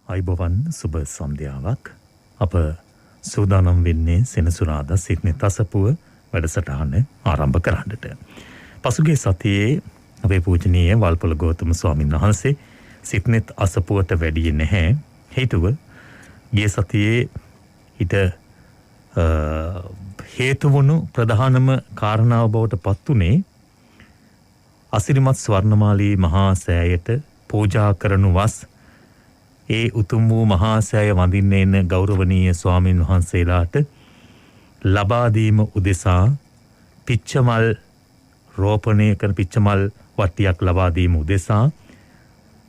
අයිබෝවන් සුබ සන්ධ්‍යාවක් අප සූදානම් වෙන්නේ සෙනසුරාදා සිඩ්නි තසපුව වැඩසටහන ආරම්භ කරන්නට. පසුගිය සතියේ අපේ පූජනීය වල්පොළ ගෞතම ස්වාමීන් වහන්සේ සිඩ්නිත් අසපුවට වැඩියේ නැහැ. හේතුව ගිය සතියේ ඊට හේතු වුණු ප්‍රධානම කාරණාව බවට පත් උනේ අසිරිමත් ස්වර්ණමාලී මහා සෑයට පූජා කරනු වස් ඒ උතුම් වූ මහා සෑය වඳින්න එන ගෞරවනීය ස්වාමින් වහන්සේලාට ලබා දීම උදෙසා පිච්චමල් රෝපණය කරන පිච්චමල් වට්ටියක් ලබා දීම උදෙසා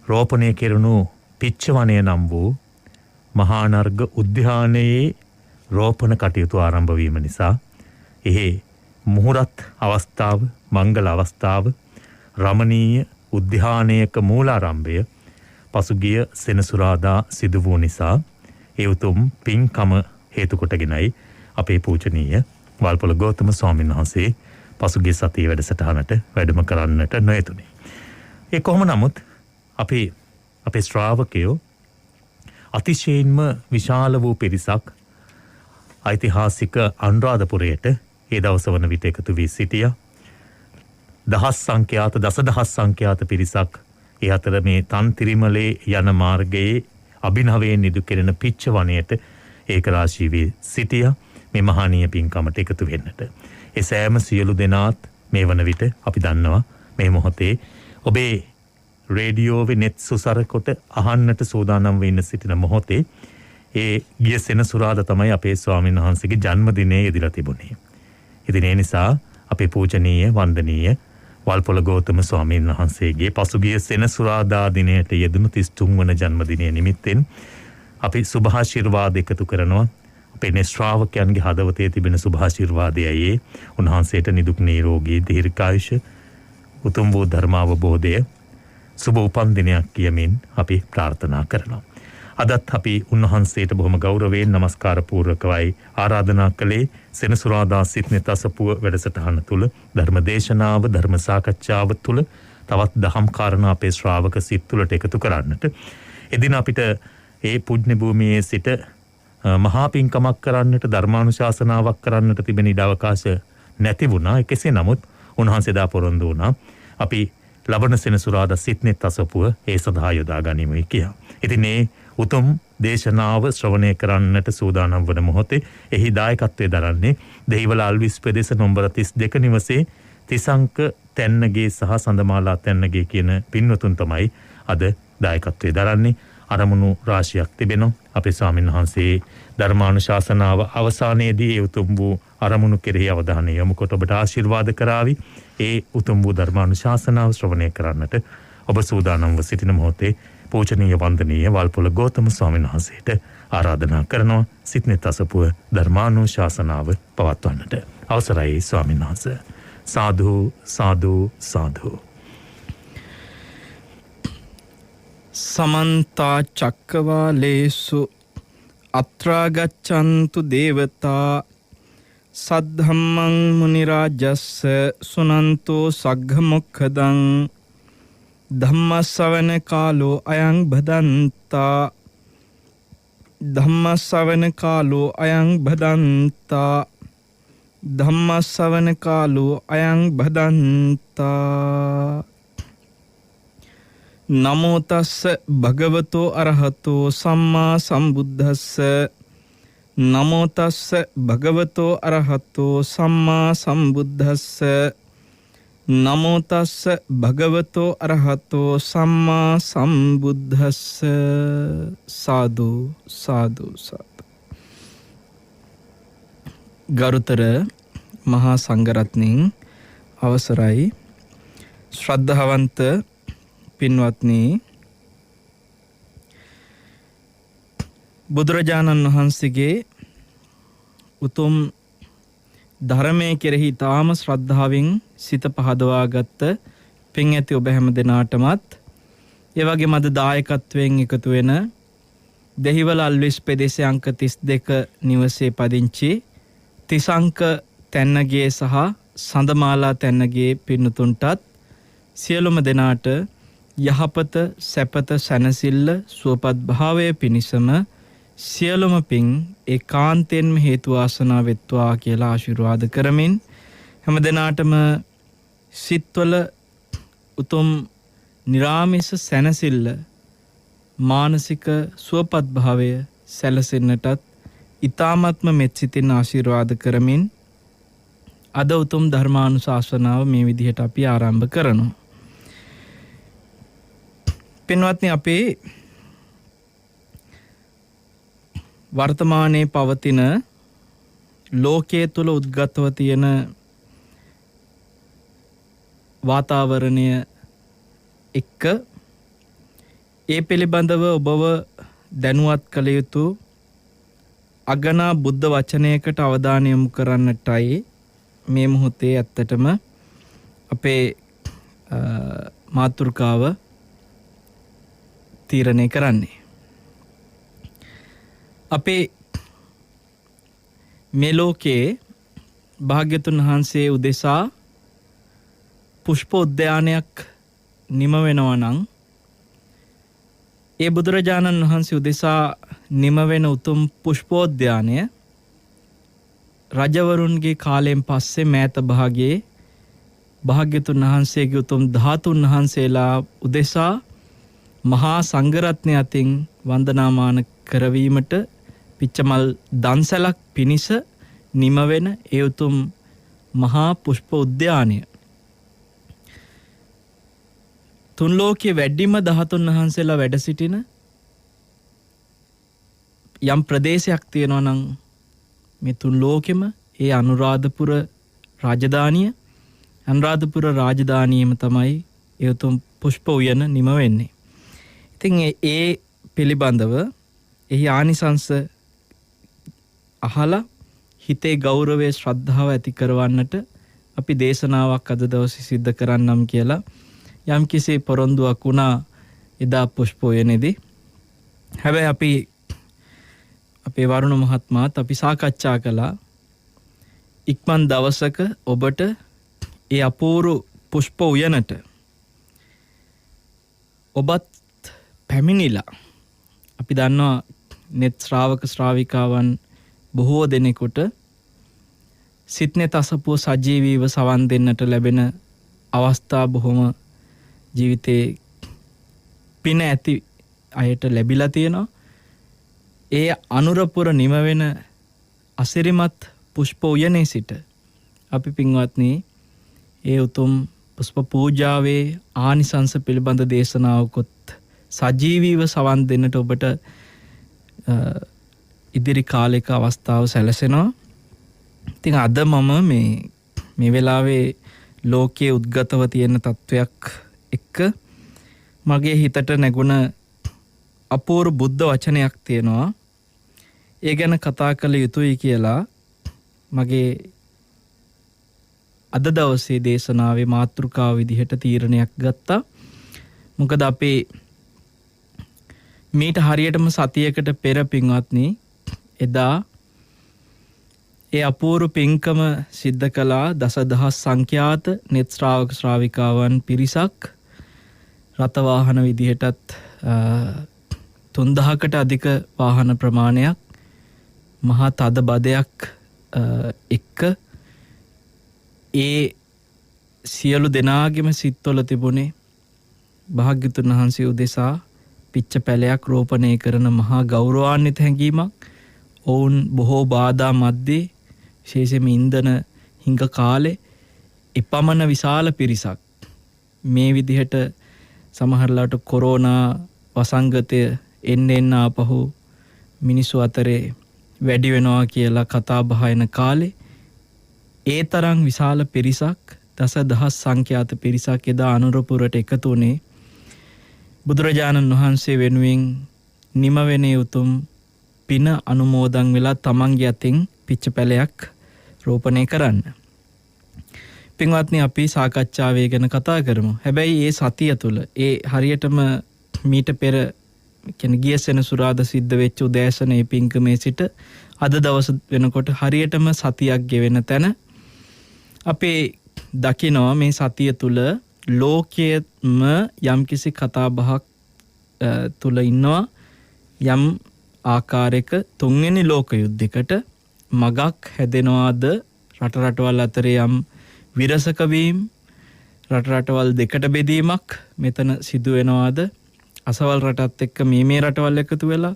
රෝපණය කෙරුණු පිච්චවනය නම් වූ මහා නර්ග උද්‍යානයේ රෝපණ කටයුතු ආරම්භ වීම නිසා එහි මුහුරත් අවස්ථාව මංගල අවස්ථාව රමණීය උද්‍යානයක මූලාරම්භය පසුගිය සෙනසුරාදා සිදු වූ නිසා ඒ උතුම් පින්කම හේතු කොටගෙනයි අපේ පූජනීය වල්පොළ ගෞතම ස්වාමීන් වහන්සේ පසුගිය සතියේ වැඩසටහනට වැඩම කරන්නට නොයතුනේ. ඒ කොහොම නමුත් අපේ ශ්‍රාවකයෝ අතිශයින්ම විශාල වූ පිරිසක් ඓතිහාසික අනුරාධපුරයට ඒ දවස වන විට එකතු වී සිටියා. දසදහස් සංඛ්‍යාත පිරිසක් ඒ අතර මේ තන්තිරිමලේ යන මාර්ගයේ අභිනවයෙන් නිදු කෙරෙන පිච්ච වනයේට ඒකරාශී වී සිටියා මේ මහානීය පින්කමට එකතු වෙන්නට. ඒ සෑම සියලු දෙනාත් මේ වන විට අපි දන්නවා මේ මොහොතේ ඔබේ රේඩියෝවේ net සුසර කොට අහන්නට සූදානම් වෙන්න සිටින මොහොතේ ඒ ගිය සෙනසුරාදා තමයි අපේ ස්වාමීන් වහන්සේගේ ජන්මදිනය යෙදিলা තිබුණේ. ඉතින් ඒ නිසා අපේ පූජනීය වන්දනීය වල්පොළ ගෞතම ස්වාමීන් වහන්සේගේ පසුගිය සෙනසුරාදා දිනයට යෙදුණු 33 වන ජන්මදිනය නිමිත්තෙන් අපි සුභාශිර්වාද එකතු කරනවා. අපේ ශ්‍රාවකයන්ගේ හදවතේ තිබෙන සුභාශිර්වාදයයි උන්වහන්සේට නිදුක් නිරෝගී දීර්ඝායුෂ උතුම් වූ ධර්මාවබෝධය සුබ උපන් දිනයක් කියමින් අපි ප්‍රාර්ථනා කරනවා. අදත් අපි උන්වහන්සේට බොහොම ගෞරවයෙන් නමස්කාර පූර්වකවයි ආරාධනා කළේ සෙනසුරාදා සිඩ්නි තසපුව වැඩසටහන තුල ධර්ම දේශනාව ධර්ම සාකච්ඡාව තුල තවත් දහම් කාරණා අපේ ශ්‍රාවක සිත් තුලට එකතු කරන්නට. එදින අපිට ඒ පුණ්‍ය භූමියේ සිට මහා පින්කමක් කරන්නට ධර්මානුශාසනාවක් කරන්නට තිබෙන ඉඩ අවකාශ නැති වුණා. කෙසේ නමුත් උන්වහන්සේ දා පොරොන්දු වුණා අපි ලබන සෙනසුරාදා සිඩ්නි තසපුව ඒ සඳහා යොදා ගනිමුයි කියා. ඉතින් මේ උතුම් දේශනාව ශ්‍රවණය කරන්නට සූදානම් වන මොහොතේ එහි දායකත්වයේ දරන්නේ දෙහිවල අල්විස් ප්‍රදේශ නම්බර 32 නිවසේ තිසංක තැන්නගේ සහ සඳමාලා තැන්නගේ කියන පින්වතුන් තමයි අද දායකත්වයේ දරන්නේ. අරමුණු රාශියක් තිබෙනවා. අපේ ස්වාමීන් වහන්සේ ධර්මානුශාසනාව අවසානයේදී ඒ උතුම් වූ අරමුණු කෙරෙහි අවධානය යොමු කොට ඔබට ආශිර්වාද කරાવી. ඒ උතුම් වූ ධර්මානුශාසනාව ශ්‍රවණය කරන්නට ඔබ සූදානම්ව සිටින මොහොතේ පූජනීය වන්දනීය වල්පොළ ගෞතම ස්වාමීන් වහන්සේට ආරාධනා කරනවා සිඩ්නි තසපුව ධර්මානුශාසනාව පවත්වන්නට. අවසරයි ස්වාමීන් වහන්සේ. සාදු සාදු සාදු. සමන්ත චක්කවාලේසු අත්‍රා ගච්ඡන්තු දේවතා සද්ධම්මං මුනි රාජස්ස සුනන්තෝ සග්ග මොක්ඛදං ධම්මස්සවන කාලෝ අයං භදන්තා ධම්මස්සවන කාලෝ අයං භදන්තා ධම්මස්සවන කාලෝ අයං භදන්තා නමෝ තස්ස භගවතෝ අරහතෝ සම්මා සම්බුද්දස්ස නමෝ තස්ස භගවතෝ අරහතෝ සම්මා සම්බුද්දස්ස නමෝ තස්ස භගවතෝ අරහතෝ සම්මා සම්බුද්දස්ස. සාදු සාදු සාදු. ගරුතර මහා සංඝරත්නයන් අවසරයි ශ්‍රද්ධාවන්ත පින්වත්නි, බුදුරජාණන් වහන්සේගේ උතුම් ධර්මයේ කෙරෙහි තාම ශ්‍රද්ධාවෙන් සිත පහදවාගත්ත පින් ඇති ඔබ හැම දෙනාටමත් ඒ වගේම අද දායකත්වයෙන් එකතු වෙන දෙහිවල අල්විස් ප්‍රදේශයේ අංක 32 නිවසේ පදිංචි තිසංක තැන්නගේ සහ සඳමාලා තැන්නගේ පින්තුන්ටත් සියලුම දෙනාට යහපත සැපත සැනසෙල්ල සුවපත් භාවය පිණිසම සියලුම පින් ඒකාන්තයෙන්ම හේතු වාසනා වෙත්වා කියලා ආශිර්වාද කරමින් හැමදෙනාටම සිත්වල උතුම් නිරාමිස සැනසෙල්ල මානසික සුවපත් භාවය සැලසෙන්නටත් ඊ타ත්ම මෙත් සිතින් ආශිර්වාද කරමින් අද උතුම් ධර්මානුශාසනාව මේ විදිහට අපි ආරම්භ කරනවා. පින්වත්නි, අපේ වර්තමානයේ පවතින ලෝකයේ තුල උද්ගතව තියෙන වාතාවරණය එක්ක ඒ පිළිබඳව ඔබව දැනුවත් කළ යුතු අගනා බුද්ධ වචනයකට අවධානය යොමු කරන්නටයි මේ මොහොතේ ඇත්තටම අපේ මාතෘකාව තීරණය කරන්නේ. අපේ මේ ලෝකයේ භාග්‍යතුන් වහන්සේ උදෙසා පුෂ්ප උද්‍යානයක් නිම වෙනවා නම් ඒ බුදුරජාණන් වහන්සේ උදෙසා නිම වෙන උතුම් පුෂ්පෝද්‍යානය රජවරුන්ගේ කාලයෙන් පස්සේ මෑත භාගයේ භාග්‍යතුන් වහන්සේගේ උතුම් ධාතුන් වහන්සේලා උදෙසා මහා සංඝරත්නය අතින් වන්දනාමාන කරවීමට පිච්චමල් දන්සැලක් පිණිස නිම වෙන ඒ උතුම් මහා පුෂ්ප උද්‍යානය තුන් ලෝකයේ වැඩිම ධාතුන් වහන්සේලා වැඩ සිටින යම් ප්‍රදේශයක් තියෙනවා නම් මේ තුන් ලෝකෙම ඒ අනුරාධපුර රාජධානියම තමයි ඒ උතුම් පුෂ්ප උයන නිම වෙන්නේ. ඉතින් ඒ පිළිබඳව එහි ආනිසංස අහලා හිතේ ගෞරවය ශ්‍රද්ධාව ඇති කරවන්නට අපි දේශනාවක් අද දවසේ සිද්ධ කරන්නම් කියලා යම් කිසි පොරොන්දුවක් වුණා එදා පුෂ්ප උයනේදී. හැබැයි අපේ වරුණ මහත්මයාත් අපි සාකච්ඡා කළා ඉක්මන් දවසක ඔබට ඒ අපූර්ව පුෂ්ප උයනට ඔබත් පැමිණිලා. අපි දන්නවා net ශ්‍රාවක ශ්‍රාවිකාවන් බොහෝ දෙනෙකුට සිත්නෙත් අසපුව සජීවීව සවන් දෙන්නට ලැබෙන අවස්ථා බොහොම ජීවිතේ පින ඇති අයට ලැබිලා තියෙනවා. ඒ අනුරපුර නිම වෙන අසිරිමත් පුෂ්ප උයනේ සිට අපි පින්වත්නි ඒ උතුම් පුෂ්ප පූජාවේ ආනිසංස පිළිබඳ දේශනාවකොත් සජීවීව සවන් දෙන්නට ඔබට ඉදිරි කාලයක අවස්ථාව සැලසෙනවා. ඉතින් අද මම මේ වෙලාවේ ලෝකයේ උද්ගතව තියෙන තත්වයක් එක්ක මගේ හිතට නැගුණ අපූර්ව බුද්ධ වචනයක් තියෙනවා. ඒ ගැන කතා කළ යුතුයි කියලා මගේ අද දවසේ දේශනාවේ මාතෘකාව විදිහට තීරණයක් ගත්තා. මොකද අපේ මීට හරියටම සතියකට පෙර පින්වත්නි එදා ඒ අපූර්ව පින්කම සිද්ධ කළා දසදහස් සංඛ්‍යාත net ශ්‍රාවක ශ්‍රාවිකාවන් පිරිසක් රත වාහන විදිහටත් 3000කට අධික වාහන ප්‍රමාණයක් මහා තද බදයක් එක්ක ඒ සියලු දෙනාගේම සිත්වල තිබුණේ භාග්‍යතුන් වහන්සේ උදෙසා පිච්ච පැලයක් රෝපණය කරන මහා ගෞරවාන්විත හැඟීමක්. ඔවුන් බොහෝ බාධා මැද්දේ විශේෂයෙන්ම ඉන්ධන හිඟ කාලේ එපමණ විශාල පිරිසක් මේ විදිහට සමහරලාට කොරෝනා වසංගතය එන්න ආපහු මිනිස්සු අතරේ වැඩි වෙනවා කියලා කතා බහ එන කාලේ ඒ තරම් විශාල පිරිසක් දසදහස් සංඛ්‍යාත පිරිසක් එදා අනුරපුරට එකතු වුණේ බුදුරජාණන් වහන්සේ වෙනුවෙන් නිම වෙන උතුම් පින අනුමෝදන් වෙලා තමන්ගේ අතින් පිච්ච පැලයක් රෝපණය කරන්න. පින්වත්නි අපි සාකච්ඡාවේ ගැන කතා කරමු. හැබැයි ඒ සතිය තුළ ඒ හරියටම මීට පෙර කියන්නේ ගිය සෙනසුරාදා සිද්ධ වෙච්ච උදෑසනේ පින්කමේ සිට අද දවස් වෙනකොට හරියටම සතියක් ගෙවෙන තැන අපේ දකිනවා මේ සතිය තුළ ලෝකයේම යම්කිසි කතාබහක් තුල ඉන්නවා යම් ආකාරයක තුන්වෙනි ලෝක යුද්ධයකට මගක් හැදෙනවාද රට රටවල් අතරේ යම් විරසක වීම රට රටවල් දෙකට බෙදීමක් මෙතන සිදු වෙනවාද අසවල් රටත් එක්ක මේ රටවල් එකතු වෙලා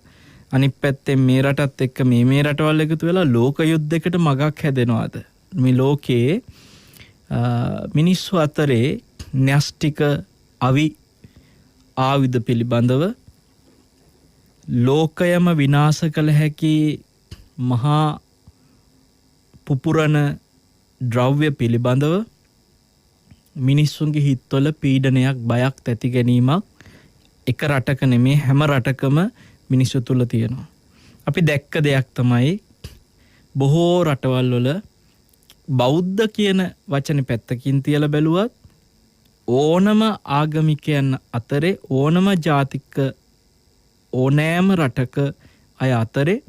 අනිත් පැත්තෙන් මේ රටත් එක්ක මේ රටවල් එකතු වෙලා ලෝක යුද්ධයකට මගක් හැදෙනවාද මේ ලෝකයේ මිනිස්සු අතරේ න්‍යෂ්ටික ආයුධ පිළිබඳව ලෝකයම විනාශ කළ හැකි මහා පුපුරන ද්‍රව්‍ය පිළිබඳව මිනිස්සුන්ගේ හිත්වල පීඩනයක් බයක් තැති ගැනීමක් එක රටක නෙමේ හැම රටකම මිනිස්සු තුල තියෙනවා. අපි දැක්ක දෙයක් තමයි බොහෝ රටවල් වල බෞද්ධ කියන වචනේ පැත්තකින් තියලා බැලුවත් ඕනම ආගමිකයන් අතරේ ඕනම ජාතික ඕනෑම රටක අය අතරේ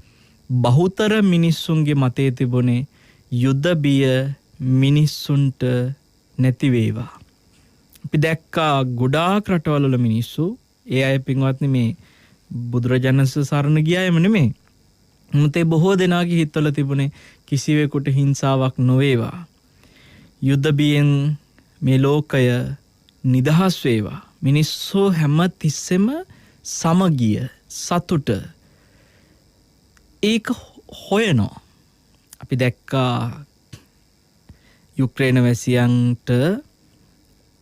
බහුතර මිනිස්සුන්ගේ මතේ තිබුණේ යුද්ධ බිය මිනිස්සුන්ට නැති වේවා. අපි දැක්කා ගොඩාක් රටවල් වල මිනිස්සු ඒ අය පින්වත්නි මේ බුදුරජාණන් සරණ ගියායම නෙමෙයි. මුතේ බොහෝ දෙනාගේ හිතවල තිබුණේ කිසිවෙකුට හිංසාවක් නොවේවා. යුද්ධ බියෙන් මේ ලෝකය නිදහස් වේවා. මිනිස්සු හැම තිස්සෙම සමගිය සතුට ඒක හොයනවා. අපි දැක්කා යුක්‍රේන වැසියන්ට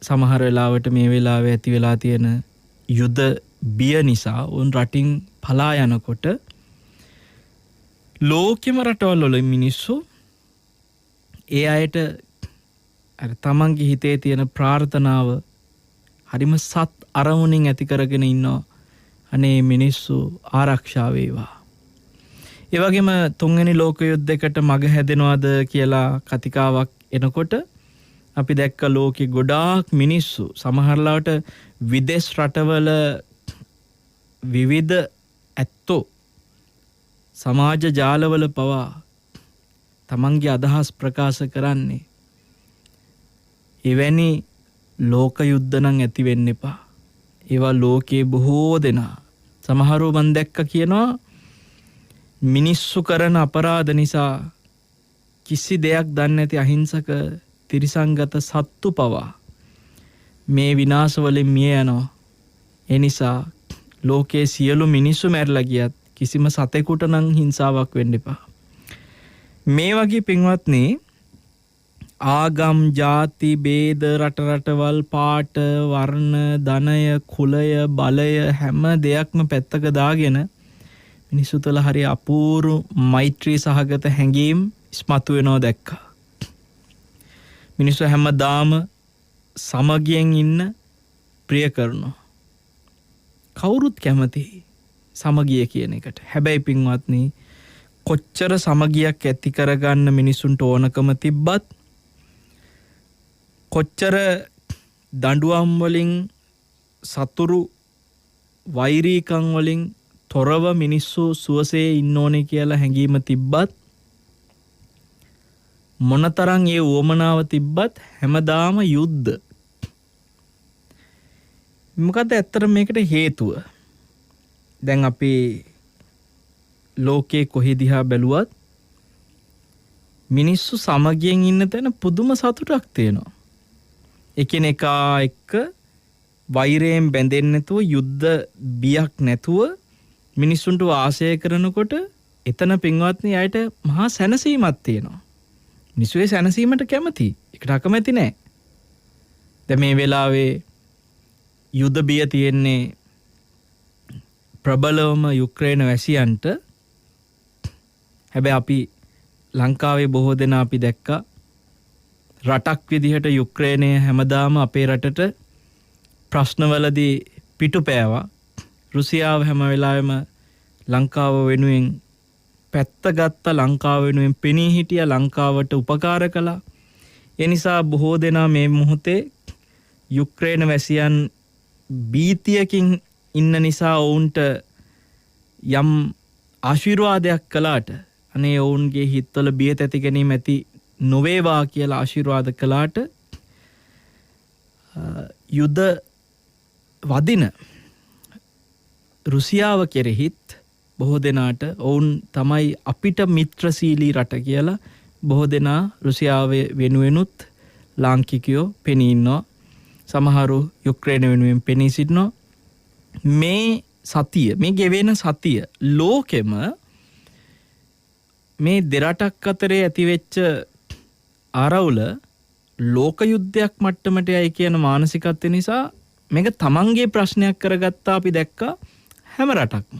සමහර වෙලාවට මේ වෙලාවේ ඇති වෙලා තියෙන යුද්ධ බිය නිසා උන් රටින් පලා යනකොට ලෝකෙම රටවල් වල මිනිස්සු ඒ අයට අර තමන්ගේ හිතේ තියෙන ප්‍රාර්ථනාව හරිම සත් අරමුණින් ඇති කරගෙන ඉන්නවා. අනේ මිනිස්සු ආරක්ෂා වේවා. ඒ වගේම තුන්වෙනි ලෝක යුද්ධයකට මග හැදෙනවද කියලා කතිකාවක් එනකොට අපි දැක්ක ලෝකෙ ගොඩාක් මිනිස්සු සමහරලාට විදේශ රටවල විවිධ ඇත්තෝ සමාජ ජාලවල පවා තමන්ගේ අදහස් ප්‍රකාශ කරන්නේ එවැනි ලෝක යුද්ධ නම් ඇති වෙන්න එපා. ඒවා ලෝකේ බොහෝ දෙනා සමහරව මන් දැක්ක කියනවා මිනිස්සු කරන අපරාධ නිසා කිසි දෙයක් දන්නේ නැති අහිංසක තිරිසංගත සත්තු පවා මේ විනාශ වලින් මිය යනවා. ඒ නිසා ලෝකයේ සියලු මිනිස්සු මැරලා ගියත් කිසිම සතෙකුට නම් හිංසාවක් වෙන්න එපා. මේ වගේ පින්වත්නි ආගම් ජාති ભેද රට රටවල් පාට වර්ණ ධනය කුලය බලය හැම දෙයක්ම පැත්තක දාගෙන මිනිස්සු තුළ හරි අපූර්ව මෛත්‍රී සහගත හැඟීම් ඉස්මතු වෙනවා දැක්කා. මිනිස්සු හැමදාම සමගියෙන් ඉන්න ප්‍රිය කරනවා. කවුරුත් කැමති සමගිය කියන එකට. හැබැයි පින්වත්නි කොච්චර සමගියක් ඇති කරගන්න මිනිසුන්ට ඕනකම තිබ්බත් කොච්චර දඬුවම් වලින් සතුරු වෛරීකම් වලින් තොරව මිනිස්සු සුවසේ ඉන්න ඕනේ කියලා හැඟීම තිබ්බත් මොනතරම් ඒ උවමනාව තිබ්බත් හැමදාම යුද්ධ. මොකද ඇත්තට මේකට හේතුව දැන් අපි ලෝකේ කොහේ දිහා බැලුවත් මිනිස්සු සමගියෙන් ඉන්න තැන පුදුම සතුටක් තියෙනවා. එකිනෙකා එක්ක වෛරයෙන් බැඳෙන්නේ නැතුව යුද්ධ බියක් නැතුව මිනිස්සුන්ට වාසය කරනකොට එතන පින්වත්නි අයට මහා සැනසීමක් තියෙනවා. මිනිස්සු ඒ සැනසීමට කැමති. ඒකට අකමැති නෑ. දැන් මේ වෙලාවේ යුද්ධ බිය තියෙන්නේ ප්‍රබලවම යුක්‍රේන වැසියන්ට. හැබැයි අපි ලංකාවේ බොහෝ දෙනා අපි දැක්කා රටක් විදිහට යුක්‍රේනය හැමදාම අපේ රටට ප්‍රශ්නවලදී පිටුපෑවා. රුසියාව හැම වෙලාවෙම ලංකාව වෙනුවෙන් පැත්ත ගත්ත, ලංකාව වෙනුවෙන් පෙනී හිටියා, ලංකාවට උපකාර කළා. ඒ නිසා බොහෝ දෙනා මේ මොහොතේ යුක්‍රේන වැසියන් බීතියකින් ඉන්න නිසා ඔවුන්ට යම් ආශිර්වාදයක් කළාට අනේ ඔවුන්ගේ හිත්වල බිය තැති ගැනීම ඇති නොවේවා කියලා ආශිර්වාද කළාට යුද වදින රුසියාව කෙරෙහිත් බොහෝ දෙනාට ඔවුන් තමයි අපිට මිත්‍රශීලී රට කියලා බොහෝ දෙනා රුසියාව වෙනුවෙනුත් ලාංකිකයෝ පෙනී ඉන්නවා. සමහරු යුක්‍රේන වෙනුවෙන් පෙනී සිටිනවා. මේ සතිය, මේ ගෙවෙන සතිය ලෝකෙම මේ දෙරටක් අතරේ ඇතිවෙච්ච ආරවුල ලෝක යුද්ධයක් මට්ටමට යයි කියන මානසිකත්වය නිසා මේක තමන්ගේ ප්‍රශ්නයක් කරගත්තා අපි දැක්කා හැම රටක්ම.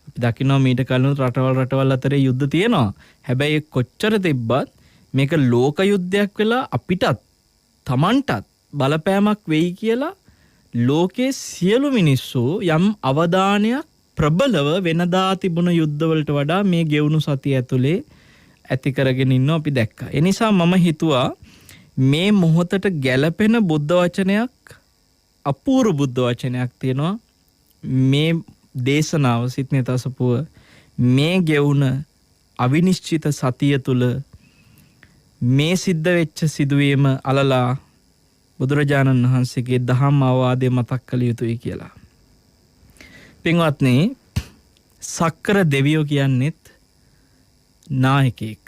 අපි දකිනවා මීට කලින් රටවල් අතරේ යුද්ධ තියෙනවා. හැබැයි කොච්චර තිබ්බත් මේක ලෝක යුද්ධයක් වෙලා අපිටත් තමන්ටත් බලපෑමක් වෙයි කියලා ලෝකයේ සියලු මිනිස්සු යම් අවධානයක් ප්‍රබලව වෙනදා තිබුණ යුද්ධවලට වඩා මේ ගෙවුණු සතිය ඇතුලේ ඇති කරගෙන ඉන්නවා අපි දැක්කා. ඒ නිසා මම හිතුවා මේ මොහොතට ගැළපෙන බුද්ධ වචනයක්, අපූර්ව බුද්ධ වචනයක් තියෙනවා මේ දේශනාව සිත්නෙත අසපුව මේ ගෙවුණ අවිනිශ්චිත සතිය තුල මේ සිද්ධ වෙච්ච සිදුවීම අලලා බුදුරජාණන් වහන්සේගේ දහම් අවවාදය මතක් කළ යුතුයි කියලා. පින්වත්නි, සක්‍ර දෙවියෝ කියන්නේත් නායකයෙක්,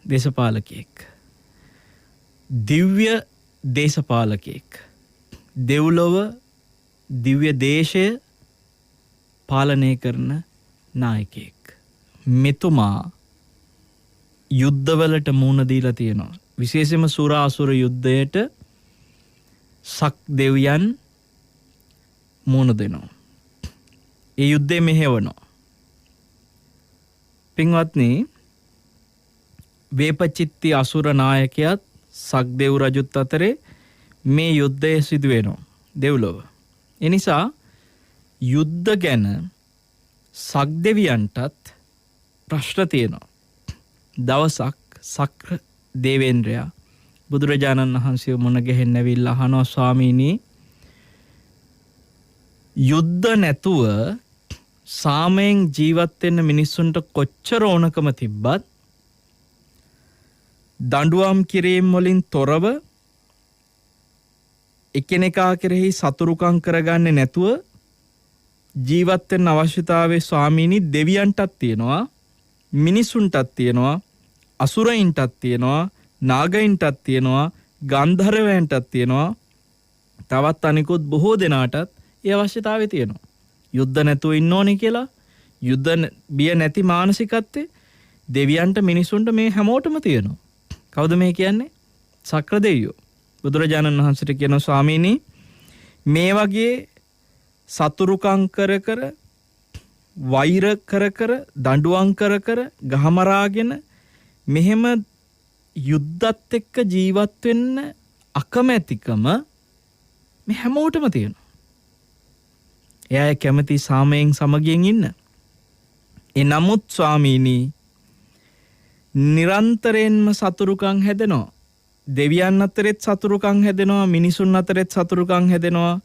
දේශපාලකයෙක්, දිව්‍ය දේශපාලකයෙක්, දෙව්ලොව දිව්‍ය දේශය පාලනය කරන නායකයෙක්. මෙතුමා යුද්ධවලට මුහුණ දීලා තියෙනවා. විශේෂයෙන්ම සුරාසුර යුද්ධයට සක් දෙවියන් මුහුණ දෙනවා. ඒ යුද්ධය මෙහෙවනවා. පින්වත්නි, වේපචිත්ති අසුර නායකයාත් සක්දෙව් රජුත් අතරේ මේ යුද්ධය සිදු වෙනවා දෙව්ලොව. ඒ නිසා යුද්ධ ගැන සක්දෙවියන්ටත් ප්‍රශ්න තියෙනවා. දවසක් සක්‍ර දේවේන්ද්‍රයා බුදුරජාණන් වහන්සේ මුණ ගැහෙන්න ඇවිල්ලා අහනවා, ස්වාමීනි, යුද්ධ නැතුව සාමයෙන් ජීවත් වෙන්න මිනිස්සුන්ට කොච්චර ඕනකම තිබ්බත් දඬුවම් කිරීම වලින් තොරව එකිනෙකා කෙරෙහි සතුරුකම් කරගන්නේ නැතුව ජීවත් වෙන්න අවශ්‍යතාවය ස්වාමීනි දෙවියන්ටත් තියෙනවා, මිනිසුන්ටත් තියෙනවා, අසුරයින්ටත් තියෙනවා, නාගයින්ටත් තියෙනවා, ගන්ධර්වයන්ටත් තියෙනවා, තවත් අනිකුත් බොහෝ දෙනාටත් ඒ අවශ්‍යතාවය තියෙනවා. යුද්ධ නැතුව ඉන්න ඕනේ කියලා, යුද්ධ බිය නැති මානසිකත්වයේ දෙවියන්ට මිනිසුන්ට මේ හැමෝටම තියෙනවා. කවුද මේ කියන්නේ? සක්‍ර දෙවියෝ. බුදුරජාණන් වහන්සේට කියනවා, ස්වාමීනි, මේ වගේ සතුරුකම් කර කර, වෛර කර කර, දඬුවම් කර කර, ගහමරාගෙන මෙහෙම යුද්ධත් එක්ක ජීවත් වෙන්න අකමැතිකම මේ හැමෝටම තියෙනවා. එයා කැමති සාමයෙන් සමගියෙන් ඉන්න. ඒ නමුත් ස්වාමීනි, නිරන්තරයෙන්ම සතුරුකම් හැදෙනවා. දෙවියන් අතරෙත් සතුරුකම් හැදෙනවා, මිනිසුන් අතරෙත් සතුරුකම් හැදෙනවා,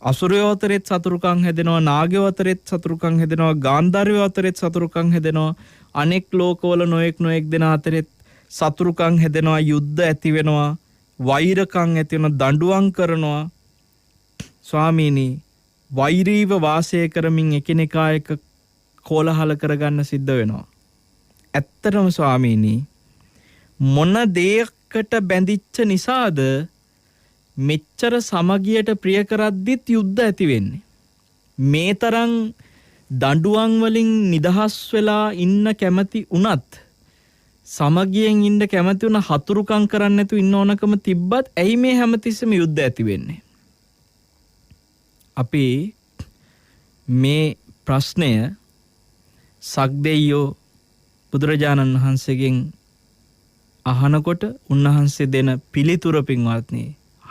අසුරයෝ අතරෙත් සතුරුකම් හැදෙනවා, නාගයෝ අතරෙත් සතුරුකම් හැදෙනවා, ගාන්ධර්වයෝ අතරෙත් සතුරුකම් හැදෙනවා, අනෙක් ලෝකවල නොඑක් දෙනා අතරෙත් සතුරුකම් හැදෙනවා, යුද්ධ ඇති වෙනවා, වෛරකම් ඇති වෙනවා, දඬුවම් කරනවා. ස්වාමීනි, වෛරීව වාසය කරමින් එකිනෙකා එක කෝලහල කරගන්න සිද්ධ වෙනවා. ඇත්තටම ස්වාමීනි, මොන දෙයකට බැඳිච්ච නිසාද මෙච්චර සමගියට ප්‍රිය කරද්දිත් යුද්ධ ඇති වෙන්නේ? මේ තරම් දඬුවම් වලින් නිදහස් වෙලා ඉන්න කැමති උනත්, සමගියෙන් ඉන්න කැමති උන හතුරුකම් කරන්න නැතුව ඉන්න ඕනකම තිබ්බත් ඇයි මේ හැමතිස්සෙම යුද්ධ ඇති වෙන්නේ? අපි මේ ප්‍රශ්නය සක්දෙයියෝ බුදුරජාණන් වහන්සේගෙන් අහනකොට උන්වහන්සේ දෙන පිළිතුර පින්වත්නි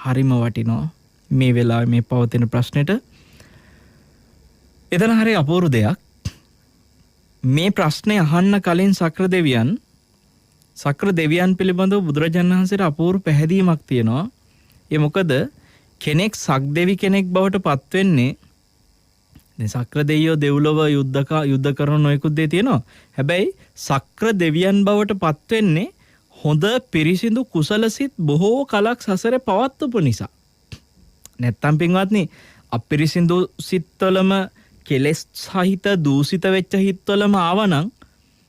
හරිම වටිනවා. මේ වෙලාවේ මේ පවතින ප්‍රශ්නෙට එතන හරි අපූර්ව දෙයක්. මේ ප්‍රශ්නේ අහන්න කලින් සක්‍ර දෙවියන් පිළිබඳව බුදුරජාණන් වහන්සේට අපූර්ව පැහැදීමක් තියෙනවා. ඒ මොකද කෙනෙක් සක්දෙවි කෙනෙක් බවට පත් වෙන්නේ, දැන් සක්‍ර දෙවියෝ දෙව්ලොව යුද්ධ කරන නොයෙකුත් දේ තියෙනවා. හැබැයි සක්‍ර දෙවියන් බවට පත් වෙන්නේ හොඳ පිරිසිදු කුසලසිත බොහෝ කලක් සසරේ පවත්වපු නිසා. නැත්තම් පින්වත්නි අපිරිසිදු සිත්වලම කෙලෙස් සහිත දූෂිත වෙච්ච හිත්වලම ආවනම්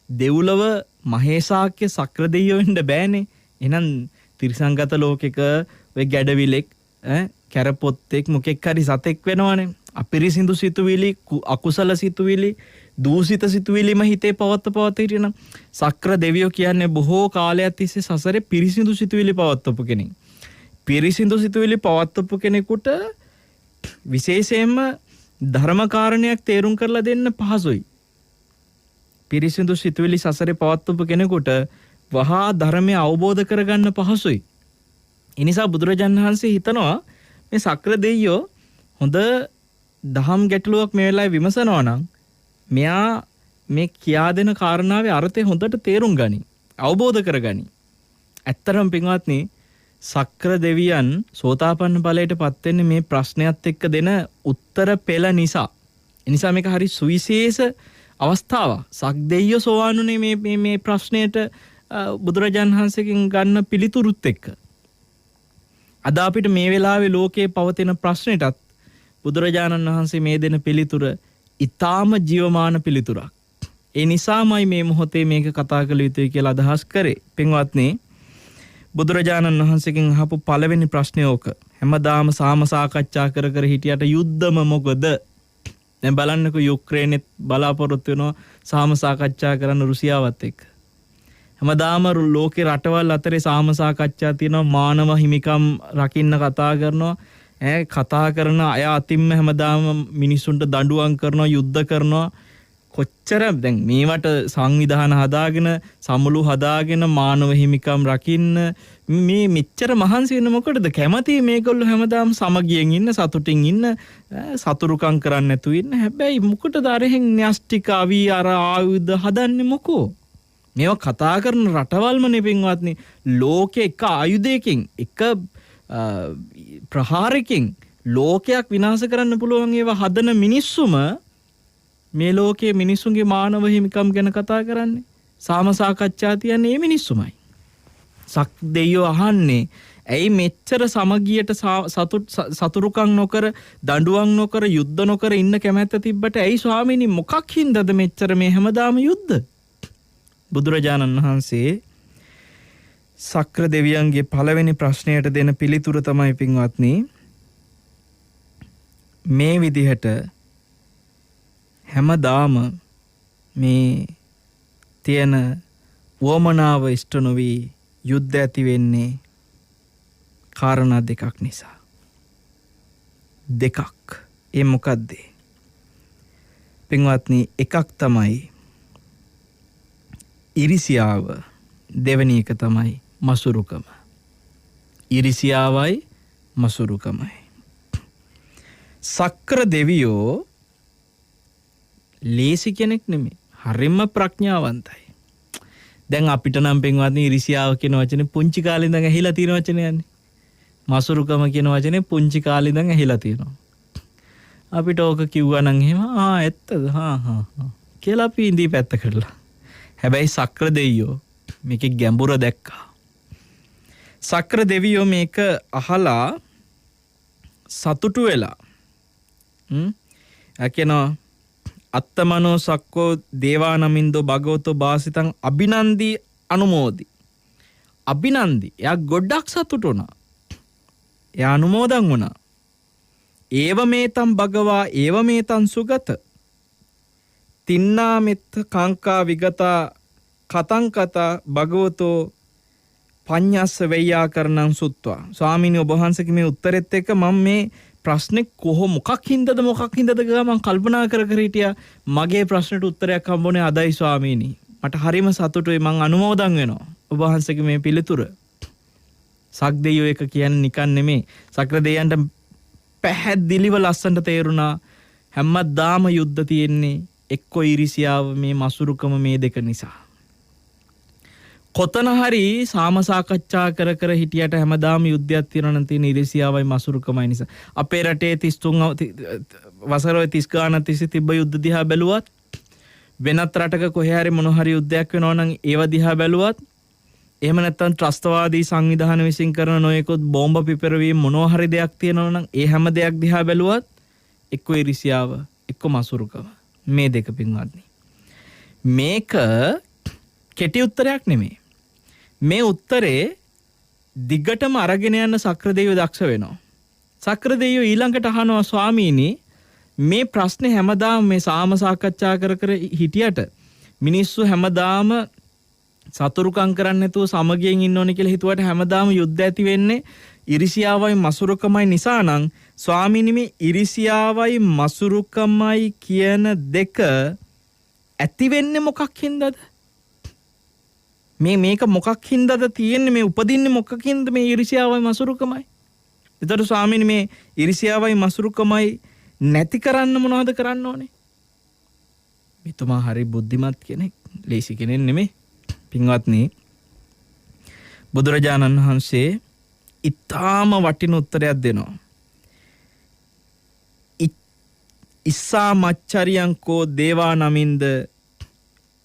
දෙව්ලොව මහේසාක්‍ය සක්‍ර දෙවියෝ වෙන්න බෑනේ. එහෙනම් තිරිසංගත ලෝකෙක ඔය ගැඩවිලෙක් කැරපොත්තෙක් මොකෙක් හරි සතෙක් වෙනවනේ. අපිරිසිදු සිතුවිලි අකුසල සිතුවිලි දූෂිත සිතුවිලිම හිතේ පවත්ත හිටියනම් සක්‍ර දෙවියෝ කියන්නේ බොහෝ කාලයක් තිස්සේ සසරේ පිරිසිදු සිතුවිලි පවත්වපු කෙනෙක්. පිරිසිදු සිතුවිලි පවත්වපු කෙනෙකුට විශේෂයෙන්ම ධර්ම කාරණයක් තේරුම් කරලා දෙන්න පහසුයි. පිරිසිදු සිතුවිලි සසරේ පවත්වපු කෙනෙකුට වහා ධර්මය අවබෝධ කරගන්න පහසුයි. ඒ නිසා බුදුරජාණන් වහන්සේ හිතනවා මේ සක්‍ර දෙවියෝ හොඳ දහම් ගැටලුවක් මේ වෙලාවේ විමසනවා නම් මෙයා මේ කියා දෙන කාරණාවේ අර්ථය හොඳට තේරුම් ගනි. අවබෝධ කරගනි. ඇත්තරම් පින්වත්නි සක්‍ර දෙවියන් සෝතාපන්න ඵලයට පත් වෙන්නේ මේ ප්‍රශ්නයත් එක්ක දෙන උත්තර පෙළ නිසා. ඒ නිසා මේක හරි සුවිශේෂ අවස්ථාවක්. සක්දෙයියෝ සෝවාන්ුනේ මේ ප්‍රශ්නයට බුදුරජාණන් වහන්සේගෙන් ගන්න පිළිතුරුත් එක්ක. අද අපිට මේ වෙලාවේ ලෝකයේ පවතින ප්‍රශ්නෙටත් බුදුරජාණන් වහන්සේ මේ දෙන පිළිතුර ඊටාම ජීවමාන පිළිතුරක්. ඒ නිසාමයි මේ මොහොතේ මේක කතා කළ යුතුයි කියලා අදහස් කරේ. පින්වත්නි බුදුරජාණන් වහන්සේගෙන් අහපු පළවෙනි ප්‍රශ්නය ඕක. හැමදාම සාම සාකච්ඡා කර හිටියට යුද්ධම මොකද? දැන් බලන්නකෝ යුක්‍රේනෙත් බලාපොරොත්තු වෙනවා සාම සාකච්ඡා කරන්න රුසියාවත් එක්ක. හැමදාම ලෝකේ රටවල් අතරේ සාම සාකච්ඡා තියෙනවා මානව හිමිකම් රකින්න කතා කරනවා. කතා කරන අය අතින්ම හැමදාම මිනිස්සුන්ට දඬුවම් කරනවා යුද්ධ කරනවා. කොච්චර දැන් මේවට සංවිධාන හදාගෙන සමුළු හදාගෙන මානව හිමිකම් රකින්න මේ මෙච්චර මහන්සි වෙන මොකටද? කැමති මේගොල්ලෝ හැමදාම සමගියෙන් ඉන්න සතුටින් ඉන්න සතුරුකම් කරන්න නැතුව ඉන්න. හැබැයි මොකටද අරහෙන් න්‍යෂ්ටික අවි අර ආයුධ හදන්නේ මොකෝ? මේවා කතා කරන රටවල්ම නෙපින්වත්නි ලෝකේ එක ආයුධයකින් එක ප්‍රහාරකින් ලෝකයක් විනාශ කරන්න පුළුවන් ඒවා හදන මිනිස්සුම මේ ලෝකයේ මිනිසුන්ගේ මානව හිමිකම් ගැන කතා කරන්නේ. සාම සාකච්ඡා තියන්නේ මේ මිනිස්සුමයි. සක්දෙයියෝ අහන්නේ ඇයි මෙච්චර සමගියට සතුරුකම් නොකර දඬුවම් නොකර යුද්ධ නොකර ඉන්න කැමැත්ත තිබ්බට ඇයි ස්වාමීනි මොකක් හින්දාද මෙච්චර මේ හැමදාම යුද්ධ? බුදුරජාණන් වහන්සේ සක්‍ර දෙවියන්ගේ පළවෙනි ප්‍රශ්නයට දෙන පිළිතුර තමයි පින්වත්නි මේ විදිහට හැමදාම මේ තියෙන වමනාව ඉෂ්ට නොවි යුද්ධ ඇති වෙන්නේ කාරණා දෙකක් නිසා. දෙකක්. ඒ මොකද්ද? පින්වත්නි එකක් තමයි ඉරිසියාව. දෙවෙනි එක තමයි මසුරුකම. ඉරිසියාවයි මසුරුකමයි. සක්‍ර දෙවියෝ ලේසි කෙනෙක් නෙමෙයි. හරිම ප්‍රඥාවන්තයි. දැන් අපිට නම් පින්වත්නි ඉරිසියාව කියන වචනේ පුංචි කාලේ ඉඳන් ඇහිලා තියෙන වචනයන්නේ. මසුරුකම කියන වචනේ පුංචි කාලේ ඉඳන් ඇහිලා තියෙනවා. අපිට ඕක කිව්වා නම් එහෙම ඇත්තද? කියලා අපි ඉඳී පැත්ත කරලා. හැබැයි සක්‍ර දෙවියෝ මේකේ ගැඹුර දැක්කා. සක්‍ර දෙවියෝ මේක අහලා සතුටු වෙලා කියනවා අත්තමනෝ සක්කෝ දේවානමින්දෝ භගවතෝ භාසිතං අභිනන්දී අනුමෝදි. අභිනන්දි එයා ගොඩක් සතුටු වුණා. එයා අනුමෝදන් වුණා. ඒව මේතම් භගවා ඒව මේතම් සුගත තින්නා මෙත්ත කාංකා විගතා කතං කතා භගවතෝ පඤ්ඤස්ස වෙය්‍යාකරණං සුත්වා. ස්වාමීනි ඔබ වහන්සේගේ මේ උත්තරෙත් එක්ක මම මේ ප්‍රශ්නේ මොකක් හින්දාද කියලා මම කල්පනා කර හිටියා. මගේ ප්‍රශ්නට උත්තරයක් හම්බුනේ අදයි ස්වාමීනි. මට හරිම සතුටුයි. මං අනුමෝදන් වෙනවා ඔබ වහන්සේගේ මේ පිළිතුර. සක්දෙයියෝ එක කියන්නේ නිකන් නෙමෙයි. සක්‍ර දෙවියන්ට පැහැදිලිව ලස්සනට තේරුණා හැමදාම යුද්ධ තියෙන්නේ එක්ක ඉරිසියාව මේ මසුරුකම මේ දෙක නිසා. කොතන හරි සාම සාකච්ඡා කර හිටියට හැමදාම යුද්ධයක් තියෙනවා නම් තියෙන ඉරිසියාවයි මසුරුකමයි නිසා. අපේ රටේ 33 වසරේ 30 ගානක් තිස්සේ තිබ්බ යුද්ධ දිහා බැලුවත් වෙනත් රටක කොහේ හරි මොන හරි යුද්ධයක් වෙනවා නම් ඒව දිහා බැලුවත් එහෙම නැත්නම් ත්‍රස්තවාදී සංවිධාන විසින් කරන නොයෙකුත් බෝම්බ පිපිරවීම මොනවා හරි දෙයක් තියෙනවා නම් ඒ හැම දෙයක් දිහා බැලුවත් එක්ක ඉරිසියාව එක්ක මසුරුකම මේ දෙක පින්වත්නි. මේක කෙටි උත්තරයක් නෙමෙයි. මේ උත්තරේ දිගටම අරගෙන යන සක්‍රදේවය දක්ෂ වෙනවා. සක්‍රදේවය ඊළඟට අහනවා ස්වාමීනි මේ ප්‍රශ්නේ හැමදාම මේ සාම සාකච්ඡා කර කර හිටියට මිනිස්සු හැමදාම සතුරුකම් කරන්නේ නැතුව සමගියෙන් ඉන්න ඕනේ කියලා හිතුවට හැමදාම යුද්ධ ඇති වෙන්නේ ඉරිසියාවයි මසුරුකමයි නිසා නම් ස්වාමීනි මේ ඉරිසියාවයි මසුරුකමයි කියන දෙක ඇති වෙන්නේ මොකක් හින්දාද? මේක මොකක් හින්දාද තියෙන්නේ? මේ උපදින්නේ මොකකින්ද මේ ඉරිසියාවයි මසුරුකමයි? ඒතර ස්වාමීනි මේ ඉරිසියාවයි මසුරුකමයි නැති කරන්න මොනවද කරන්න ඕනේ? මෙතුමා හරි බුද්ධිමත් කෙනෙක්, ලේසි කෙනෙක් නෙමෙයි. පින්වත්නි, බුදුරජාණන් වහන්සේ ඊටාම වටින උත්තරයක් දෙනවා. ඉස්සා මච්චරියං කෝ දේවා නමින්ද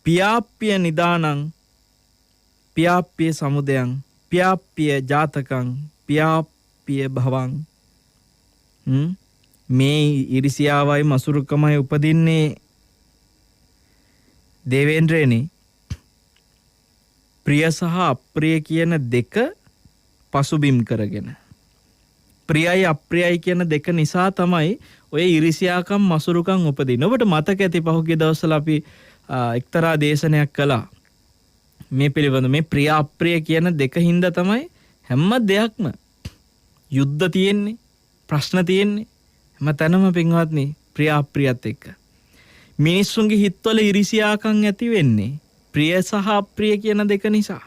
පියාප්පිය නිදානං පියාප්පිය සමුදයං පියාප්පිය ජාතකං පියාප්පිය භවං. මේ ඉරිසියාවයි මසුරුකමයි උපදින්නේ දේවේන්ද්‍රයනි ප්‍රිය සහ අප්‍රිය කියන දෙක පසුබිම් කරගෙන. ප්‍රියයි අප්‍රියයි කියන දෙක නිසා තමයි ඔය ඉරිසියාකම් මසුරුකම් උපදින්නේ. ඔබට මතක ඇති පහුගිය දවස්වල අපි එක්තරා දේශනයක් කළා. මේ පිළිබඳ මේ ප්‍රිය අප්‍රිය කියන දෙක හින්දා තමයි හැම දෙයක්ම යුද්ධ තියෙන්නේ, ප්‍රශ්න තියෙන්නේ. හැම තැනම පින්වත්නි ප්‍රිය අප්‍රියත් එක්ක. මිනිස්සුන්ගේ හිතවල ඉරිසියාකම් ඇති වෙන්නේ ප්‍රිය සහ අප්‍රිය කියන දෙක නිසා.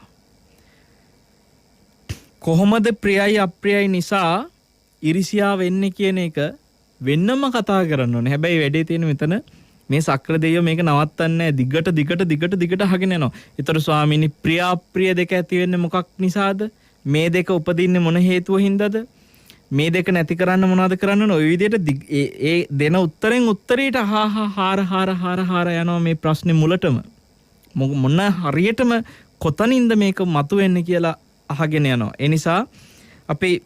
කොහොමද ප්‍රියයි අප්‍රියයි නිසා ඉරිසියා වෙන්නේ කියන එක වෙන්නම කතා කරන්න ඕනේ. හැබැයි වැඩේ තියෙන මෙතන මේ සක්‍රදේවය මේක නවත්තන්නේ නැහැ. දිගට අහගෙන යනවා. ඒතර ස්වාමීනි ප්‍රිය අප්‍රිය දෙක ඇති වෙන්නේ මොකක් නිසාද? මේ දෙක උපදින්නේ මොන හේතුව හින්දාද? මේ දෙක නැති කරන්න මොනවද කරන්න ඕන? ඔය විදිහට ඒ දෙන උත්තරෙන් උත්තරයට හාර යනවා මේ ප්‍රශ්නේ මුලටම. මොන හරියටම කොතනින්ද මේක මතුවෙන්නේ කියලා අහගෙන යනවා. ඒ නිසා අපි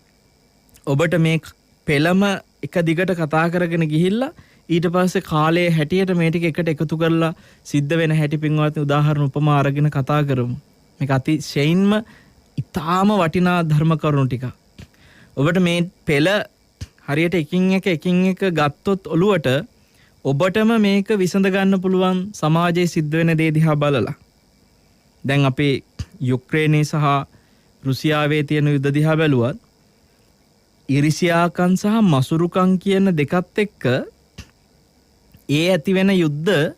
ඔබට මේ පෙළම එක දිගට කතා කරගෙන ගිහිල්ලා ඊට පස්සේ කාලයේ හැටියට මේ ටික එකට එකතු කරලා සිද්ධ වෙන හැටි පින්වත්නි උදාහරණ උපමා අරගෙන කතා කරමු. මේක අතිශයින්ම ඊටාම වටිනා ධර්ම කරුණු ටික. ඔබට මේ පෙළ හරියට එකින් එක ගත්තොත් ඔළුවට ඔබටම මේක විසඳ ගන්න පුළුවන් සමාජයේ සිද්ධ වෙන දේ දිහා බලලා. දැන් අපි යුක්‍රේනයේ සහ රුසියාවේ තියෙන යුද්ධ දිහා බැලුවත් ඉරිසියාකම් සහ මසුරුකම් කියන දෙකත් එක්ක ඒ ඇති වෙන යුද්ධ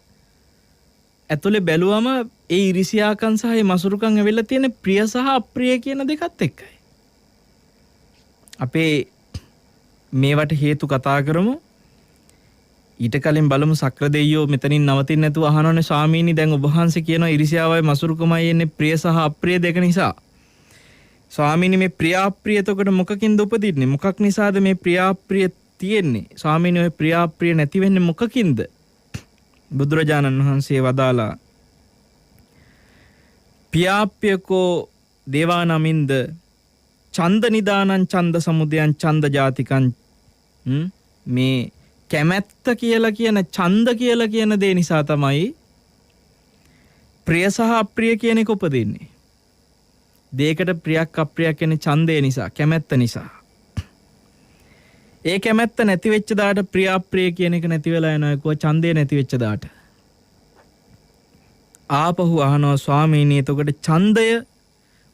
ඇතුලේ බැලුවම ඒ ඉරිසියාකම් සහ ඒ මසුරුකම් ඇවිල්ලා තියෙන ප්‍රිය සහ අප්‍රිය කියන දෙකත් එක්කයි. අපේ මේවට හේතු කතා කරමු. ඊට කලින් බලමු සක්‍රදෙයියෝ මෙතනින් නවතින්න නැතුව අහනවනේ ස්වාමීනි දැන් ඔබ වහන්සේ කියනවා ඉරිසියාවයි මසුරුකමයි එන්නේ ප්‍රිය සහ අප්‍රිය දෙක නිසා. ස්වාමීනි මේ ප්‍රිය අප්‍රිය එතකොට මොකකින්ද උපදින්නේ? මොකක් නිසාද මේ ප්‍රිය අප්‍රිය තියෙන්නේ? ස්වාමීනි ඔය ප්‍රිය අප්‍රිය නැති වෙන්නේ මොකකින්ද? බුදුරජාණන් වහන්සේ වදාලා පියාප්‍යකෝ දේවානමින්ද ඡන්ද නිදානං ඡන්ද සමුදයං ඡන්ද ජාතිකං. මේ කැමැත්ත කියලා කියන ඡන්ද කියලා කියන දේ නිසා තමයි ප්‍රිය සහ අප්‍රිය කියන එක උපදින්නේ. දෙයකට ප්‍රියක් අප්‍රියක් කියන්නේ ඡන්දය නිසා, කැමැත්ත නිසා. ඒ කැමැත්ත නැති වෙච්ච දාට ප්‍රිය අප්‍රිය කියන එක නැති වෙලා යනවා. ඒකෝ ඡන්දය නැති වෙච්ච දාට ආපහු අහනවා ස්වාමීනි එතකොට ඡන්දය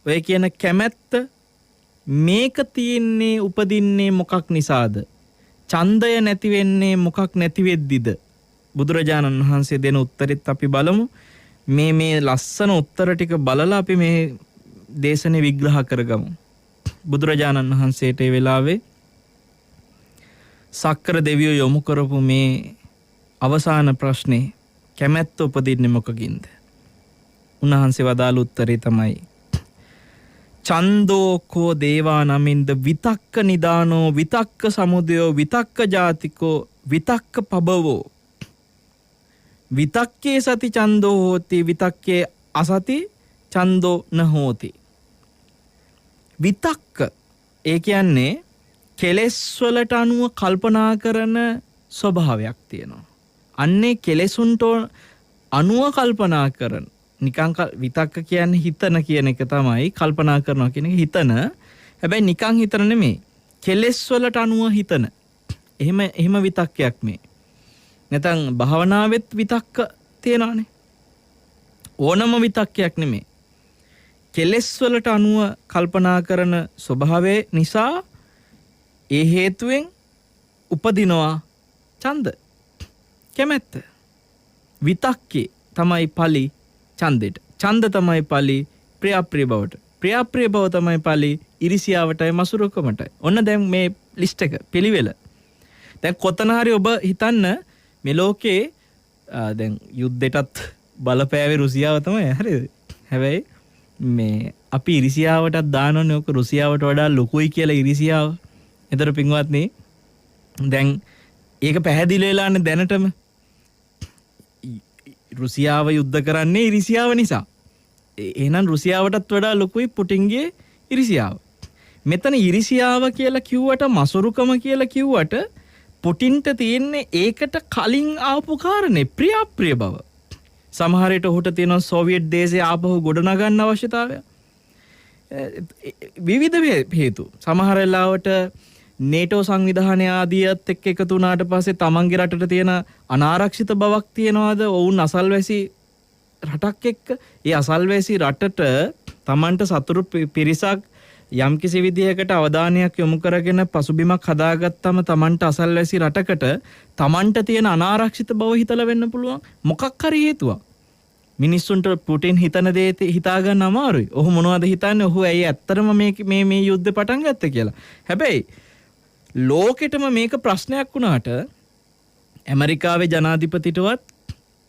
ඔය කියන කැමැත්ත මේක තියෙන්නේ උපදින්නේ මොකක් නිසාද? ඡන්දය නැති වෙන්නේ මොකක් නැති වෙද්දිද? බුදුරජාණන් වහන්සේ දෙන උත්තරෙත් අපි බලමු. මේ ලස්සන උත්තර ටික බලලා අපි මේ දේශනේ විග්‍රහ කරගමු. බුදුරජාණන් වහන්සේට ඒ වෙලාවේ සක්‍ර දෙවියෝ යොමු කරපු මේ අවසාන ප්‍රශ්නේ කැමැත්ත උපදින්නේ මොකකින්ද? උන්වහන්සේ වදාළ උත්තරේ තමයි චන්දෝකෝ දේවා නමින්ද විතක්ක නිදානෝ විතක්ක සමුදයෝ විතක්ක ජාතිකෝ විතක්ක පබවෝ විතක්කේ සති චන්දෝ හෝති විතක්කේ අසති චන්දෝ න හෝති. විතක්ක ඒ කියන්නේ කෙලෙස් වලට අනුව කල්පනා කරන ස්වභාවයක් තියෙනවා. අන්නේ කෙලෙසුන්ට අනුව කල්පනා කරන නිකං විතක්ක කියන්නේ හිතන කියන එක තමයි කල්පනා කරනවා කියන එක හිතන. හැබැයි නිකං හිතන නෙමෙයි. කෙලෙස් වලට අනුව හිතන. එහෙම විතක්කයක් මේ. නැත්නම් භාවනාවෙත් විතක්ක තියෙනවානේ. ඕනම විතක්කයක් නෙමෙයි. කෙලෙස් වලට අනුව කල්පනා කරන ස්වභාවය නිසා ඒ හේතුවෙන් උපදිනවා ඡන්ද කැමැත්ත. විතක්කේ තමයි ඵලි ඡන්දෙට. ඡන්ද තමයි ඵලි ප්‍රියප්‍රිය බවට. ප්‍රියප්‍රිය බව තමයි ඵලි ඉරිසියාවටයි මසුරුකමටයි. ඔන්න දැන් මේ ලිස්ට් එක පිළිවෙල. දැන් කොතන හරි ඔබ හිතන්න මේ ලෝකේ දැන් යුද්ධෙටත් බලපෑවේ රුසියාව තමයි. හරිද? හැබැයි මේ අපි ඉරිසියාවටත් දානෝනේ ඔක රුසියාවට වඩා ලොකුයි කියලා ඉරිසියාව. එතන පින්වත්නි දැන් ඒක පැහැදිලි වෙලානේ දැනටම. රුසියාව යුද්ධ කරන්නේ ඉරිසියාව නිසා. එහෙනම් රුසියාවටත් වඩා ලොකුයි පුටින්ගේ ඉරිසියාව. මෙතන ඉරිසියාව කියලා කිව්වට මසුරුකම කියලා කිව්වට පුටින්ට තියෙන්නේ ඒකට කලින් ආපු කාරණේ ප්‍රියප්‍රිය බව. සමහර විට ඔහුට තියෙන සෝවියට් දේශයේ ආපහු ගොඩනගන්න අවශ්‍යතාවය. විවිධ හේතු. සමහර වෙලාවට නේටෝ සංවිධානය ආදියත් එක්ක එකතු වුණාට පස්සේ තමන්ගේ රටට තියෙන අනාරක්ෂිත බවක් තියනවාද? ඔවුන් අසල්වැසි රටක් එක්ක ඒ අසල්වැසි රටට තමන්ට සතුරු පිරිසක් යම්කිසි විදිහකට අවධානයක් යොමු කරගෙන පසුබිමක් හදාගත්තම තමන්ට අසල්වැසි රටකට තමන්ට තියෙන අනාරක්ෂිත බව හිතලා වෙන්න පුළුවන්. මොකක් හරි හේතුවක්. මිනිස්සුන්ට පුටින් හිතන දේ හිතා ගන්න අමාරුයි. ඔහු මොනවද හිතන්නේ? ඔහු ඇයි ඇත්තටම මේ යුද්ධේ පටන් ගත්තේ කියලා. හැබැයි ලෝකෙටම මේක ප්‍රශ්නයක් වුණාට ඇමරිකාවේ ජනාධිපතිටවත්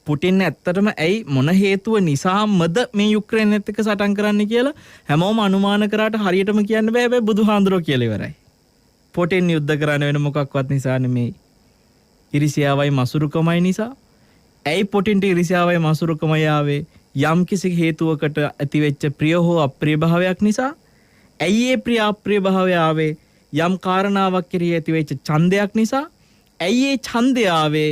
පුටින් ඇත්තටම ඇයි මොන හේතුව නිසාමද මේ යුක්‍රේනයත් එක්ක සටන් කරන්න කියලා හැමෝම අනුමාන කරාට හරියටම කියන්න බෑ. හැබැයි බුදුහාඳුරෝ කියලා ඉවරයි. පුටින් යුද්ධ කරන්න වෙන මොකක්වත් නිසා නෙමෙයි. ඉරිසියාවයි මසුරුකමයි නිසා. ඇයි පුටින්ට ඉරිසියාවයි මසුරුකමයි ආවේ? යම් කිසි හේතුවකට ඇතිවෙච්ච ප්‍රිය හෝ අප්‍රිය භාවයක් නිසා. ඇයි ඒ ප්‍රිය අප්‍රිය භාවය ආවේ? යම් කාරණාවක් කෙරෙහි ඇතිවෙච්ච ඡන්දයක් නිසා. ඇයි ඒ ඡන්දය ආවේ?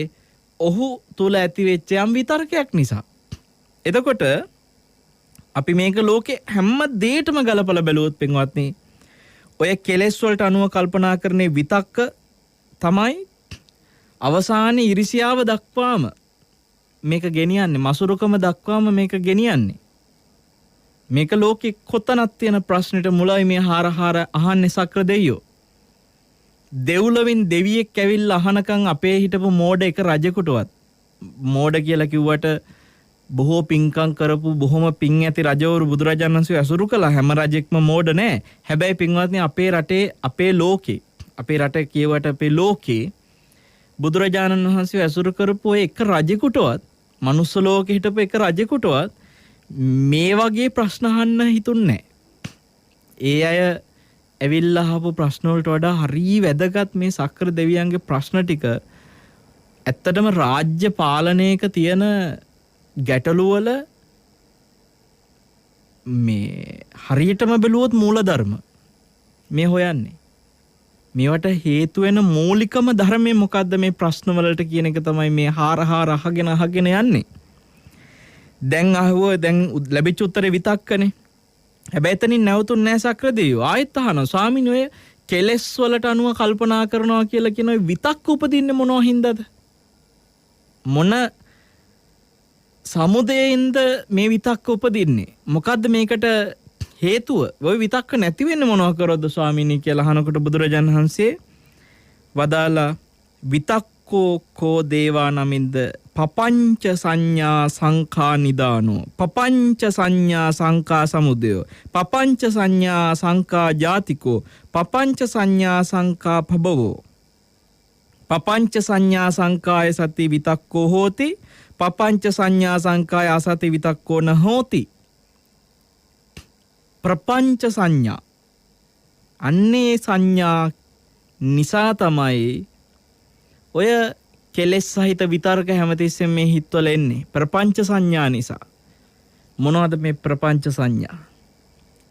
ඔහු තුල ඇතිවෙච්ච යම් විතර්කයක් නිසා. එතකොට අපි මේක ලෝකේ හැම දෙයකටම ගලපලා බැලුවොත් පින්වත්නි ඔය කෙලෙස් වලට අනුව කල්පනා කරන්නේ විතක්ක තමයි අවසානයේ ඉරිසියාව දක්වාම මේක ගෙනියන්නේ. මසුරුකම දක්වාම මේක ගෙනියන්නේ. මේක ලෝකෙ කොතනක් තියෙන ප්‍රශ්නෙට මුලයි මේ හාර අහන්නේ සක්‍ර දෙයියෝ. දෙව්ලොවින් දෙවියෙක් ඇවිල්ලා අහනකම් අපේ හිටපු මෝඩ එක රජෙකුටවත් මෝඩ කියලා කිව්වට බොහෝ පින්කම් කරපු බොහොම පින් ඇති රජවරු බුදුරජාණන් වහන්සේ ඇසුරු කළා. හැම රජෙක්ම මෝඩ නෑ. හැබැයි පින්වත්නි අපේ රටේ අපේ ලෝකේ අපේ රට කියවට අපේ ලෝකේ බුදුරජාණන් වහන්සේ ඇසුරු කරපු ඔය එක රජෙකුටවත් මනුස්ස ලෝකෙ හිටපු එක රජෙකුටවත් මේ වගේ ප්‍රශ්න අහන්න හිතුන්නේ නෑ. ඒ අය ඇවිල්ලා අහපු ප්‍රශ්න වලට වඩා හරිය වැදගත් මේ සක්‍ර දෙවියන්ගේ ප්‍රශ්න ටික ඇත්තටම රාජ්‍ය පාලනයක තියෙන ගැටලු වල මේ හරියටම බැලුවොත් මූලධර්ම මේ හොයන්නේ. මේවට හේතු වෙන මූලිකම ධර්මය මොකද්ද මේ ප්‍රශ්න වලට කියන එක තමයි මේ හාර අහගෙන යන්නේ. දැන් අහුව දැන් ලැබිච්ච උත්තරේ විතක්කනේ. හැබැයි එතනින් නැවතුන්නේ නැහැ සක්‍ර දෙවියෝ. ආයෙත් අහනවා ස්වාමීනි ඔය කෙලෙස් වලට අනුව කල්පනා කරනවා කියලා කියන ඔය විතක්ක උපදින්නේ මොනවා හින්දාද? මොන සමුදයෙන්ද මේ විතක්ක උපදින්නේ? මොකද්ද මේකට හේතුව? ඔය විතක්ක නැති වෙන්නේ මොනවා කරොත්ද ස්වාමීනි කියලා අහනකොට බුදුරජාණන් වහන්සේ වදාලා විතක්කෝ කෝ දේවා නමින්ද පපංච සංඥා සංඛා නිදානෝ පපංච සංඥා සංඛා සමුදයෝ පපංච සංඥා සංඛා ජාතිකෝ පපංච සංඥා සංඛා භවෝ පපංච සංඥා සංඛාය සති විතක්කෝ හෝති පපංච සංඥා සංඛාය අසති විතක්කෝ න හෝති. ප්‍රපංච සංඥා අන්නේ සංඥා නිසා තමයි ඔය කෙලෙස් සහිත විතර්ක හැමතිස්සෙම මේ හිතවල එන්නේ. ප්‍රපංච සංඥා නිසා. මොනවද මේ ප්‍රපංච සංඥා?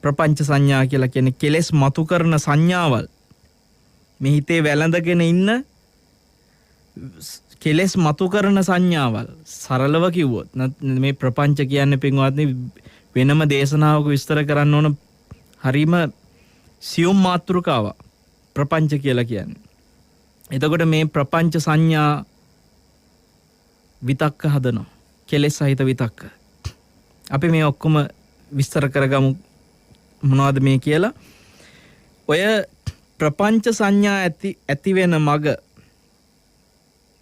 ප්‍රපංච සංඥා කියලා කියන්නේ කෙලෙස් මතු කරන සංඥාවල්. මේ හිතේ වැළඳගෙන ඉන්න කෙලෙස් මතු කරන සංඥාවල්. සරලව කිව්වොත් මේ ප්‍රපංච කියන්නේ පින්වත්නි වෙනම දේශනාවක විස්තර කරන්න ඕන හරීම සියුම් මාතෘකාවක් ප්‍රපංච කියලා කියන්නේ. එතකොට මේ ප්‍රපංච සංඥා විතක්ක හදනවා. කෙලෙස් සහිත විතක්ක. අපි මේ ඔක්කොම විස්තර කරගමු මොනවද මේ කියලා. ඔය ප්‍රපංච සංඥා ඇති වෙන මග,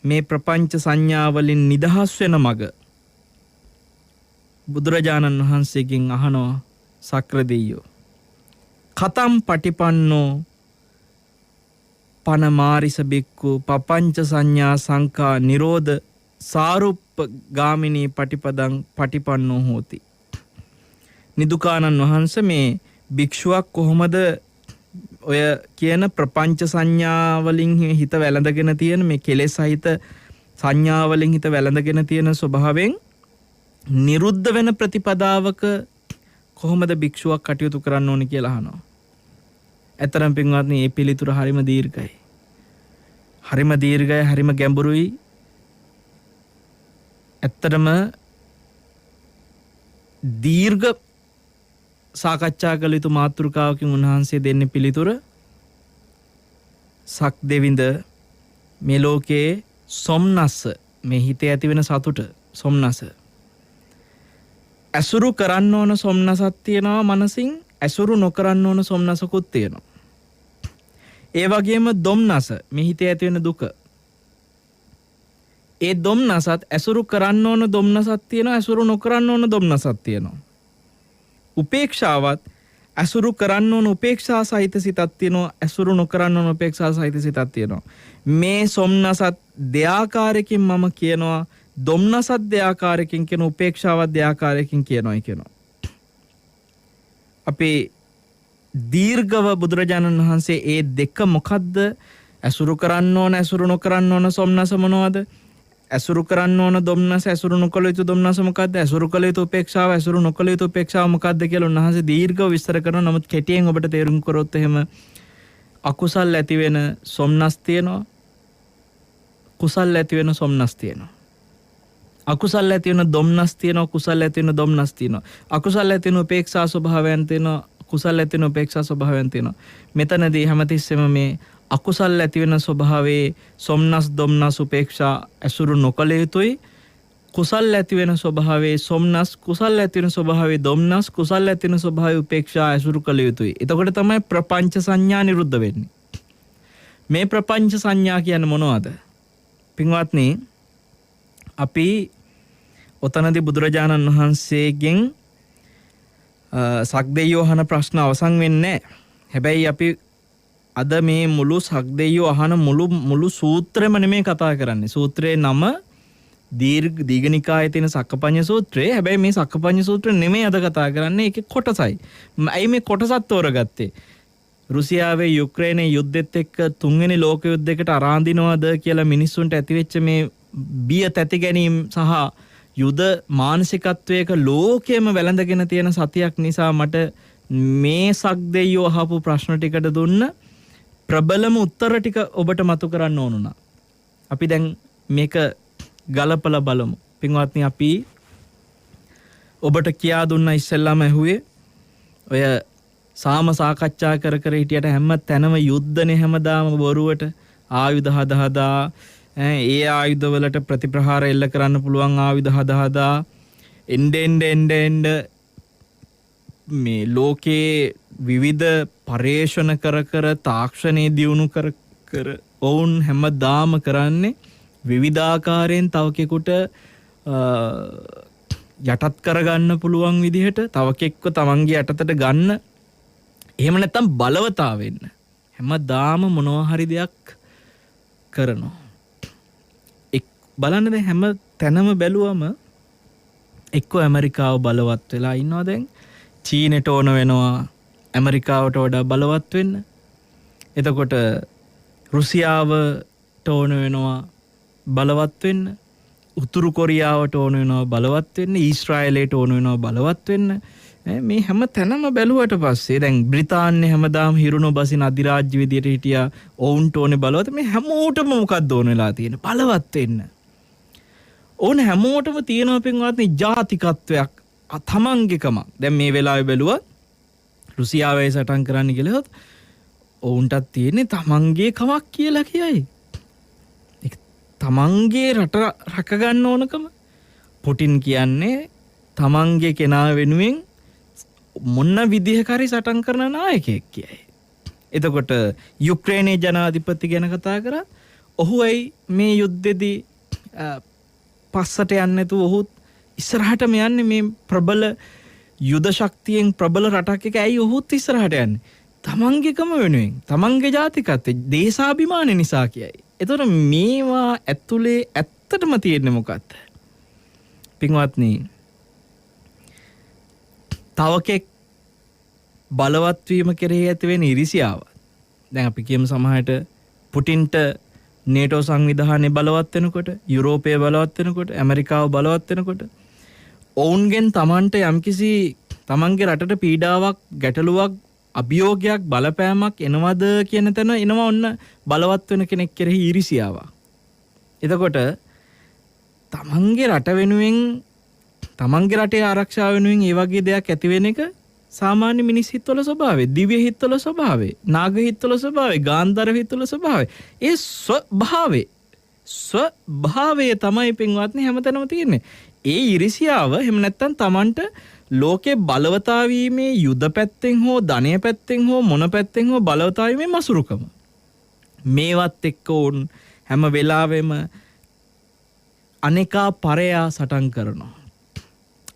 මේ ප්‍රපංච සංඥා වලින් නිදහස් වෙන මග බුදුරජාණන් වහන්සේගෙන් අහනවා සක්‍ර දෙවියෝ. කතම් පටිපන්නෝ පනමාරිස බික්කු පපංච සංඥා සංකා නිරෝධ සාරුප්ප ගාමිනී පටිපදං පටිපන්නෝ හෝති. නිදුකානන් වහන්සේ මේ භික්ෂුවක් කොහොමද ඔය කියන ප්‍රපංච සංඥාවලින් හිත වැළඳගෙන තියෙන මේ කෙලෙස් සහිත සංඥාවලින් හිත වැළඳගෙන තියෙන ස්වභාවයෙන් නිරුද්ධ වෙන ප්‍රතිපදාවක කොහොමද භික්ෂුවක් කටයුතු කරන්න ඕනේ කියලා අහනවා. ඇතරම් පින්වත්නි මේ පිළිතුර හරිම දීර්ඝයි. හරිම දීර්ඝයි, හරිම ගැඹුරුයි. ඇත්තටම දීර්ඝ සාකච්ඡා කළ යුතු මාතෘකාවකින් උන්වහන්සේ දෙන්නේ පිළිතුර. සක් දෙවිඳ මේ ලෝකයේ සොම්නස්ස, මේ හිතේ ඇති වෙන සතුට, සොම්නස ඇසුරු කරන්න ඕන සොම්නසක් තියෙනවා මනසින්, ඇසුරු නොකරන්න ඕන සොම්නසකුත් තියෙනවා. ඒ වගේම දොම්නස, මේ හිතේ ඇති වෙන දුක. ඒ දොම්නසත් ඇසුරු කරන්න ඕන දොම්නසක් තියෙනවා, ඇසුරු නොකරන්න ඕන දොම්නසක් තියෙනවා. උපේක්ෂාවත් ඇසුරු කරන්න ඕන උපේක්ෂා සහිත සිතක් තියෙනවා, ඇසුරු නොකරන්න ඕන උපේක්ෂා සහිත සිතක් තියෙනවා. මේ සොම්නසත් දෙආකාරයකින් මම කියනවා, දොම්නසත් දෙආකාරයකින් කියන, උපේක්ෂාවත් දෙආකාරයකින් කියනවා. අපේ දීර්ඝව බුදුරජාණන් වහන්සේ ඒ දෙක මොකද්ද? ඇසුරු කරන්න ඕන, ඇසුරු නොකරන්න ඕන සොම්නස මොනවද? ඇසුරු කරන්න ඕන දොම්නස, ඇසුරු නොකළ යුතු දොම්නස මොකද්ද? ඇසුරු කළ යුතු උපේක්ෂාව, ඇසුරු නොකළ යුතු උපේක්ෂාව මොකද්ද කියලා උන්වහන්සේ දීර්ඝව විස්තර කරනවා. නමුත් කෙටියෙන් ඔබට තේරුම් කරොත් එහෙම අකුසල් ඇති වෙන සොම්නස් තියෙනවා, කුසල් ඇති වෙන සොම්නස් තියෙනවා. අකුසල් ඇති වෙන දොම්නස් තියෙනවා, කුසල් ඇති වෙන දොම්නස් තියෙනවා. අකුසල් ඇති වෙන උපේක්ෂා ස්වභාවයන් තියෙනවා, කුසල් ඇති වෙන උපේක්ෂා ස්වභාවයන් තියෙනවා. මෙතනදී හැමතිස්සෙම මේ අකුසල් ඇති වෙන ස්වභාවයේ සොම්නස්, දොම්නස්, උපේක්ෂා ඇසුරු නොකළ යුතුයි. කුසල් ඇති වෙන ස්වභාවයේ සොම්නස්, කුසල් ඇති වෙන ස්වභාවයේ දොම්නස්, කුසල් ඇති වෙන ස්වභාවයේ උපේක්ෂා ඇසුරු කළ යුතුයි. එතකොට තමයි ප්‍රපංච සංඥා නිරුද්ධ වෙන්නේ. මේ ප්‍රපංච සංඥා කියන්නේ මොනවද? පින්වත්නි, අපි ඔතනදී බුදුරජාණන් වහන්සේගෙන් සක්දෙයියෝ අහන ප්‍රශ්න අවසන් වෙන්නේ නැහැ. හැබැයි අපි අද මේ මුළු සක්දෙයියෝ අහන මුළු සූත්‍රෙම නෙමෙයි කතා කරන්නේ. සූත්‍රයේ නම දීඝනිකායේ තියෙන සක්කපඤ්ඤ සූත්‍රය. හැබැයි මේ සක්කපඤ්ඤ සූත්‍රය නෙමෙයි අද කතා කරන්නේ. ඒකේ කොටසයි. ඇයි මේ කොටසත් තෝරගත්තේ? රුසියාවේ යුක්‍රේනයේ යුද්ධෙත් එක්ක තුන්වෙනි ලෝක යුද්ධයකට අරාඳිනවද කියලා මිනිස්සුන්ට ඇතිවෙච්ච මේ බිය තැති ගැනීම සහ යුද මානසිකත්වයක ලෝකෙම වැළඳගෙන තියෙන සතියක් නිසා මට මේ සක්දෙයියෝ අහපු ප්‍රශ්න ටිකට දුන්න ප්‍රබලම උත්තර ටික ඔබට මතු කරන්න ඕනුණා. අපි දැන් මේක ගලපලා බලමු. පින්වත්නි, අපි ඔබට කියා දුන්න ඉස්සෙල්ලාම ඇහුවේ ඔය සාම සාකච්ඡා කර හිටියට හැම තැනම යුද්ධනේ, හැමදාම බොරුවට ආයුධ හදා ඒ ආයුධ වලට ප්‍රතිප්‍රහාර එල්ල කරන්න පුළුවන් ආයුධ හදා එන්න මේ ලෝකේ විවිධ පර්යේෂණ කර තාක්ෂණයේ දියුණු කර ඔවුන් හැමදාම කරන්නේ විවිධාකාරයෙන් තව කෙනෙකුට යටත් කරගන්න පුළුවන් විදිහට, තව කෙනෙක්ව තමන්ගේ යටතට ගන්න, එහෙම නැත්නම් බලවතා වෙන්න හැමදාම මොනවා හරි දෙයක් කරනවා. බලන්න දැන් හැම තැනම බැලුවම එක්ක ඇමරිකාව බලවත් වෙලා ඉන්නවා. දැන් චීනෙට ඕන වෙනවා ඇමරිකාවට වඩා බලවත් වෙන්න. එතකොට රුසියාවට ඕන වෙනවා බලවත් වෙන්න. උතුරු කොරියාවට ඕන වෙනවා බලවත් වෙන්න. ඊශ්‍රායලයට ඕන වෙනවා බලවත් වෙන්න. මේ හැම තැනම බැලුවට පස්සේ දැන් බ්‍රිතාන්‍ය හැමදාම හිරුණු බසින අධිරාජ්‍ය විදියට හිටියා. ඔවුන්ට ඕනේ බලවත්. මේ හැමෝටම මොකක්ද ඕන වෙලා තියෙන්නේ? බලවත් වෙන්න. ඕන හැමෝටම තියෙනවා පින්වත්නි ජාතිකත්වයක් තමන්ගේකම. දැන් මේ වෙලාවේ බැලුවා රුසියාවේ සටන් කරන්න කියලා ඔවුන්ටත් තියෙන්නේ තමන්ගේ කමක් කියලා කියයි. තමන්ගේ රට රැක ගන්න ඕනකම. පුටින් කියන්නේ තමන්ගේ කෙනා වෙනුවෙන් මොන්න විදිහකරි සටන් කරන නායකයෙක් කියයි. එතකොට යුක්‍රේනයේ ජනාධිපති ගැන කතා කරා. ඔහුයි මේ යුද්ධෙදී පස්සට යන්නේ නැතුව ඔහු ඉස්සරහටම යන්නේ මේ ප්‍රබල යුද ශක්තියෙන් ප්‍රබල රටක් එක. ඇයි ඔහුත් ඉස්සරහට යන්නේ? තමන්ගේකම වෙනුවෙන්, තමන්ගේ ජාතිකත්වය, දේශාභිමානය නිසා කියයි. එතකොට මේවා ඇතුලේ ඇත්තටම තියෙන්නේ මොකක්ද? පින්වත්නි, තවකෙක් බලවත් වීම කෙරෙහි ඇති වෙන ඉරිසියාව. දැන් අපි කියමු සමහරට පුටින්ට නේටෝ සංවිධානය බලවත් වෙනකොට, යුරෝපය බලවත් වෙනකොට, ඇමරිකාව බලවත් වෙනකොට ඔවුන්ගෙන් තමන්ට යම්කිසි තමන්ගේ රටට පීඩාවක්, ගැටලුවක්, අභියෝගයක්, බලපෑමක් එනවද කියන තැන එනවා ඔන්න බලවත් වෙන කෙනෙක් කෙරෙහි ඉරිසියාවක්. එතකොට තමන්ගේ රට වෙනුවෙන්, තමන්ගේ රටේ ආරක්ෂාව වෙනුවෙන් ඒ වගේ දෙයක් ඇති වෙන එක සාමාන්‍ය මිනිස් හිත්වල ස්වභාවය, දිව්‍ය හිත්වල ස්වභාවය, නාග හිත්වල ස්වභාවය, ගාන්ධාර හිත්වල ස්වභාවය. ඒ ස්වභාවය තමයි පින්වත්නි හැමතැනම තියෙන්නේ. ඒ ඉරිසියාව එහෙම නැත්නම් තමන්ට ලෝකේ බලවතා වීමේ යුද පැත්තෙන් හෝ ධනය පැත්තෙන් හෝ මොන පැත්තෙන් හෝ බලවතා වීමේ මසුරුකම. මේවත් එක්ක උන් හැම වෙලාවෙම අනේකා පරයා සටන් කරනවා.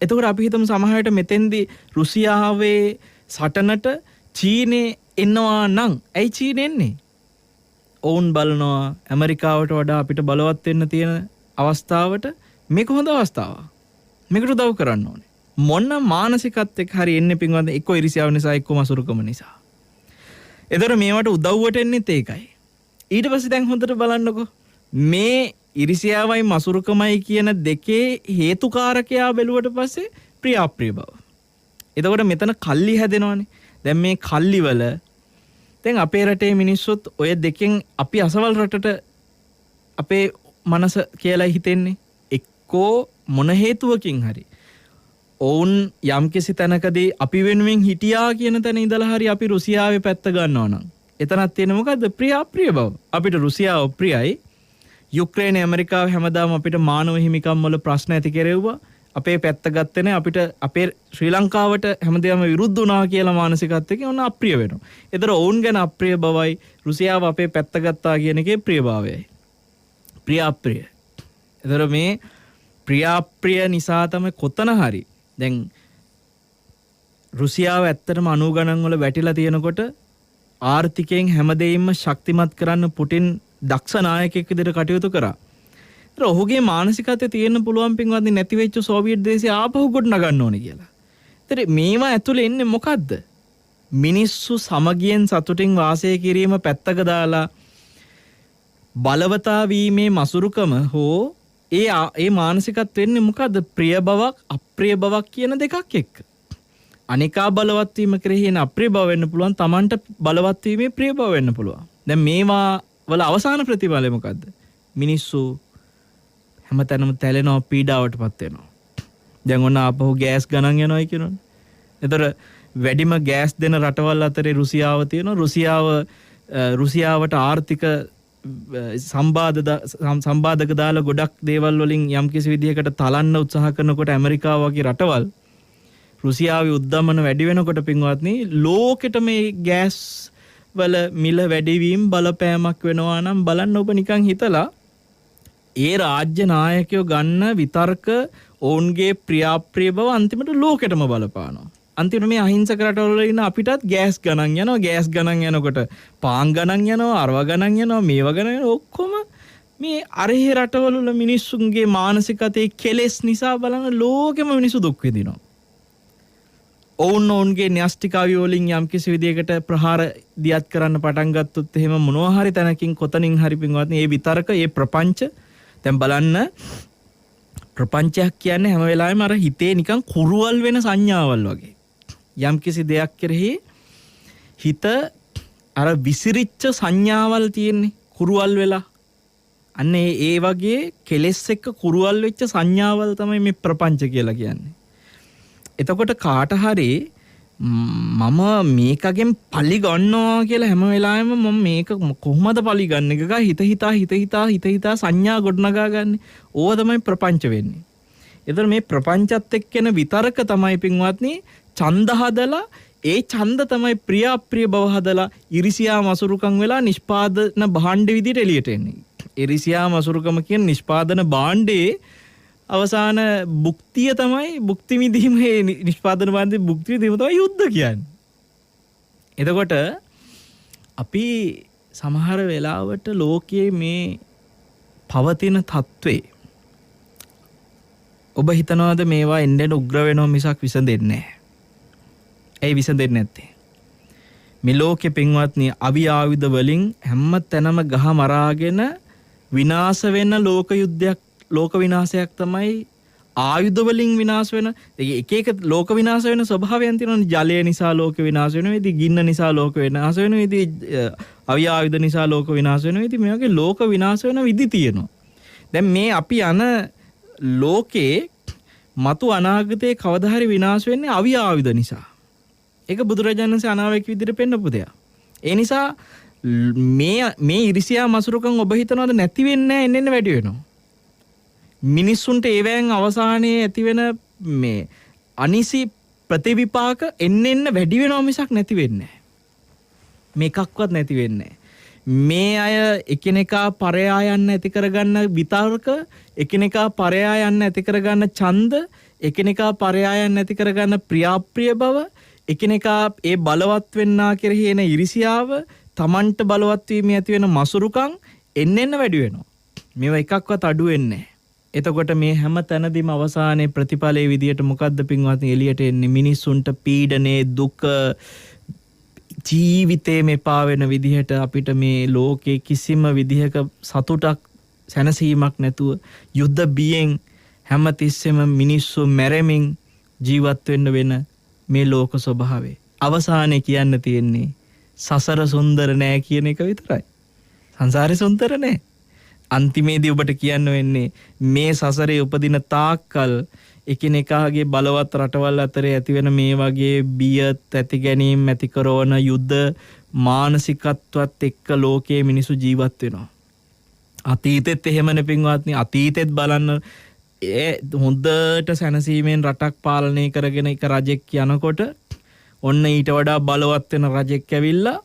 එතකොට අපි හිතමු සමහරවිට මෙතෙන්දී රුසියාවේ සටනට චීනේ එනවා නම් ඇයි චීනේ එන්නේ? ඔවුන් බලනවා ඇමරිකාවට වඩා අපිට බලවත් වෙන්න තියෙන අවස්ථාවට මේක හොඳ අවස්ථාවක්. මේකට උදව් කරන්න ඕනේ. මොන මානසිකත්වයක හරි එන්නේ පින්වත්නි එක්ක ඉරිසියාව නිසා එක්ක මසුරුකම නිසා. එතකොට මේවට උදව්වට එන්නේත් ඒකයි. ඊට පස්සේ දැන් හොඳට බලන්නකෝ මේ ඉරිසියාවයි මසුරුකමයි කියන දෙකේ හේතුකාරකයා බැලුවට පස්සේ ප්‍රිය අප්‍රිය බව. එතකොට මෙතන කල්ලි හැදෙනවනේ. දැන් මේ කල්ලි වල දැන් අපේ රටේ මිනිස්සුත් ඔය දෙකෙන් අපි අසවල් රටට අපේ මනස කියලා හිතෙන්නේ. එක්කෝ මොන හේතුවකින් හරි ඔවුන් යම්කිසි තැනකදී අපි වෙනුවෙන් හිටියා කියන තැන ඉඳලා හරි අපි රුසියාවේ පැත්ත ගන්නවා නම් එතනක් තියෙන මොකද්ද? ප්‍රිය අප්‍රිය බව. අපිට රුසියාව ප්‍රියයි. යුක්‍රේනය ඇමරිකාව හැමදාම අපිට මානව හිමිකම් වල ප්‍රශ්න ඇති කෙරෙව්වා. අපේ පැත්ත ගත්තේ නැහැ. අපිට අපේ ශ්‍රී ලංකාවට හැමදේම විරුද්ධ වුණා කියලා මානසිකත්වයෙන් ඔන්න අප්‍රිය වෙනවා. ඒතර ඔවුන් ගැන අප්‍රිය බවයි රුසියාව අපේ පැත්ත ගත්තා කියන එකේ ප්‍රියභාවයයි. ප්‍රිය අප්‍රිය. ඒතර මේ ප්‍රිය අප්‍රිය නිසා තමයි කොතන හරි දැන් රුසියාව ඇත්තටම 90 ගණන් වල වැටිලා තියෙනකොට ආර්ථිකයෙන් හැමදේම ශක්තිමත් කරන්න පුටින් දක්ෂ නායකයෙක් විදිහට කටයුතු කරා. ඒතර ඔහුගේ මානසිකත්වයේ තියෙන්න පුළුවන් පින්වත්නි නැති වෙච්ච සෝවියට් දේශය ආපහු ගොඩ නගන්න ඕනේ කියලා. ඒතර මේවා ඇතුලේ එන්නේ මොකද්ද? මිනිස්සු සමගියෙන් සතුටින් වාසය කිරීම පැත්තක දාලා බලවතා වීමේ මසුරුකම හෝ ඒ මානසිකත්වය වෙන්නේ මොකද්ද? ප්‍රිය බවක්, අප්‍රිය බවක් කියන දෙකක් එක්ක. අනිකා බලවත් වීම කෙරෙහි එන අප්‍රිය බව වෙන්න පුළුවන්. Tamanට බලවත් වීමේ ප්‍රිය බව වෙන්න පුළුවන්. දැන් මේවා වල අවසාන ප්‍රතිඵලය මොකද්ද? මිනිස්සු හැමතැනම තැලෙනවා, පීඩාවටපත් වෙනවා. දැන් ඔන්න ආපහු ගෑස් ගණන් යනවායි කියනවනේ. ඒතර වැඩිම ගෑස් දෙන රටවල් අතරේ රුසියාව තියෙනවා. රුසියාවට ආර්ථික සම්බාධක දාලා ගොඩක් දේවල් වලින් යම්කිසි විදිහකට තලන්න උත්සාහ කරනකොට ඇමරිකාව වගේ රටවල් රුසියාවේ උද්දමන වැඩි වෙනකොට පින්වත්නි ලෝකෙට මේ ගෑස් වල මිල වැඩිවීම බලපෑමක් වෙනවා නම් බලන්න ඔබ නිකන් හිතලා ඒ රාජ්‍ය නායකයෝ ගන්න විතර්ක ඔවුන්ගේ ප්‍රියාප්‍රිය බව අන්තිමට ලෝකෙටම බලපානවා. අන්තිමට මේ අහිංසක රටවල ඉන්න අපිටත් ගෑස් ගණන් යනවා. ගෑස් ගණන් යනකොට පාන් ගණන් යනවා, අරව ගණන් යනවා, මේවා ගණන් යනවා. ඔක්කොම මේ අරහේ රටවල මිනිස්සුන්ගේ මානසිකතේ කෙලෙස් නිසා බලන ලෝකෙම මිනිස්සු දුක් විඳිනවා. ඔවුන්ගේ න්‍යෂ්ටිකාවිය වලින් යම්කිසි විදියකට ප්‍රහාර දියත් කරන්න පටන් ගත්තොත් එහෙම මොනවා හරි තැනකින් කොතනින් හරි පින්වත්නි මේ විතරක මේ ප්‍රපංච දැන් බලන්න ප්‍රපංචයක් කියන්නේ හැම වෙලාවෙම අර හිතේ නිකන් කුරුවල් වෙන සංඥාවල් වගේ. යම් කිසි දෙයක් කෙරෙහි හිත අර විසිරිච්ච සංඥාවල් තියෙන්නේ කුරුවල් වෙලා. අන්න ඒ වගේ කෙලෙස් එක්ක කුරුවල් වෙච්ච සංඥාවල් තමයි මේ ප්‍රපංච කියලා කියන්නේ. එතකොට කාට හරි මම මේකගෙන් පලි ගන්නවා කියලා හැම වෙලාවෙම මම මේක කොහොමද පලි ගන්න එක හිත හිතා සංඥා ගොඩනගා ගන්න. ඕව තමයි ප්‍රපංච වෙන්නේ. එතකොට මේ ප්‍රපංචත් එක්කෙන විතරක තමයි පින්වත්නි ඡන්ද හදලා ඒ ඡන්ද තමයි ප්‍රිය අප්‍රිය බව හදලා ඉරිසියා මසුරුකම් වෙලා නිෂ්පාදන භාණ්ඩ විදිහට එළියට එන්නේ. ඉරිසියා මසුරුකම කියන නිෂ්පාදන භාණ්ඩේ අවසාන භුක්තිය තමයි භුක්ති විඳීමේ නිෂ්පාදන භාණ්ඩේ භුක්ති විඳීම තමයි යුද්ධ කියන්නේ. එතකොට අපි සමහර වෙලාවට ලෝකයේ මේ පවතින තත්ත්වේ ඔබ හිතනවාද මේවා එන්නෙන් උග්‍ර වෙනවා මිසක් විසඳෙන්නේ නැහැ. ඒ විසඳෙන්නේ නැත්තේ. මේ ලෝකෙ පින්වත්නි අවි ආයුධ වලින් හැම තැනම ගහ මරාගෙන විනාශ වෙන ලෝක යුද්ධයක් ලෝක විනාශයක් තමයි ආයුධ වලින් විනාශ වෙන. එක එක ලෝක විනාශ වෙන ස්වභාවයන් තියෙනවානේ. ජලය නිසා ලෝක විනාශ වෙනවා. ඉතින් ගින්න නිසා ලෝක විනාශ වෙනවා. ඉතින් අවි ආයුධ නිසා ලෝක විනාශ වෙනවා. ඉතින් මේ වගේ ලෝක විනාශ වෙන විදි තියෙනවා. දැන් මේ අපි යන ලෝකේ මතු අනාගතයේ කවදා හරි විනාශ වෙන්නේ අවි ආයුධ නිසා. ඒක බුදුරජාණන් වහන්සේ අනාවැකි විදිහට පෙන්නපු දෙයක්. ඒ නිසා මේ ඉරිසියා මසුරුකම් ඔබ හිතනවාද නැති වෙන්නේ නැහැ, එන්න වැඩි වෙනවා. මිනිස්සුන්ට ඒවෙන් අවසානයේ ඇතිවෙන මේ අනිසි ප්‍රතිවිපාක එන්න වැඩි වෙනවා මිසක් නැති වෙන්නේ නැහැ. මේකක්වත් නැති වෙන්නේ නැහැ. මේ අය එකිනෙකා පරයා යන්න ඇති කරගන්න විතර්ක, එකිනෙකා පරයා යන්න ඇති කරගන්න ඡන්ද, එකිනෙකා පරයා යන්න ඇති කරගන්න ප්‍රියාප්‍රිය බව, එකිනෙකා ඒ බලවත් වෙන්නා කෙරෙහි එන ඉරිසියාව, තමන්ට බලවත් වීම ඇති වෙන මසුරුකම් එන්න වැඩි වෙනවා. මේවා එකක්වත් අඩු වෙන්නේ නැහැ. එතකොට මේ හැම තැනදීම අවසානයේ ප්‍රතිඵලයේ විදියට මොකද්ද පින්වත්නි එළියට එන්නේ? මිනිස්සුන්ට පීඩනේ, දුක, ජීවිතේ මෙපා වෙන විදිහට අපිට මේ ලෝකේ කිසිම විදිහක සතුටක් සැනසීමක් නැතුව යුද්ධ බියෙන් හැමතිස්සෙම මිනිස්සු මැරෙමින් ජීවත් වෙන්න වෙන මේ ලෝක ස්වභාවය. අවසානයේ කියන්න තියෙන්නේ සසර සුන්දර නෑ කියන එක විතරයි. සංසාරේ සුන්දර නෑ. අන්තිමේදී ඔබට කියන්න වෙන්නේ මේ සසරේ උපදින තාක්කල් එකිනෙකාගේ බලවත් රටවල් අතරේ ඇතිවෙන මේ වගේ බිය ඇති ගැනීම ඇති කරන යුද්ධ මානසිකත්වත් එක්ක ලෝකයේ මිනිසු ජීවත් වෙනවා. අතීතෙත් එහෙමනේ පින්වත්නි. අතීතෙත් බලන්න හොඳට සැනසීමෙන් රටක් පාලනය කරගෙන එක රජෙක් යනකොට ඔන්න ඊට වඩා බලවත් වෙන රජෙක් ඇවිල්ලා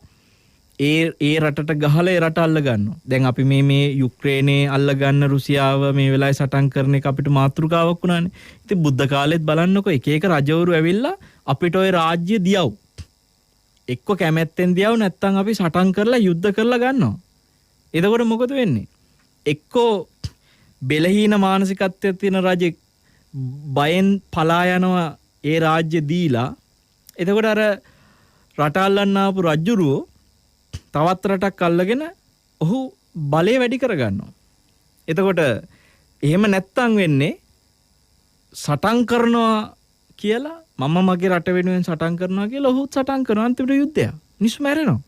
ඒ රටට ගහලා ඒ රට අල්ල ගන්නවා. දැන් අපි මේ යුක්‍රේනයේ අල්ල ගන්න රුසියාව මේ වෙලාවේ සටන් කරන එක අපිට මාතෘකාවක් වුණානේ. ඉතින් බුද්ධ කාලෙත් බලන්නකො එක එක රජවරු ඇවිල්ලා අපිට ওই රාජ්‍ය දියව්. එක්ක කැමැත්තෙන් දියව් නැත්තම් අපි සටන් කරලා යුද්ධ කරලා ගන්නවා. එතකොට මොකද වෙන්නේ? එක්කෝ බෙලහීන මානසිකත්වයක් තියෙන රජෙක් බයෙන් පලා යනවා ඒ රාජ්‍ය දීලා. එතකොට අර රට අල්ලන්න ආපු රජුරෝ තවත් රටක් අල්ලගෙන ඔහු බලය වැඩි කරගන්නවා. එතකොට එහෙම නැත්තම් වෙන්නේ සටන් කරනවා කියලා මම මගේ රට වෙනුවෙන් සටන් කරනවා කියලා ඔහුත් සටන් කරනවා. අන්තිමට යුද්ධයක්. මිනිස්සු මැරෙනවා.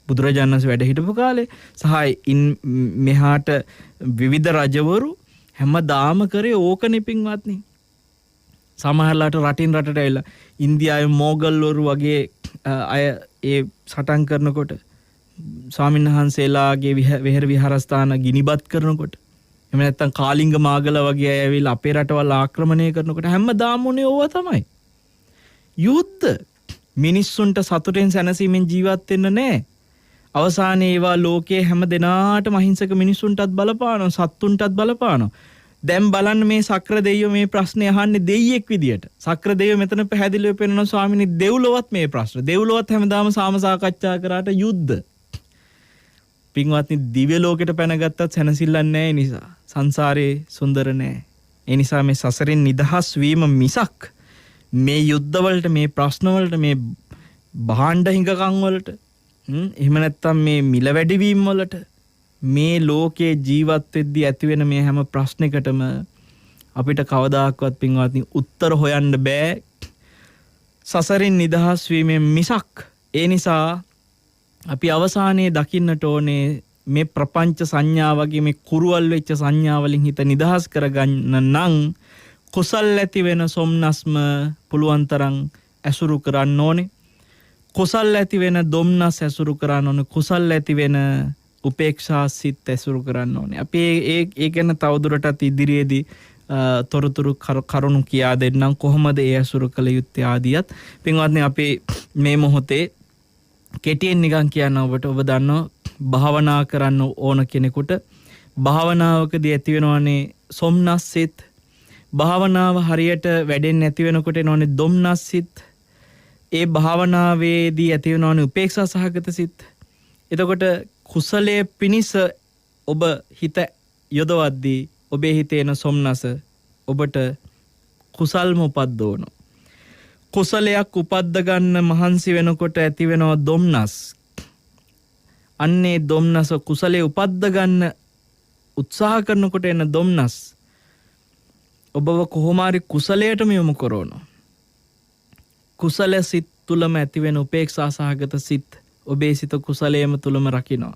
බුදුරජාණන් වහන්සේ වැඩ හිටපු කාලේ සහ මෙහාට විවිධ රජවරු හැමදාම කරේ ඕකනේ පින්වත්නි. සමහරලාට රටින් රටට ඇවිල්ලා ඉන්දියාවේ මොගල්වරු වගේ අය ඒ සටන් කරනකොට ස්වාමීන් වහන්සේලාගේ විහෙර විහාරස්ථාන ගිනිබත් කරනකොට එහෙම නැත්නම් කාලිංග මාගල වගේ අය ඇවිල්ලා අපේ රටවල් ආක්‍රමණය කරනකොට හැමදාම උනේ ඕවා තමයි. යුද්ධ. මිනිස්සුන්ට සතුටෙන් සැනසීමෙන් ජීවත් වෙන්න නෑ. අවසානයේ ඒවා ලෝකයේ හැම දෙනාටම අහිංසක මිනිස්සුන්ටත් බලපානවා, සත්තුන්ටත් බලපානවා. දැන් බලන්න මේ සක්‍ර දෙවියෝ මේ ප්‍රශ්නේ අහන්නේ දෙයියෙක් විදියට. සක්‍ර දෙවියෝ මෙතන පැහැදිලිව පෙන්නනවා ස්වාමීනි දෙව්ලොවත් මේ ප්‍රශ්න. දෙව්ලොවත් හැමදාම සාම සාකච්ඡා කරාට යුද්ධ. පින්වත්නි දිව්‍ය ලෝකෙට පැනගත්තත් සැනසෙල්ලක් නැහැ නිසා. සංසාරේ සුන්දර නැහැ. ඒ නිසා මේ සසරෙන් නිදහස් වීම මිසක් මේ යුද්ධ වලට, මේ ප්‍රශ්න වලට, මේ භාණ්ඩ හිඟකම් වලට, එහෙම නැත්නම් මේ මිල වැඩිවීම වලට, මේ ලෝකේ ජීවත් වෙද්දී ඇතිවෙන මේ හැම ප්‍රශ්නයකටම අපිට කවදාකවත් පින්වත්නි උත්තර හොයන්න බෑ. සසරින් නිදහස් වීමෙන් මිසක් ඒ නිසා අපි අවසානයේ දකින්නට ඕනේ මේ ප්‍රපංච සංඥා වගේ මේ කුරුවල් වෙච්ච සංඥා වලින් හිත නිදහස් කරගන්න නම් කුසල් ඇති වෙන සොම්නස්ම පුළුවන් තරම් ඇසුරු කරන්න ඕනේ. කුසල් ඇති වෙන දොම්නස් ඇසුරු කරන්න ඕනේ. කුසල් ඇති වෙන උපේක්ෂා සිත් ඇසුරු කරන්න ඕනේ. අපි ඒ ගැන තවදුරටත් ඉදිරියේදී තොරතුරු කරුණු කියා දෙන්නම් කොහොමද ඒ ඇසුරු කළ යුත්තේ ආදියත්. පින්වත්නි අපි මේ මොහොතේ කෙටියෙන් නිකන් කියන්න ඔබට ඔබ දන්නවා භාවනා කරන්න ඕන කෙනෙකුට භාවනාවකදී ඇති වෙනවනේ සොම්නස් සිත්. භාවනාව හරියට වැඩෙන්නේ නැති වෙනකොට එනවනේ දොම්නස් සිත්. ඒ භාවනාවේදී ඇති වෙනවනේ උපේක්ෂා සහගත සිත්. එතකොට කුසලයේ පිනිස ඔබ හිත යොදවද්දී ඔබේ හිතේ එන සොම්නස ඔබට කුසල්ම උපද්දවනවා. කුසලයක් උපද්ද ගන්න මහන්සි වෙනකොට ඇති වෙනවා දොම්නස්. අන්නේ දොම්නස කුසලයේ උපද්ද ගන්න උත්සාහ කරනකොට එන දොම්නස් ඔබව කොහොම හරි කුසලයටම යොමු කරනවා. කුසල සිත් තුලම ඇති වෙන උපේක්ෂා සහගත සිත් ඔබේ සිත කුසලයේම තුලම රකිනවා.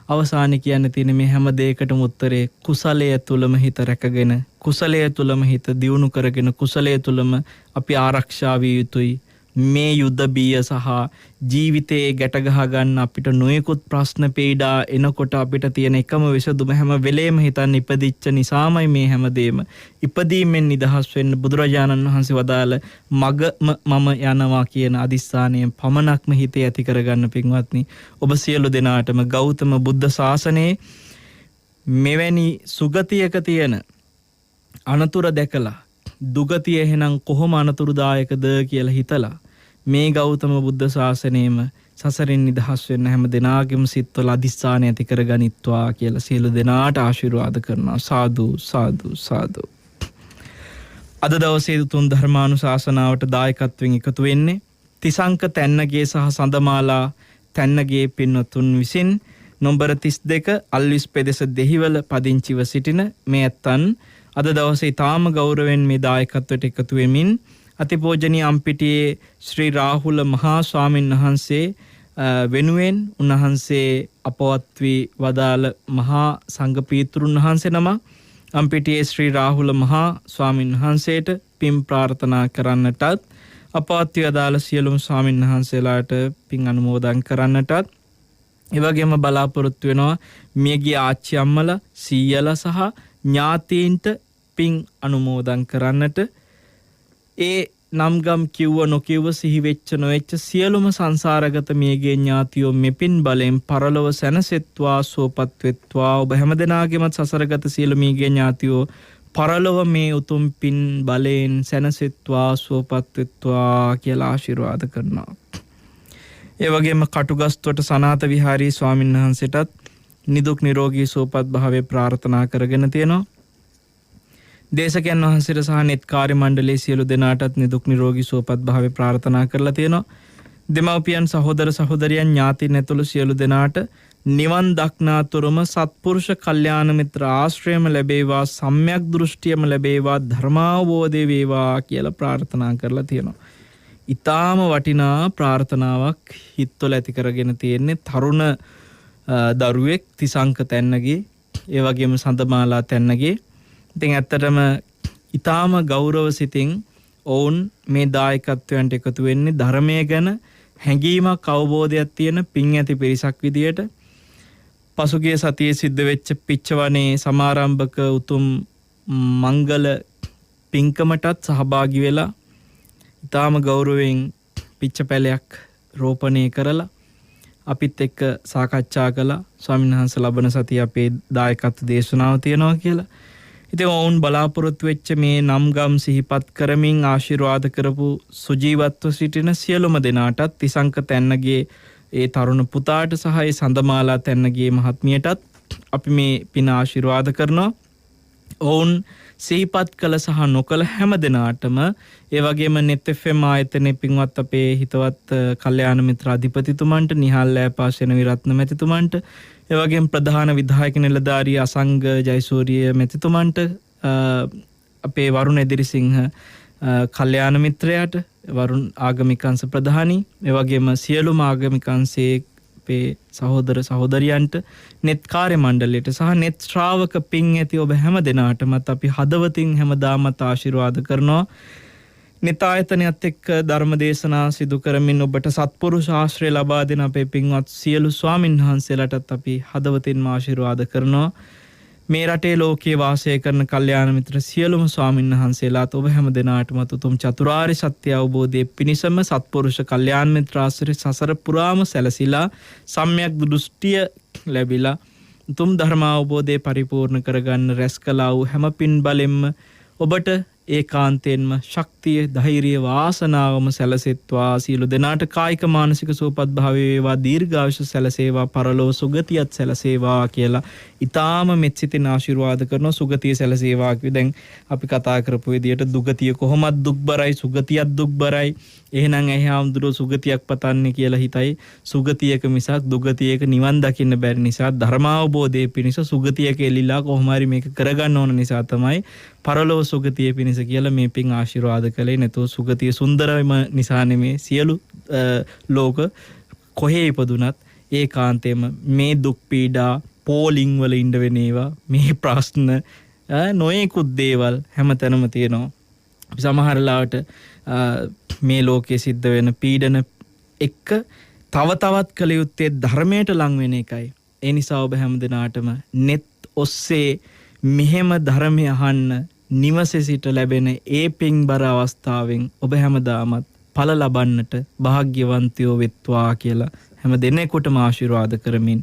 අවසානයේ කියන්න තියෙන මේ හැම දෙයකටම උත්තරේ කුසලය තුලම හිත රැකගෙන කුසලය තුලම හිත දියුණු කරගෙන කුසලය තුලම අපි ආරක්ෂා විය යුතුයි. මේ යුද්ධ බිය සහ ජීවිතයේ ගැට ගහ ගන්න අපිට නොයෙකුත් ප්‍රශ්න පීඩා එනකොට අපිට තියෙන එකම විසඳුම හැම වෙලේම හිතන්න ඉපදිච්ච නිසාමයි මේ හැමදේම. ඉපදීමෙන් නිදහස් වෙන්න බුදුරජාණන් වහන්සේ වදාළ මගම මම යනවා කියන අදිස්ථානයෙන් පමණක්ම හිතේ ඇති කරගන්න පින්වත්නි. ඔබ සියලු දෙනාටම ගෞතම බුද්ධ ශාසනයේ මෙවැනි සුගතියක තියෙන අනතුර දැකලා දුගතිය එහෙනම් කොහොම අනතුරුදායකද කියලා හිතලා මේ ගෞතම බුද්ධ ශාසනයෙම සසරින් නිදහස් වෙන්න හැම දිනාගෙම සිත්වල අදිස්ථානය ඇති කරගනිත්වා කියලා සියලු දෙනාට ආශිර්වාද කරනවා. සාදු සාදු සාදු. අද දවසේ උතුම් ධර්මානුශාසනාවට දායකත්වයෙන් එකතු වෙන්නේ තිසංක තැන්නගේ සහ සඳමාලා තැන්නගේ පින්වතුන් විසින් නම්බර 32 අල්විස් පෙදෙස දෙහිවල පදිංචිව සිටින මේ ඇත්තන් අද දවසේ තාම ගෞරවයෙන් මේ දායකත්වයට එකතු වෙමින් අතිපූජනීය අම්පිටියේ ශ්‍රී රාහුල මහා ස්වාමීන් වහන්සේ වෙනුවෙන් උන්වහන්සේ අපවත් වී වදාළ මහා සංඝ පීතෘන් වහන්සේ නම අම්පිටියේ ශ්‍රී රාහුල මහා ස්වාමීන් වහන්සේට පින් ප්‍රාර්ථනා කරන්නටත් අපවත් වී වදාළ සියලුම ස්වාමීන් වහන්සේලාට පින් අනුමෝදන් කරන්නටත් එවැගේම බලාපොරොත්තු වෙනවා මියගිය ආච්චි අම්මලා සීයලා සහ ඥාතීන්ට පින් අනුමෝදන් කරන්නට ඒ නම්ගම් කිව්ව නොකිව්ව සිහි වෙච්ච නොවෙච්ච සියලුම සංසාරගත මියගේ ඥාතියෝ මෙපින් බලෙන් පරලොව සැනසෙත්වා සුවපත් වෙත්වා. ඔබ හැමදෙනාගේම සසරගත සියලු මියගේ ඥාතියෝ පරලොව මේ උතුම් පින් බලෙන් සැනසෙත්වා සුවපත් වෙත්වා කියලා ආශිර්වාද කරනවා. ඒ වගේම කටුගස්තුවට සනාත විහාරී ස්වාමීන් වහන්සේටත් නිදුක් නිරෝගී සුවපත් භාවය ප්‍රාර්ථනා කරගෙන තියෙනවා. දේශකයන් වහන්සේට සහ නෙත් කාර්ය මණ්ඩලයේ සියලු දෙනාටත් නිදුක් නිරෝගී සුවපත් භාවය ප්‍රාර්ථනා කරලා තියෙනවා. දෙමව්පියන් සහෝදර සහෝදරියන් ඥාතීන් ඇතුළු සියලු දෙනාට නිවන් දක්නාතුරුම සත්පුරුෂ කල්යාණ මිත්‍ර ආශ්‍රයම ලැබේවා, සම්‍යක් දෘෂ්ටියම ලැබේවා, ධර්මාවබෝධය වේවා කියලා ප්‍රාර්ථනා කරලා තියෙනවා. ඊටාම වටිනා ප්‍රාර්ථනාවක් හිතවල ඇති කරගෙන තියෙන්නේ තරුණ දරුවෙක් තිසංක තැන්නගේ ඒ වගේම සඳමාලා තැන්නගේ. ඉතින් ඇත්තටම ඊටාම ගෞරව සිතින් ඔවුන් මේ දායකත්වයන්ට එකතු වෙන්නේ ධර්මය ගැන හැඟීමක් අවබෝධයක් තියෙන පින් ඇති පිරිසක් විදියට. පසුගිය සතියේ සිද්ධ වෙච්ච පිච්චවනේ සමාරම්භක උතුම් මංගල පින්කමටත් සහභාගී වෙලා ඊටාම ගෞරවයෙන් පිච්චපැලයක් රෝපණය කරලා අපිත් එක්ක සාකච්ඡා කළා. ස්වාමීන් වහන්සේ ලබන සතිය අපේ දායකත්ව දේශනාව තියෙනවා කියලා. ඉතින් ඔවුන් බලාපොරොත්තු වෙච්ච මේ නම්ගම් සිහිපත් කරමින් ආශිර්වාද කරපු සුජීවත්ව සිටින සියලුම දෙනාටත් තිසංක තැන්නගේ ඒ තරුණ පුතාට සහ ඒ සඳමාලා තැන්නගේ මහත්මියටත් අපි මේ පින ආශිර්වාද කරනවා. ඔවුන් සිහිපත් කළ සහ නොකළ හැම දෙනාටම ඒ වගේම net fm ආයතනයේ පින්වත් අපේ හිතවත් කල්යාණ මිත්‍ර අධිපතිතුමන්ට නිහාල් ලෑපාසෙන විරත්න මැතිතුමන්ට ඒ වගේම ප්‍රධාන විධායක නිලධාරී අසංග ජයසූරිය මැතිතුමන්ට අපේ වරුණ එදිරිසිංහ කල්යාණ මිත්‍රයාට වරුන් ආගමික අංශ ප්‍රධානී ඒ වගේම සියලුම ආගමික අංශයේ සහෝදර සහෝදරියන්ට net කාර්ය මණ්ඩලයට සහ net ශ්‍රාවක පින් ඇති ඔබ හැම දෙනාටමත් අපි හදවතින් හැමදාමත් ආශිර්වාද කරනවා. net ආයතනයත් එක්ක ධර්ම දේශනා සිදු කරමින් ඔබට සත්පුරුෂ ආශ්‍රය ලබා දෙන අපේ පින්වත් සියලු ස්වාමින් වහන්සේලාටත් අපි හදවතින්ම ආශිර්වාද කරනවා. මේ රටේ ලෝකයේ වාසය කරන කල්යාණ මිත්‍ර සියලුම ස්වාමින් වහන්සේලාත් ඔබ හැම දෙනාටම උතුම් චතුරාර්ය සත්‍ය අවබෝධයේ පිණිසම සත්පුරුෂ කල්යාණ මිත්‍ර ආශ්‍රය සසර පුරාම සැලසිලා සම්‍යක් දෘෂ්ටිය ලැබිලා උතුම් ධර්ම අවබෝධය පරිපූර්ණ කරගන්න රැස් කළා වූ හැම පින් බලෙන්ම ඔබට ඒකාන්තයෙන්ම ශක්තිය ධෛර්යය වාසනාවම සැලසෙත්වා. සියලු දෙනාට කායික මානසික සුවපත් භාවය වේවා, දීර්ඝායුෂ සැලසේවා, පරලෝ සුගතියත් සැලසේවා කියලා ඊටාම මෙත්සිතින් ආශිර්වාද කරනවා. සුගතිය සැලසේවා කිව්ව දැන් අපි කතා කරපු විදියට දුගතිය කොහොමද දුක්බරයි, සුගතියත් දුක්බරයි. එහෙනම් එහි ආම්දුර සුගතියක් පතන්නේ කියලා හිතයි. සුගතියක මිසක් දුගතියක නිවන් දකින්න බැරි නිසා ධර්මාවබෝධයේ පිණිස සුගතියක එලිලා කොහොම හරි මේක කරගන්න ඕන නිසා තමයි පරලෝ සුගතිය පිණිස කියලා මේ පින් ආශිර්වාද කළේ. නැතෝ සුගතිය සුන්දරම නිසා නෙමේ, සියලු ලෝක කොහේ ඉපදුනත් ඒකාන්තයෙන්ම මේ දුක් පීඩා පෝලිං වල ඉඳ වෙන ඒවා, මේ ප්‍රශ්න නොයෙකුත් දේවල් හැමතැනම තියෙනවා. අපි සමහර ලාවට මේ ලෝකයේ සිද්ධ වෙන පීඩන එක්ක තව තවත් කළ යුත්තේ ධර්මයට ලං වෙන එකයි. ඒ නිසා ඔබ හැම දිනාටම net ඔස්සේ මෙහෙම ධර්මය අහන්න නිවසේ සිට ලැබෙන ඒ පින්බර අවස්ථාවෙන් ඔබ හැමදාමත් ඵල ලබන්නට වාග්යවන්තයෝ වෙත්වා කියලා හැම දිනෙකටම ආශිර්වාද කරමින්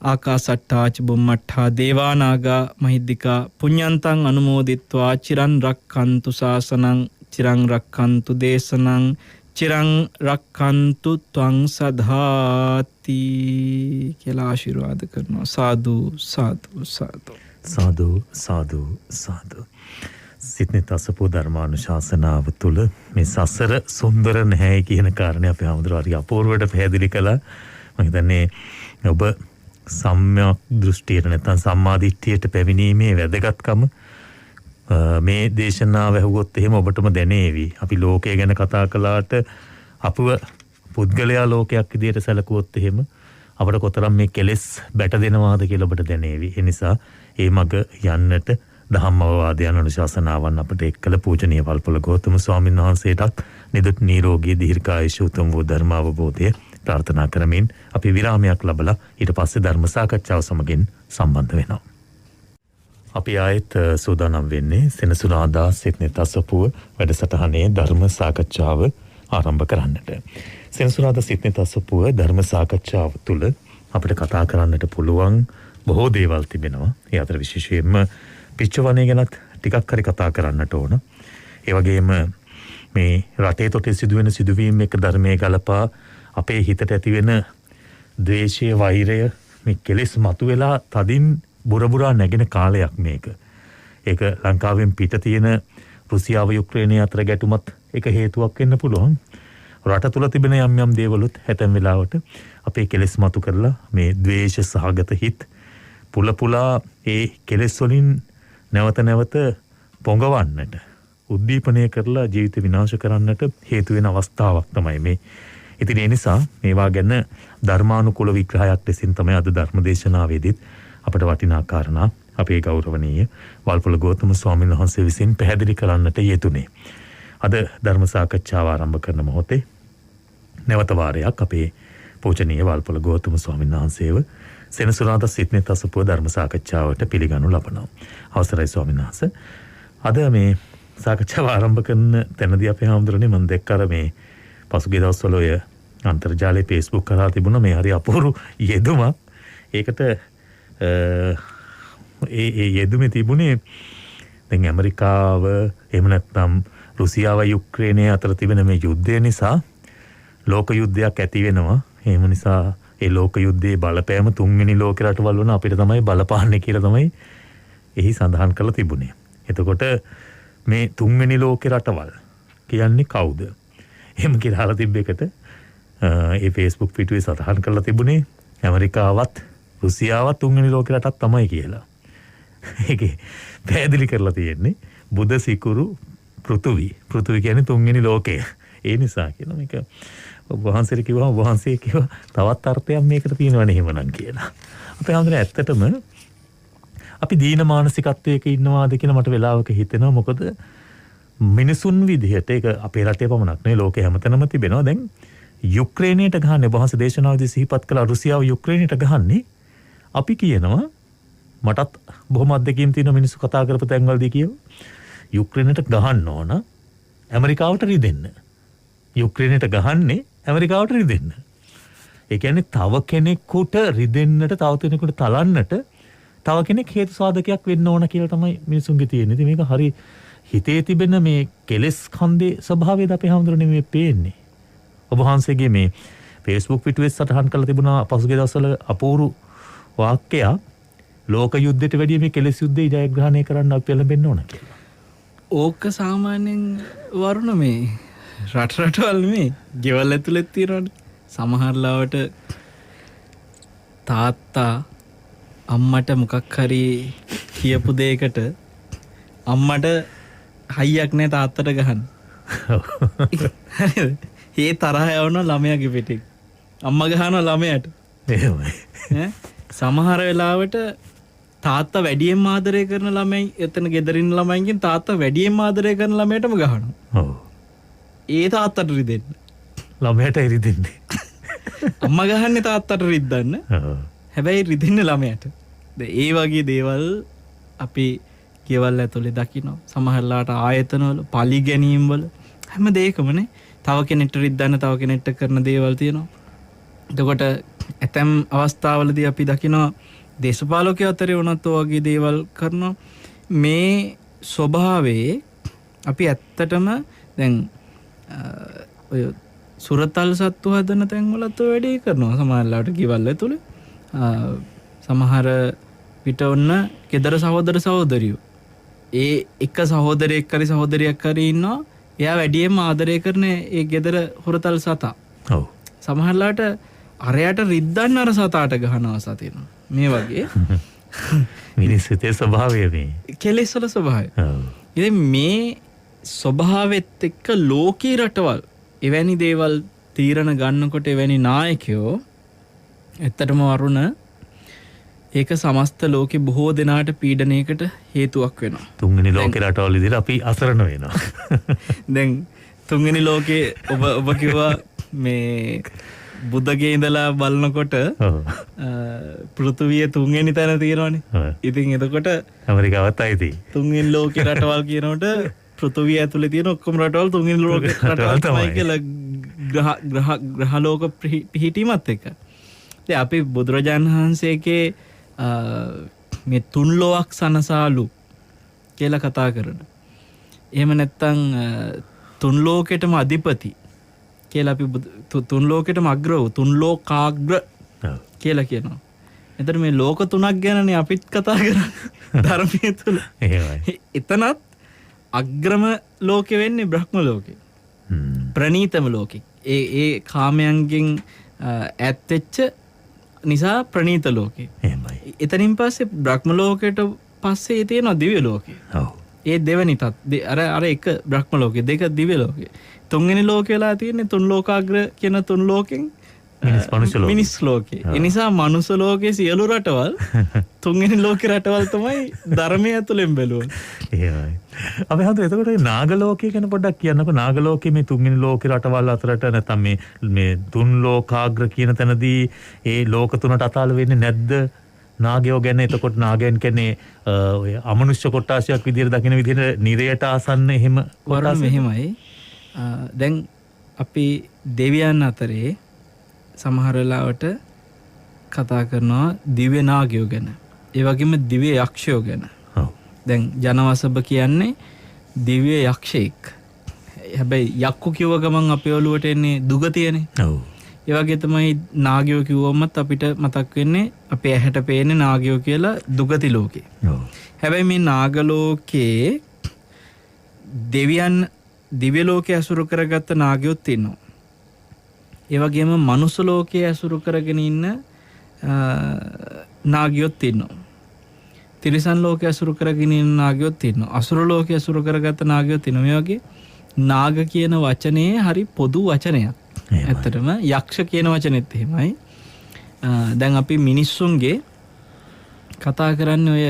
ආකාසට්ටාච බුම්මට්ටා දේවානාගා මහිද්దికා පුඤ්ඤන්තං අනුමෝදිත්වා චිරන් රක්ඛන්තු ශාසනං චිරං රක්ඛන්තු දේශනං චිරං රක්ඛන්තු ත්වං සදාති කියලා ආශිර්වාද කරනවා. සාදු සාදු සාදු සාදු සාදු සාදු. සිත්නිත අසපෝ ධර්මානුශාසනාව තුළ මේ සසර සුන්දර නැහැ කියන කාරණේ අපේ හැමදෙරෝරි අපූර්වවට පැහැදිලි කළා. මම හිතන්නේ ඔබ සම්‍යක් දෘෂ්ටියට නැත්නම් සම්මාදිට්ඨියට පැමිණීමේ වැදගත්කම මේ දේශනාව ඇහුවොත් එහෙම ඔබටම දැනේවි. අපි ලෝකය ගැන කතා කළාට අපව පුද්ගලයා ලෝකයක් විදියට සැලකුවොත් එහෙම අපට කොතරම් මේ කෙලෙස් බැට දෙනවාද කියලා ඔබට දැනේවි. ඒ නිසා ඒ මග යන්නට ධම්මවවාදයන් අනුශාසනාවන් අපට එක්කල පූජනීය වල්පොළ ගෞතම ස්වාමීන් වහන්සේටත් නිදුක් නිරෝගී දීර්ඝායුෂ උතුම් වූ ධර්ම අවබෝධය ප්‍රාර්ථනා කරමින් අපි විරාමයක් ලබලා ඊට පස්සේ ධර්ම සාකච්ඡාව සමගින් සම්බන්ධ වෙනවා. අපි ආයෙත් සූදානම් වෙන්නේ සෙනසුරාදා සිත්නෙත් අසපුව වැඩසටහනේ ධර්ම සාකච්ඡාව ආරම්භ කරන්නට. සෙනසුරාදා සිත්නෙත් අසපුව ධර්ම සාකච්ඡාව තුළ අපිට කතා කරන්නට පුළුවන් බොහෝ දේවල් තිබෙනවා. ඒ අතර විශේෂයෙන්ම පිච්චවණේ ගැනත් ටිකක් හරි කතා කරන්නට ඕන. ඒ වගේම මේ රටේ තොටේ සිදුවෙන සිදුවීම් එක ධර්මයේ ගලපා අපේ හිතට ඇතිවෙන ද්වේෂය, වෛරය, මේ කෙලෙස් මතුවෙලා තදින් බුරබුරා නැගෙන කාලයක් මේක. ඒක ලංකාවෙන් පිට තියෙන රුසියාව යුක්‍රේනය අතර ගැටුමත් එක හේතුවක් වෙන්න පුළුවන්. රට තුළ තිබෙන යම් යම් දේවලුත් හැතැම් වෙලාවට අපේ කෙලෙස් මතු කරලා මේ ද්වේෂ සහගත හිත් පුලපුලා ඒ කෙලෙස් වලින් නැවත නැවත පොඟවන්නට, උද්දීපනය කරලා ජීවිත විනාශ කරන්නට හේතු වෙන අවස්ථාවක් තමයි මේ. ඉතින් ඒ නිසා මේවා ගැන ධර්මානුකූල විග්‍රහයක් ලෙසින් තමයි අද ධර්මදේශනාවේදීත් අපට වටිනා කාරණා අපේ ගෞරවනීය වල්පොළ ගෞතම ස්වාමීන් වහන්සේ විසින් පැහැදිලි කරන්නට යෙදුනේ. අද ධර්ම සාකච්ඡාව ආරම්භ කරන මොහොතේ නැවත වාරයක් අපේ පූජනීය වල්පොළ ගෞතම ස්වාමීන් වහන්සේව සෙනසුරාදා සිත්නෙත් අසපුව ධර්ම සාකච්ඡාවට පිළිගනු ලබනවා. අවසරයි ස්වාමීන් වහන්සේ. අද මේ සාකච්ඡාව ආරම්භ කරන තැනදී අපේ හැමදෙරෝනේ මම දැක්කර මේ පසුගිය දවස්වල ඔය අන්තර්ජාලයේ Facebook කරා තිබුණා මේ හරි අපූර්ව යෙදුමක්. ඒකට ඒ යෙදුමේ තිබුණේ දැන් ඇමරිකාව එහෙම නැත්නම් රුසියාව යුක්‍රේනය අතර තිබෙන මේ යුද්ධය නිසා ලෝක යුද්ධයක් ඇති වෙනවා. එහෙම නිසා ඒ ලෝක යුද්ධයේ බලපෑම තුන්වෙනි ලෝක රටවල් වන අපිට තමයි බලපාන්නේ කියලා තමයි එහි සඳහන් කරලා තිබුණේ. එතකොට මේ තුන්වෙනි ලෝක රටවල් කියන්නේ කවුද? එහෙම කියලා තිබ්බ එකට ඒ Facebook පිටුවේ සඳහන් කරලා තිබුණේ ඇමරිකාවත් රුසියාවත් තුන්වෙනි ලෝක රටක් තමයි කියලා. ඒකේ පැහැදිලි කරලා තියෙන්නේ බුද සිකුරු පෘථුවි කියන්නේ තුන්වෙනි ලෝකය. ඒ නිසා කියන මේක ඔබ වහන්සේට කිව්වම ඔබ වහන්සේ කිව්වා තවත් අර්ථයක් මේකට තියෙනවනේ එහෙමනම් කියලා. අපේ හැමෝටම ඇත්තටම අපි දීන මානසිකත්වයක ඉන්නවාද කියලා මට වෙලාවක හිතෙනවා. මොකද මිනිසුන් විදිහට ඒක අපේ රටේ පමණක් නෙවෙයි ලෝකේ හැමතැනම තිබෙනවා. දැන් යුක්‍රේනයට ගහන්නේ වහන්සේ දේශනාවේදී සිහිපත් කළා රුසියාව යුක්‍රේනයට ගහන්නේ. අපි කියනවා මටත් බොහොම අත්දැකීම් තියෙන මිනිස්සු කතා කරපු තැන්වලදී කියව යුක්‍රේනයට ගහන්න ඕන ඇමරිකාවට රිදෙන්න. යුක්‍රේනයට ගහන්නේ ඇමරිකාවට රිදෙන්න. ඒ කියන්නේ තව කෙනෙකුට රිදෙන්නට තව කෙනෙකුට තලන්නට තව කෙනෙක් හේතු සාධකයක් වෙන්න ඕන කියලා තමයි මිනිසුන්ගේ තියෙන්නේ. ඉතින් මේක හරි හිතේ තිබෙන මේ කෙලෙස් කන්දේ ස්වභාවයද අපේ හැමදෙරේ මේ පේන්නේ. ඔබ වහන්සේගේ මේ Facebook පිටුවේ සටහන් කරලා තිබුණා පසුගිය දවස්වල අපූර්ව වාක්‍යයක් ලෝක යුද්ධයට වැඩිය මේ කෙලෙස් යුද්ධය ජයග්‍රහණය කරන්න අපි පෙළඹෙන්න ඕන කියලා. ඕක සාමාන්‍යයෙන් වරුණ මේ රටවල් මේ ගෙවල් ඇතුළෙත් තියෙනවනේ. සමහරලාවට තාත්තා අම්මට මොකක් හරි කියපු දෙයකට අම්මට හයියක් නැහැ තාත්තට ගහන්න. හරිද? ඒ තරහ යවන ළමයාගේ පිටින් අම්මා ගහනවා ළමයාට. එහෙමයි. සමහර වෙලාවට තාත්තා වැඩියෙන් ආදරය කරන ළමයි එතන ගෙදරින් ළමයින්ගෙන් තාත්තා වැඩියෙන් ආදරය කරන ළමයටම ගහනවා. ඔව්. ඒ තාත්තට රිදෙන්න. ළමයට රිදෙන්නේ. අම්මා ගහන්නේ තාත්තට රිද්දන්න. ඔව්. හැබැයි රිදෙන්නේ ළමයට. ඒ වගේ දේවල් අපි ගෙවල් ඇතුලේ දකිනවා. සමහරලාට ආයතනවල පලි ගැනීම් වල හැම දෙයකමනේ තව කෙනෙක්ට රිද්දන්න තව කෙනෙක්ට කරන දේවල් තියෙනවා. එතකොට ඇතැම් අවස්ථාවලදී අපි දකිනවා දේශපාලකයෝ අතරේ වුණත් වගේ දේවල් කරනවා. මේ ස්වභාවයේ අපි ඇත්තටම දැන් ඔය සුරතල් සත්තු හදන තැන්වලත් ඔය වැඩේ කරනවා. සමහරලාට ගෙවල් ඇතුලේ සමහර විට ඔන්න ගෙදර සහෝදර සහෝදරියෝ ඒ එක සහෝදරයෙක් හරි සහෝදරියක් හරි ඉන්නවා. එයා වැඩියෙන්ම ආදරය කරන ඒ ගෙදර හොරතල් සතා. ඔව්. සමහරලාට අරයට රිද්දන්න අර සතාට ගහනවා සතිනවා. මේ වගේ මිනිස්සුගේ ස්වභාවය මේ. කෙලෙස් වල ස්වභාවය. ඔව්. ඉතින් මේ ස්වභාවෙත් එක්ක ලෝකී රටවල් එවැනි දේවල් තීරණ ගන්නකොට එවැනි නායකයෝ ඇත්තටම වරුණ ඒක සමස්ත ලෝකෙ බොහෝ දෙනාට පීඩනයකට හේතුවක් වෙනවා. තුන්වෙනි ලෝකේ රටවල් විදිහට අපි අසරණ වෙනවා. දැන් තුන්වෙනි ලෝකේ ඔබ කිව්වා මේ බුද්ධගේ ඉඳලා බලනකොට පෘථුවිය තුන්වෙනි තැන තියෙනවනේ. ඉතින් එතකොට ඇමරිකාවත් අයිති. තුන්වෙනි ලෝකේ රටවල් කියනකොට පෘථුවිය ඇතුලේ තියෙන ඔක්කොම රටවල් තුන්වෙනි ලෝකේ රටවල් තමයි කියලා ග්‍රහලෝක පිහිටීමත් එක්ක. ඉතින් අපි බුදුරජාණන් වහන්සේගේ මේ තුන් ලෝක් සනසාලු කියලා කතා කරන. එහෙම නැත්නම් තුන් ලෝකෙටම අධිපති කියලා අපි තුන් ලෝකෙටම අග්‍ර වූ තුන් ලෝකාග්‍ර කියලා කියනවා. එතන මේ ලෝක තුනක් ගැනනේ අපිත් කතා කරන්නේ ධර්මයේ තුල. එහෙමයි. එතනත් අග්‍රම ලෝකෙ වෙන්නේ බ්‍රහ්ම ලෝකෙ. ප්‍රණීතම ලෝකෙ. ඒ කාමයන්ගෙන් ඈත් වෙච්ච නිසා ප්‍රණීත ලෝකේ. එහෙමයි. එතනින් පස්සේ බ්‍රහ්ම ලෝකයට පස්සේ තියෙනවා දිව්‍ය ලෝකේ. ඔව්. ඒ දෙවෙනි අර එක බ්‍රහ්ම ලෝකේ දෙක දිව්‍ය ලෝකේ. තුන්වෙනි ලෝකේ වෙලා තියෙන්නේ තුන් ලෝකාග්‍ර කියන තුන් ලෝකෙන් මිනිස් ලෝකේ. ඒ නිසා මනුස්ස ලෝකේ සියලු රටවල් තුන්වෙනි ලෝකේ රටවල් තමයි ධර්මයේ ඇතුලෙන් බැලුවොත්. එහෙමයි. අපි හඳු එතකොට නාග ලෝකය ගැන පොඩ්ඩක් කියන්නකෝ. නාග ලෝකයේ මේ තුන්වෙනි ලෝකේ රටවල් අතරට නැත්නම් මේ තුන් ලෝකාග්‍ර කියන තැනදී ඒ ලෝක තුනට අතාල වෙන්නේ නැද්ද? නාගයෝ ගැන එතකොට නාගයන් කියන්නේ ඔය අමනුෂ්‍ය කොටාශයක් විදිහට දකින විදිහට නිරයට ආසන්න එහෙම කොටස් මෙහෙමයි. දැන් අපි දෙවියන් අතරේ සමහර වෙලාවට කතා කරනවා දිව්‍ය නාගයෝ ගැන. ඒ වගේම දිව්‍ය යක්ෂයෝ ගැන. දැන් ජනවසබ කියන්නේ දිව්‍ය යක්ෂයෙක්. හැබැයි යක්කු කිව්ව ගමන් අපේ ඔළුවට එන්නේ දුගතියනේ. ඔව්. ඒ වගේ තමයි නාගයෝ කිව්වමත් අපිට මතක් වෙන්නේ අපේ ඇහැට පේන්නේ නාගයෝ කියලා දුගති ලෝකේ. ඔව්. හැබැයි මේ නාග ලෝකේ දෙවියන් දිව්‍ය ලෝකයේ අසුරු කරගත්ත නාගයොත් ඉන්නවා. ඒ වගේම මනුස්ස ලෝකයේ අසුරු කරගෙන ඉන්න නාගයොත් ඉන්නවා. තිරිසන් ලෝකයේ අසුරු කරගෙන ඉන්න නාගයොත් ඉන්නවා. අසුර ලෝකයේ අසුරු කරගත්ත නාගයොත් ඉන්නවා. මේ වගේ නාග කියන වචනේ හරි පොදු වචනයක්. ඇත්තටම යක්ෂ කියන වචනේත් එහෙමයි. දැන් අපි මිනිස්සුන්ගේ කතා කරන්නේ ඔය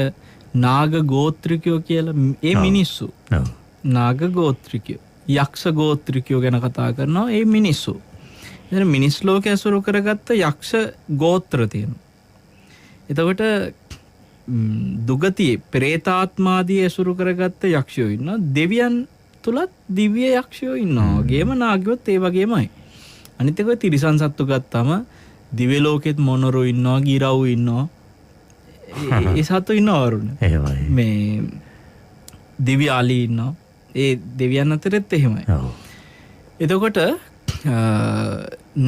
නාග ගෝත්‍රිකයෝ කියලා. ඒ මිනිස්සු නාග ගෝත්‍රිකයෝ, යක්ෂ ගෝත්‍රිකයෝ ගැන කතා කරනවා. ඒ මිනිස්සු. එතන මිනිස් ලෝකයේ අසුරු කරගත්ත යක්ෂ ගෝත්‍ර තියෙනවා. එතකොට දුගතියේ ප්‍රේතාත්මාදී ඇසුරු කරගත්ත යක්ෂයෝ ඉන්නවා. දෙවියන් තුලත් දිව්‍ය යක්ෂයෝ ඉන්නවා. වගේම නාගයොත් ඒ වගේමයි. අනිත් එක තිරිසන් සත්තු ගත්තාම දිව්‍ය ලෝකෙත් මොනරෝ ඉන්නවා, ගිරව් ඉන්නවා. ඒ සත්තු ඉන්නවා වරුණ. මේ දිව්‍ය ආලී ඉන්නවා. ඒ දෙවියන් අතරෙත් එහෙමයි. එතකොට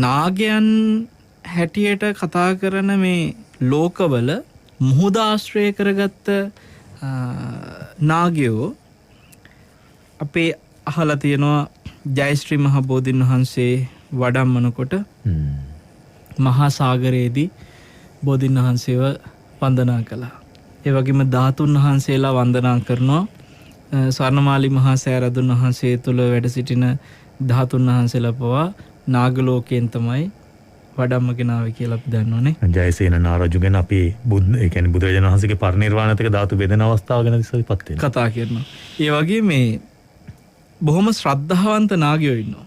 නාගයන් හැටියට කතා කරන මේ ලෝකවල මුහුදාශ්‍රය කරගත්ත නාගයෝ අපේ අහලා තියෙනවා. ජයශ්‍රී මහ බෝධීන් වහන්සේ වඩම්මනකොට මහා සාගරයේදී බෝධීන් වහන්සේව වන්දනා කළා. ඒ වගේම ධාතුන් වහන්සේලා වන්දනා කරනවා. ස්වර්ණමාලි මහා සෑරදුන් වහන්සේ තුළ වැඩ සිටින ධාතුන් වහන්සේලා පවා නාග ලෝකයෙන් තමයි වඩම්ම ගෙනාවේ කියලා අපි දන්නවනේ. ජයසේන නාරජු ගැන අපි ඒ කියන්නේ බුදුරජාණන් වහන්සේගේ පරිනිර්වාණයත් එක්ක ධාතු බෙදෙන අවස්ථාව ගැන ඉස්සෙල්පත් වෙනවා. කතා කරනවා. ඒ වගේ මේ බොහොම ශ්‍රද්ධාවන්ත නාගයෝ ඉන්නවා.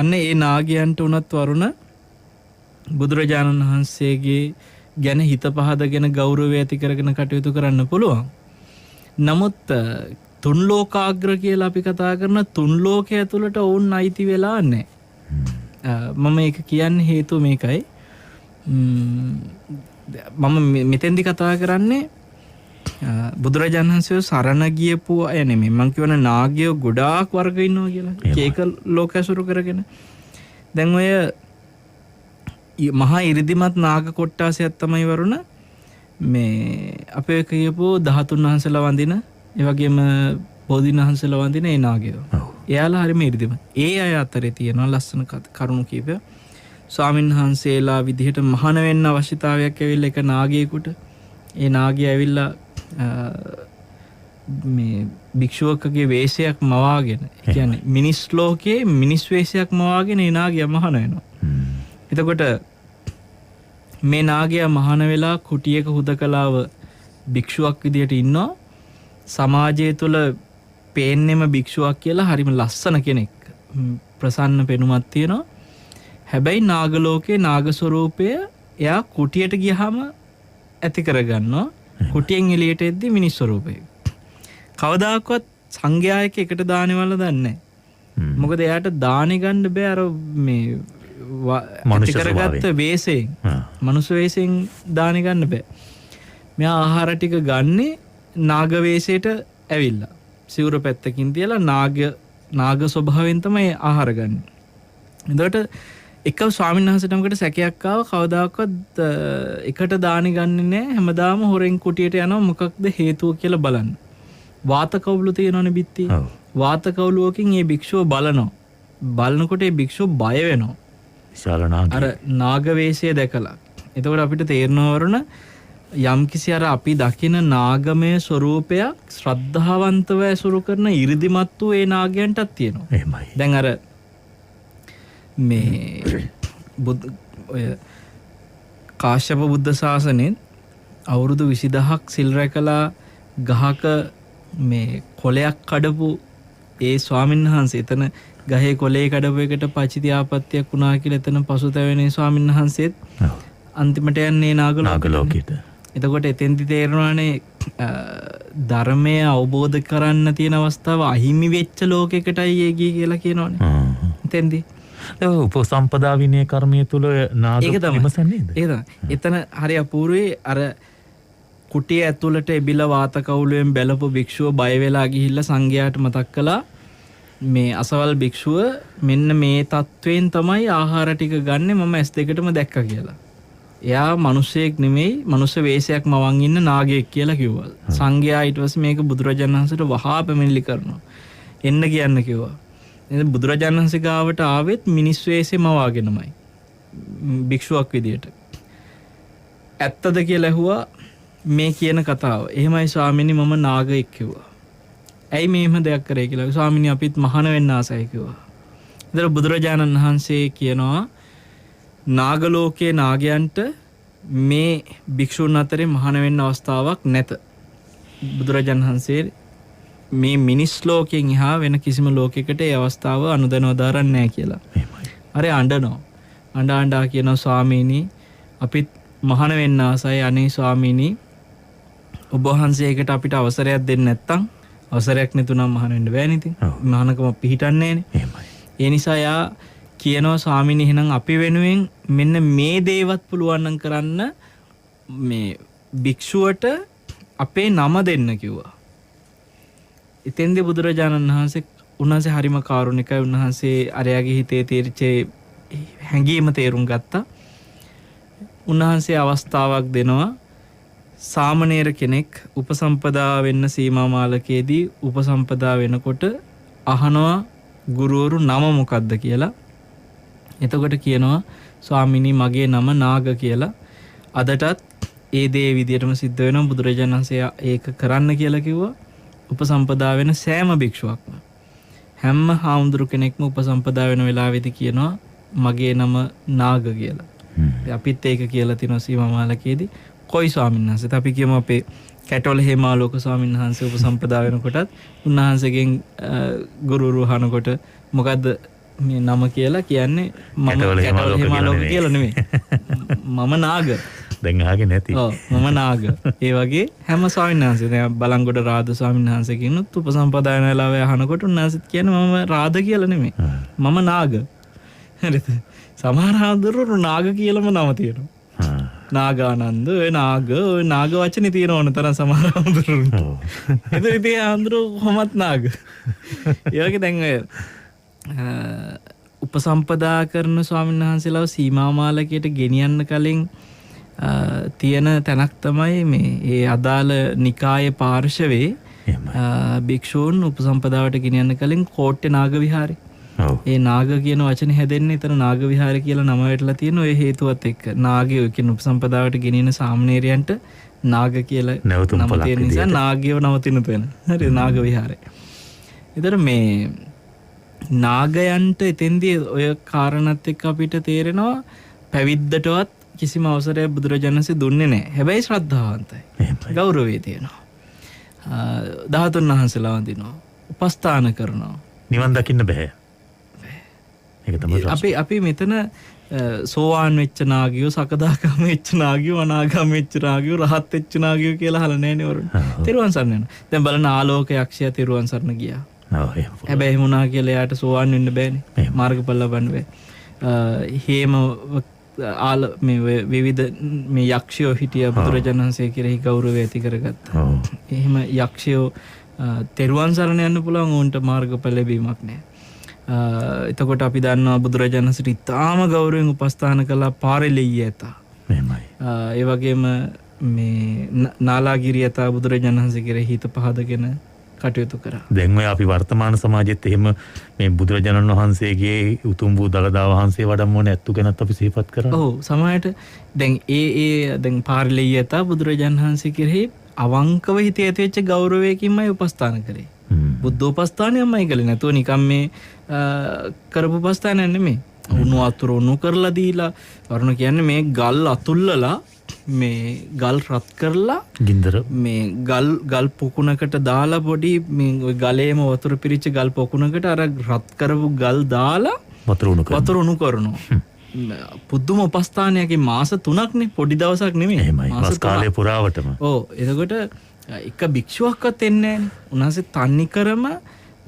අන්න ඒ නාගයන්ට උනත් වරුණ බුදුරජාණන් වහන්සේගේ ගැන හිත පහදගෙන ගෞරවය ඇති කරගෙන කටයුතු කරන්න පුළුවන්. නමුත් තුන් ලෝකාග්‍ර කියලා අපි කතා කරන තුන් ලෝකය ඇතුළට ඔවුන් අයිති වෙලා නැහැ. මම ඒක කියන්නේ හේතුව මේකයි. මම මෙතෙන්දි කතා කරන්නේ බුදුරජාණන් වහන්සේ සරණ ගියපු අය නෙමෙයි. මම කියන නාගයෝ ගොඩාක් වර්ග ඉන්නවා කියලා. ඒක ලෝක ඇසුරු කරගෙන. දැන් ඔය මහා ඉරිදිමත් නාග කොට්ටාසයක් තමයි වරුණ මේ අපේ කියපු 13 වහන්සේලා වඳින, ඒ වගේම බෝධීන් වහන්සේලා වඳින ඒ නාගයෝ. එයාලා හරිම ඉරිදිමත්. ඒ අය අතරේ තියෙනවා ලස්සන කරුණු කීපය. ස්වාමීන් වහන්සේලා විදිහට මහාන වෙන්න අවශ්‍යතාවයක් ඇවිල්ලා එක නාගයෙකුට ඒ නාගය ඇවිල්ලා මේ භික්ෂුවකගේ වේශයක් මවාගෙන, කියන්නේ මිනිස් ලෝකයේ මිනිස් වේශයක් මවාගෙන ඒ නාගයා මහාන වෙනවා. එතකොට මේ නාගයා මහාන වෙලා කුටියක හුදකලාව භික්ෂුවක් විදියට ඉන්නවා. සමාජය තුළ පේන්නෙම භික්ෂුවක් කියලා හරිම ලස්සන කෙනෙක්, ප්‍රසන්න පෙනුමක් තියෙනවා. හැබැයි නාග ලෝකේ නාග ස්වරූපය එයා කුටියට ගියහම ඇති කරගන්නවා. කුටියෙන් එළියට එද්දී මිනිස් ස්වරූපය. කවදාකවත් සංඝයා එකට දානෙවල දන්නේ නැහැ. මොකද එයාට දානෙ ගන්න බෑ අර මේ ඇති කරගත්ත වේසයෙන්, මනුස්ස වේසයෙන් දානෙ ගන්න බෑ. මෙයා ආහාර ටික ගන්නේ නාග වේසයට ඇවිල්ලා. සිවුර පැත්තකින් තියලා නාග ස්වභාවයෙන් තමයි ආහාර ගන්න. එතකොට එක ස්වාමීන් වහන්සේ නමකට සැකයක් ආව, කවදාකවත් එකට දානි ගන්නේ නැහැ, හැමදාම හොරෙන් කුටියට යනවා. මොකක්ද හේතුව කියලා බලන්න. වාත කවුළු තියෙනවනේ බිත්තියේ. වාත කවුළුවකින් මේ භික්ෂුව බලනවා. බලනකොට මේ භික්ෂුව බය වෙනවා. විශාල නාග. අර නාග වේශය දැකලා. එතකොට අපිට තේරෙනවා වරුණ යම්කිසි අර අපි දකින නාගමය ස්වરૂපයක් ශ්‍රද්ධාවන්තව ඇසුරු කරන 이르දිමත් වූ ඒ නාගයන්ටත් තියෙනවා. එහෙමයි. දැන් අර මේ ඔය කාශ්‍යප බුද්ධ ශාසනයෙන් අවුරුදු 20000ක් සිල් රැකලා ගහක මේ කොලයක් කඩපු ඒ ස්වාමීන් වහන්සේ එතන ගහේ කොලේ කඩපු එකට පචිති ආපත්‍යක් වුණා කියලා එතන පසුතැවෙන ස්වාමීන් වහන්සේත් අන්තිමට යන්නේ නාග ලෝකෙට. එතකොට එතෙන්දි තේරෙනවානේ ධර්මය අවබෝධ කරන්න තියෙන අවස්ථාව අහිමි වෙච්ච ලෝකයකටයි ඒ ගියේ කියලා කියනවනේ. එතෙන්දි උපසම්පදා විනය කර්මයේ තුල නාග විමසන්නේ නේද? ඒක තමයි. එතන හරි අපූර්වයි. අර කුටිය ඇතුළට එබිලා වාත කවුලුවෙන් බැලපු භික්ෂුව බය වෙලා ගිහිල්ලා සංඝයාට මතක් කළා මේ අසවල් භික්ෂුව මෙන්න මේ තත්වයෙන් තමයි ආහාර ටික ගන්නෙ, මම S2ටම දැක්කා කියලා. එයා මිනිසෙක් නෙමෙයි, මනුස්ස වේශයක් මවන් ඉන්න නාගයෙක් කියලා කිව්වා. සංඝයා ඊට පස්සේ මේක බුදුරජාණන් වහන්සේට වහා පැමිණිලි කරනවා. එන්න කියන්න කිව්වා. එහෙනම් බුදුරජාණන් වහන්සේ ගාවට ආවෙත් මිනිස් වේශෙම වවාගෙනමයි භික්ෂුවක් විදියට. ඇත්තද කියලා ඇහුවා. මේ කියන කතාව. එහෙමයි ස්වාමීනි මම නාගයෙක් කිව්වා. ඇයි මෙහෙම දෙයක් කරේ කියලා. ස්වාමීනි අපිත් මහාන වෙන්න ආසයි කිව්වා. ඒතර බුදුරජාණන් වහන්සේ කියනවා නාග ලෝකයේ නාගයන්ට මේ භික්ෂුන් අතරේ මහාන වෙන්න අවස්ථාවක් නැත. බුදුරජාණන් වහන්සේ මේ මිනිස් ලෝකයෙන් එහා වෙන කිසිම ලෝකයකට ඒ අවස්ථාව අනුදැනව දාරන්නේ නැහැ කියලා. අර අඬනවා. අඬා කියනවා ස්වාමීනි අපිත් මහාන වෙන්න ආසයි. අනේ ස්වාමීනි ඔබ වහන්සේකට අපිට අවසරයක් දෙන්න නැත්තම් අවසරයක් නැතුණම් මහාන වෙන්න බෑනේ ඉතින්. මහානකම පිහිටන්නේ නෑනේ. ඒ නිසා යා කියනවා ස්වාමීනි එහෙනම් අපි වෙනුවෙන් මෙන්න මේ දේවත් පුළුවන් නම් කරන්න මේ භික්ෂුවට අපේ නම දෙන්න කිව්වා. ඉතින්දී බුදුරජාණන් වහන්සේ උන්වහන්සේ හරිම කාරුණිකයි. උන්වහන්සේ අරයාගේ හිතේ තීරච හැඟීම තේරුම් ගත්තා. උන්වහන්සේ අවස්ථාවක් දෙනවා සාමණේර කෙනෙක් උපසම්පදා වෙන්න සීමා මාලකයේදී උපසම්පදා වෙනකොට අහනවා ගුරුවරු නම මොකක්ද කියලා. එතකොට කියනවා ස්වාමිනී මගේ නම නාග කියලා. අදටත් ඒ දේ විදියටම සිද්ධ වෙනවා. බුදුරජාණන් වහන්සේ ඒක කරන්න කියලා කිව්වා. උපසම්පදා වෙන සෑම භික්ෂුවක්ම හැම හාමුදුරු කෙනෙක්ම උපසම්පදා වෙන වෙලාවෙදී කියනවා මගේ නම නාග කියලා. අපිත් ඒක කියලා තිනවා සීමා මාලකයේදී. කොයි ස්වාමීන් වහන්සේත් අපි කියමු අපේ කැටොල හේමාලෝක ස්වාමීන් වහන්සේ උපසම්පදා වෙනකොටත් උන්වහන්සේගෙන් ගුරුවරු අහනකොට මොකද්ද මේ නම කියලා කියන්නේ මම කැටොල හේමාලෝක කියලා නෙමෙයි. මම නාග. දැන් අහගෙන නැති. ඔව් මම නාග. ඒ වගේ හැම ස්වාමීන් වහන්සේ දැන් බලංගොඩ රාද ස්වාමීන් වහන්සේ කියනොත් උපසම්පදා වෙන වෙලාවේ අහනකොට උන්වහන්සේත් කියන්නේ මම රාද කියලා නෙමෙයි. මම නාග. හරිද? සමහර හාමුදුරුවෝ නාග කියලාම නම තියෙනවා. නාගානන්ද ඔය නාග වචනේ තියෙන ඕන තරම් සමහර හාමුදුරුවෝ. එතන ඉතින් හාමුදුරුවෝ කොහොමත් නාග. ඒ වගේ දැන් ඔය උපසම්පදා කරන ස්වාමීන් වහන්සේලාව සීමා මාලකයට ගෙනියන්න කලින් තියෙන තැනක් තමයි මේ ඒ අදාළ නිකායේ පාර්ශවයේ භික්ෂූන් උපසම්පදාවට ගෙනියන්න කලින් කෝට්ටේ නාග විහාරේ. ඒ නාග කියන වචනේ හැදෙන්නේ එතන නාග විහාරය කියලා නම වැටලා තියෙන ඔය හේතුවත් එක්ක. නාගයෝ කියන උපසම්පදාවට ගෙනියන සාමණේරයන්ට නාග කියලා නම තියෙන නිසා නාගයව නවතින තැන. හරි නාග විහාරය. ඒතර මේ නාගයන්ට එතෙන්දී ඔය කාරණාත් එක්ක අපිට තේරෙනවා පැවිද්දටවත් කිසිම අවසරයක් බුදුරජාණන්සේ දුන්නේ නැහැ. හැබැයි ශ්‍රද්ධාවන්තයි. ගෞරවය තියෙනවා. ධාතුන් වහන්සේලා වඳිනවා. උපස්ථාන කරනවා. නිවන් දකින්න බෑ. අපි මෙතන සෝවාන් වෙච්ච නාගයෝ, සකදාගාමී වෙච්ච නාගයෝ, අනාගාමී වෙච්ච නාගයෝ, රහත් වෙච්ච නාගයෝ කියලා අහලා නැහැ නේ වරුන්. තිරුවන් සරණ යනවා. දැන් බලන්න ආලෝක යක්ෂයා තිරුවන් සරණ ගියා. හැබැයි එහෙම වුණා කියලා එයාට සෝවාන් වෙන්න බෑනේ. මාර්ගඵල ලබන්න බෑ. හේම මේ විවිධ මේ යක්ෂයෝ හිටිය බුදුරජාණන් වහන්සේ කෙරෙහි ගෞරවය ඇති කරගත්තා. එහෙම යක්ෂයෝ තිරුවන් සරණ යන්න පුළුවන් උන්ට මාර්ගඵල ලැබීමක් නැහැ. එතකොට අපි දන්නවා බුදුරජාණන් වහන්සේට ඉතාම ගෞරවයෙන් උපස්ථාන කළා පාරලෙය්‍ය ඇතා. එහෙමයි. ඒ වගේම මේ නාලාගිරිය ඇතා බුදුරජාණන් වහන්සේ කෙරෙහි හිත පහදගෙන කටයුතු කරා. දැන් ඔය අපි වර්තමාන සමාජෙත් එහෙම මේ බුදුරජාණන් වහන්සේගේ උතුම් වූ දළදා වහන්සේ වඩම්මෝන ඇත්තු ගැනත් අපි සිහිපත් කරා. ඔව් සමහරට දැන් දැන් පාරලෙය්‍ය ඇතා බුදුරජාණන් වහන්සේ කෙරෙහි අවංකව හිතේ ඇති වෙච්ච ගෞරවයකින්මයි උපස්ථාන කරේ. බුද්ධෝපස්ථානයමයි කළේ. නැතුව නිකම් මේ කරපු උපස්ථානයක් නෙමෙයි. උණු වතුර උණු කරලා දීලා වරුණ කියන්නේ මේ ගල් අතුල්ලලා මේ ගල් රත් කරලා ගින්දර මේ ගල් පොකුණකට දාලා පොඩි මේ ගලේම වතුර පිරිච්ච ගල් පොකුණකට අර රත් කරපු ගල් දාලා වතුර උණු කරනවා. පුදුම උපස්ථානයක මාස 3ක්නේ පොඩි දවසක් නෙමෙයි. මාස කාලය පුරාවටම. ඔව් එතකොට එක භික්ෂුවක්වත් එන්නේ නැහැ. උන්වහන්සේ තන්නිකරම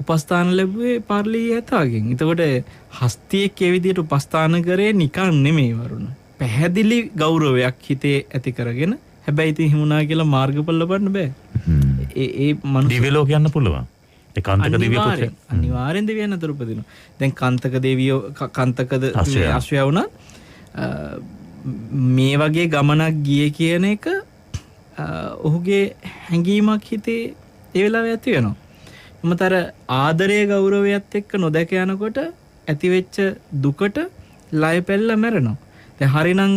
උපස්ථාන ලැබුවේ පාරලී ඇතාගෙන්. එතකොට හස්තියෙක් ඒ විදිහට උපස්ථාන කරේ නිකන් නෙමෙයි වරුණ. පැහැදිලි ගෞරවයක් හිතේ ඇති කරගෙන හැබැයි ඉතින් හිමුණා කියලා මාර්ගඵල ලබන්න බෑ. ඒ මනුස්ස දිව්‍ය ලෝක යන්න පුළුවන්. ඒ කාන්තක දෙවියෝ පුතේ අනිවාර්යෙන් දෙවියන් අතර උපදිනවා. දැන් කාන්තක දෙවියෝ කාන්තකද අශ්වය වුණා මේ වගේ ගමනක් ගියේ කියන එක ඔහුගේ හැඟීමක් හිතේ ඒ වෙලාවේ ඇති වෙනවා. මොමතර ආදරය ගෞරවයත් එක්ක නොදැක යනකොට ඇතිවෙච්ච දුකට ලය පැල්ල මැරෙනවා. දැන් හරිනම්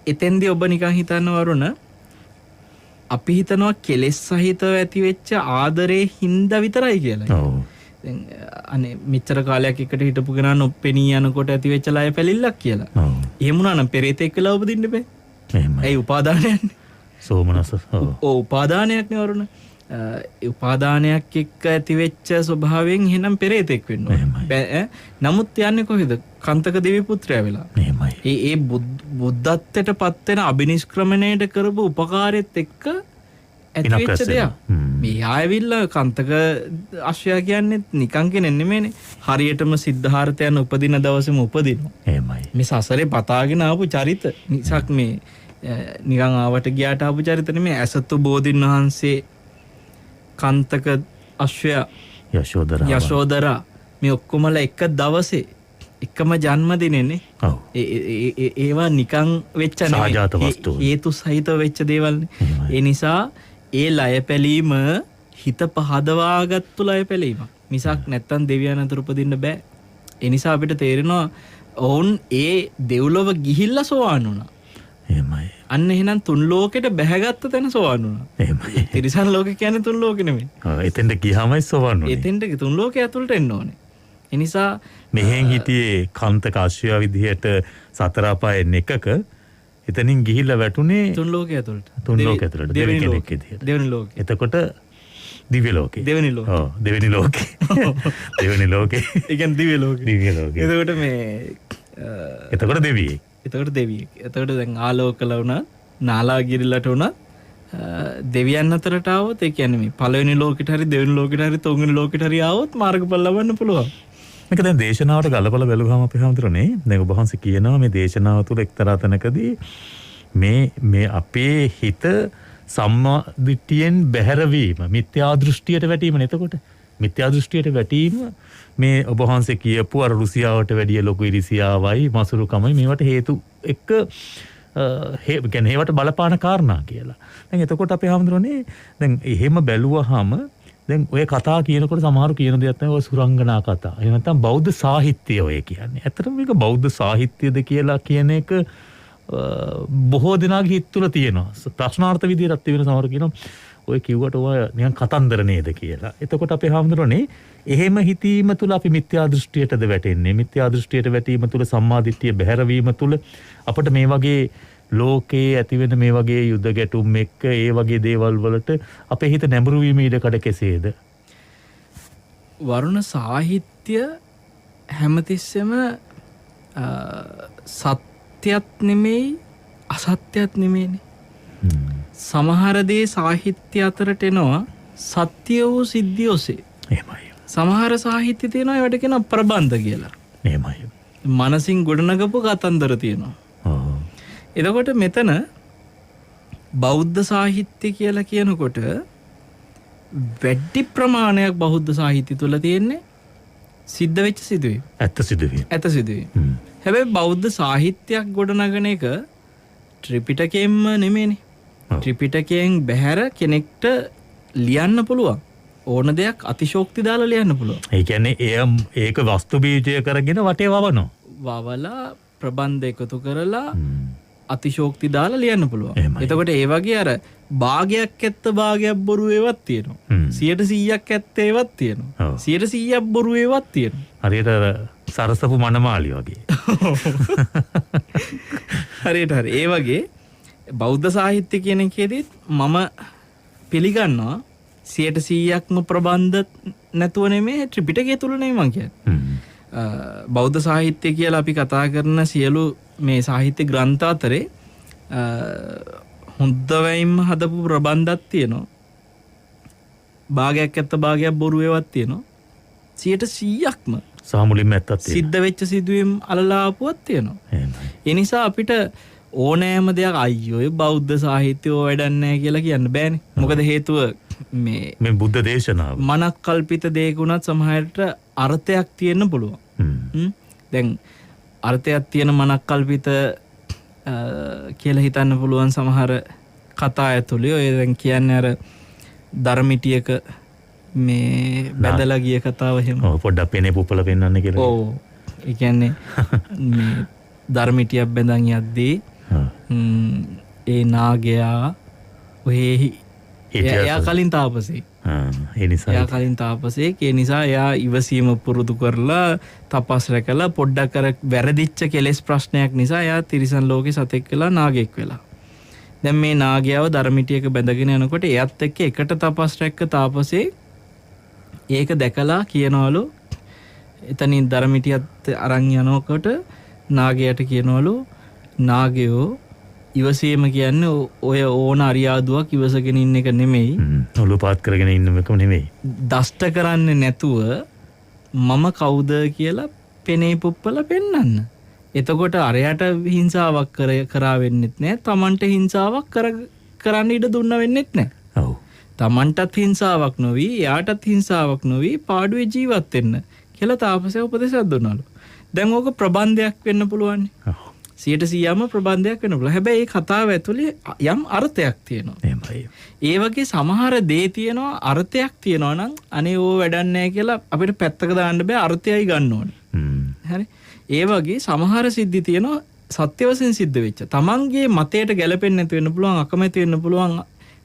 එතෙන්දී ඔබ නිකන් හිතන්න වරුණ අපි හිතනවා කෙලෙස් සහිතව ඇති වෙච්ච ආදරේ හින්දා විතරයි කියලා. ඔව්. දැන් අනේ මෙච්චර කාලයක් එකට හිටපු කෙනා නොපෙනී යනකොට ඇති වෙච්ච ලය පැලිල්ලක් කියලා. ඔව්. එහෙම වුණා නම් පෙරේතෙක් වෙලා උපදින්න බෑ. එහෙමයි. ඒ උපාදානයන්නේ. සෝමනස. ඔව්. ඔව් උපාදානයක් නේ වරුණ. උපාදානයක් එක්ක ඇති වෙච්ච ස්වභාවයෙන් එහෙනම් පෙරේතෙක් වෙන්න ඕනේ. බෑ. නමුත් යන්නේ කොහෙද? කන්තක දෙවි පුත්‍රයා වෙලා. එහෙමයි. ඒ බුද්ධත්වයට පත් වෙන අබිනිෂ්ක්‍රමණයට කරපු උපකාරයත් එක්ක ඇතිවෙච්ච දෙයක්. මේ ආයවිල්ලා කන්තක අශ්වයා කියන්නේ නිකන් කෙනෙක් නෙමෙයිනේ. හරියටම සිද්ධාර්ථයන් උපදින දවසේම උපදිනවා. එහෙමයි. මේ සසරේ පතාගෙන ආපු චරිත නිසක් මේ නිකන් ආවට ගියාට ආපු චරිත නෙමෙයි. ඇසතු බෝධින් වහන්සේ කන්තක අශ්වයා යශෝදරා මේ ඔක්කොමලා එක දවසේ එකම ජන්මදිනේනේ. ඔව්. ඒවා නිකන් වෙච්ච නෙමෙයි. සහජාත වස්තු. හේතු සහිතව වෙච්ච දේවල්නේ. ඒ නිසා ඒ ලය පැලීම හිත පහදවාගත්තු ලය පැලීමක්. මිසක් නැත්තම් දෙවියන් අතර උපදින්න බෑ. ඒ නිසා අපිට තේරෙනවා ඔවුන් ඒ දෙව්ලොව ගිහිල්ලා සෝවාන් වුණා. එහෙමයි. අන්න එහෙනම් තුන් ලෝකෙට බැහැගත්ත තැන සෝවාන් වුණා. එහෙමයි. තිරිසන් ලෝකේ කියන්නේ තුන් ලෝකෙ නෙමෙයි. ඔව්. එතෙන්ට ගියාමයි සෝවාන් වුනේ. එතෙන්ට තුන් ලෝකයේ ඇතුළට එන්න ඕනේ. ඒ නිසා මෙහෙන් හිටියේ කන්තක අශ්වයා විදිහට සතර අපායෙන් එකක එතනින් ගිහිල්ලා වැටුනේ තුන් ලෝකයේ ඇතුළට. තුන් ලෝකයේ ඇතුළට දෙවි කෙනෙක් විදිහට. දෙවෙනි ලෝකේ. එතකොට දිව්‍ය ලෝකේ. දෙවෙනි ලෝකේ. ඔව් දෙවෙනි ලෝකේ. දෙවෙනි ලෝකේ. ඒ කියන්නේ දිව්‍ය ලෝකේ. දිව්‍ය ලෝකේ. එතකොට මේ එතකොට දෙවියෙක්. එතකොට දෙවියෙක්. එතකොට දැන් ආලෝකල වුණා නාලාගිරිලට වුණා දෙවියන් අතරට ආවොත් ඒ කියන්නේ මේ පළවෙනි ලෝකෙට හරි දෙවෙනි ලෝකෙට හරි තුන්වෙනි ලෝකෙට හරි ආවොත් මාර්ගඵල ලබන්න පුළුවන්. මේක දැන් දේශනාවට ගලපලා බැලුවාම අපි හඳුරන්නේ දැන් ඔබ වහන්සේ කියනවා මේ දේශනාව තුළ එක්තරා තැනකදී මේ අපේ හිත සම්මා දිට්ඨියෙන් බැහැරවීම මිත්‍යා දෘෂ්ටියට වැටීම නේ. එතකොට මිත්‍යා දෘෂ්ටියට වැටීම මේ ඔබ වහන්සේ කියපු අර රුසියාවට වැඩිය ලොකු ඉරිසියාවයි මසුරුකමයි මේවට හේතු එක්ක කියන්නේ ඒවට බලපාන කාරණා කියලා. දැන් එතකොට අපි හඳුරන්නේ දැන් එහෙම බැලුවහම දැන් ඔය කතා කියනකොට සමහරු කියන දෙයක් තමයි ඔය සුරංගනා කතා. එහෙම නැත්නම් බෞද්ධ සාහිත්‍යය ඔය කියන්නේ. ඇත්තටම මේක බෞද්ධ සාහිත්‍යද කියලා කියන එක බොහෝ දෙනාගේ හිත තුළ තියෙනවා. ප්‍රශ්නාර්ථ විදිහට තියෙන සමහරු කියනවා ඔය කිව්වට ඔය නිකන් කතන්දර නේද කියලා. එතකොට අපි හඳුරන්නේ එහෙම හිතීම තුළ අපි මිත්‍යා දෘෂ්ටියටද වැටෙන්නේ. මිත්‍යා දෘෂ්ටියට වැටීම තුළ සම්මා දිට්ඨිය බැහැරවීම තුළ අපිට මේ වගේ ලෝකයේ ඇතිවෙන මේ වගේ යුද ගැටුම් එක්ක ඒ වගේ දේවල් වලට අපේ හිත නැඹුරු වීම ඉඩකඩ කෙසේද? වරුණ සාහිත්‍ය හැමතිස්සෙම සත්‍යත් නෙමෙයි අසත්‍යත් නෙමෙයිනේ. සමහර දේ සාහිත්‍ය අතරට එනවා සත්‍ය වූ සිද්ධිය ඔසේ. එහෙමයි. සමහර සාහිත්‍ය තියෙනවා ඒවට කියනවා ප්‍රබන්ධ කියලා. එහෙමයි. මනසින් ගොඩනගපු කතන්දර තියෙනවා. එතකොට මෙතන බෞද්ධ සාහිත්‍ය කියලා කියනකොට වැඩි ප්‍රමාණයක් බෞද්ධ සාහිත්‍ය තුළ තියෙන්නේ සිද්ධ වෙච්ච සිදුවීම්. ඇත්ත සිදුවීම්. ඇත්ත සිදුවීම්. හැබැයි බෞද්ධ සාහිත්‍යයක් ගොඩනගන එක ත්‍රිපිටකයෙන්ම නෙමෙයිනේ. ත්‍රිපිටකයෙන් බැහැර කෙනෙක්ට ලියන්න පුළුවන්. ඕන දෙයක් අතිශෝක්ති දාලා ලියන්න පුළුවන්. ඒ කියන්නේ ඒක වස්තු බීජය කරගෙන වටේ වවනවා. වවලා ප්‍රබන්ධ එකතු කරලා අතිශෝක්ති දාලා ලියන්න පුළුවන්. එතකොට ඒ වගේ අර භාගයක් ඇත්ත භාගයක් බොරු ඒවත් තියෙනවා. 100%ක් ඇත්ත ඒවත් තියෙනවා. 100%ක් බොරු ඒවත් තියෙනවා. හරියට සරසපු මනමාලි වගේ. හරියට හරි. ඒ වගේ බෞද්ධ සාහිත්‍ය කියන එකේදීත් මම පිළිගන්නවා 100%ක්ම ප්‍රබන්ධ නැතුව නෙමෙයි ත්‍රිපිටකය තුල නෙමෙයි මං කියන්නේ. බෞද්ධ සාහිත්‍ය කියලා අපි කතා කරන සියලු මේ සාහිත්‍ය ග්‍රන්ථ අතරේ හොඳවයින්ම හදපු ප්‍රබන්ධයක් තියෙනවා. භාගයක් ඇත්ත භාගයක් බොරු ඒවත් තියෙනවා. 100%ක්ම සාමුලින්ම ඇත්තක් තියෙනවා. සිද්ධ වෙච්ච සිදුවීම් අලලා ආපුවක් තියෙනවා. ඒ නිසා අපිට ඕනෑම දෙයක් අයියෝ බෞද්ධ සාහිත්‍යය වැඩක් නැහැ කියලා කියන්න බෑනේ. මොකද හේතුව මේ බුද්ධ දේශනාව මනක් කල්පිත දෙයකුණත් සමහරට අර්ථයක් තියෙන්න පුළුවන්. දැන් අර්ථයක් තියෙන මනක් කල්පිත කියලා හිතන්න පුළුවන් සමහර කතා ඇතුළේ. ඔය දැන් කියන්නේ අර ධර්මිටියක මේ බැදලා ගිය කතාව එහෙම. ඔව් පොඩ්ඩක් පේනේ පුපල පෙන්නන්න කියලා. ඔව්. ඒ කියන්නේ මේ ධර්මිටියක් බැඳන් යද්දී ඒ නාගයා ඔහේ එයා කලින් තාපසේ ඒ නිසා එයා කලින් තාපසේ ඒ නිසා එයා ඉවසීම පුරුදු කරලා තපස් රැකලා පොඩ්ඩක් කර වැරදිච්ච කෙලෙස් ප්‍රශ්නයක් නිසා එයා තිරිසන් ලෝකේ සතෙක් වෙලා නාගෙක් වෙලා. දැන් මේ නාගයාව ධර්මිටියක බැඳගෙන යනකොට එයත් එක්ක එකට තපස් රැක්ක තාපසේ ඒක දැකලා කියනවලු එතනින් ධර්මිටියත් අරන් යනකොට නාගයට කියනවලු නාගයෝ ඉවසීම කියන්නේ ඔය ඕන අරියාදුවක් ඉවසගෙන ඉන්න එක නෙමෙයි. ඔලුපාත් කරගෙන ඉන්න එක නෙමෙයි. දෂ්ට කරන්නේ නැතුව මම කවුද කියලා පෙනේ පුප්පලා පෙන්නන්න. එතකොට අරයට හිංසාවක් කරා වෙන්නෙත් නෑ. Tamanට හිංසාවක් කරන්න ඉඩ දුන්න වෙන්නෙත් නෑ. ඔව්. Tamanටත් හිංසාවක් නොවි, එයාටත් හිංසාවක් නොවි පාඩුවේ ජීවත් වෙන්න කියලා තාපසයා උපදේශයක් දුන්නලු. දැන් ඕක ප්‍රබන්ධයක් වෙන්න පුළුවන්. ඔව්. 100%ම ප්‍රබන්ධයක් වෙන්න පුළුවන්. හැබැයි මේ කතාව ඇතුලේ යම් අර්ථයක් තියෙනවා. එහෙමයි. ඒ වගේ සමහර දේ තියෙනවා අර්ථයක් තියෙනවා නම් අනේ ඕව වැඩක් නැහැ කියලා අපිට පැත්තක දාන්න බෑ අර්ථයයි ගන්න ඕනේ. හරි. ඒ වගේ සමහර සිද්ධි තියෙනවා සත්‍ය වශයෙන් සිද්ධ වෙච්ච. තමන්ගේ මතයට ගැලපෙන්නේ නැති වෙන්න පුළුවන්, අකමැති වෙන්න පුළුවන්.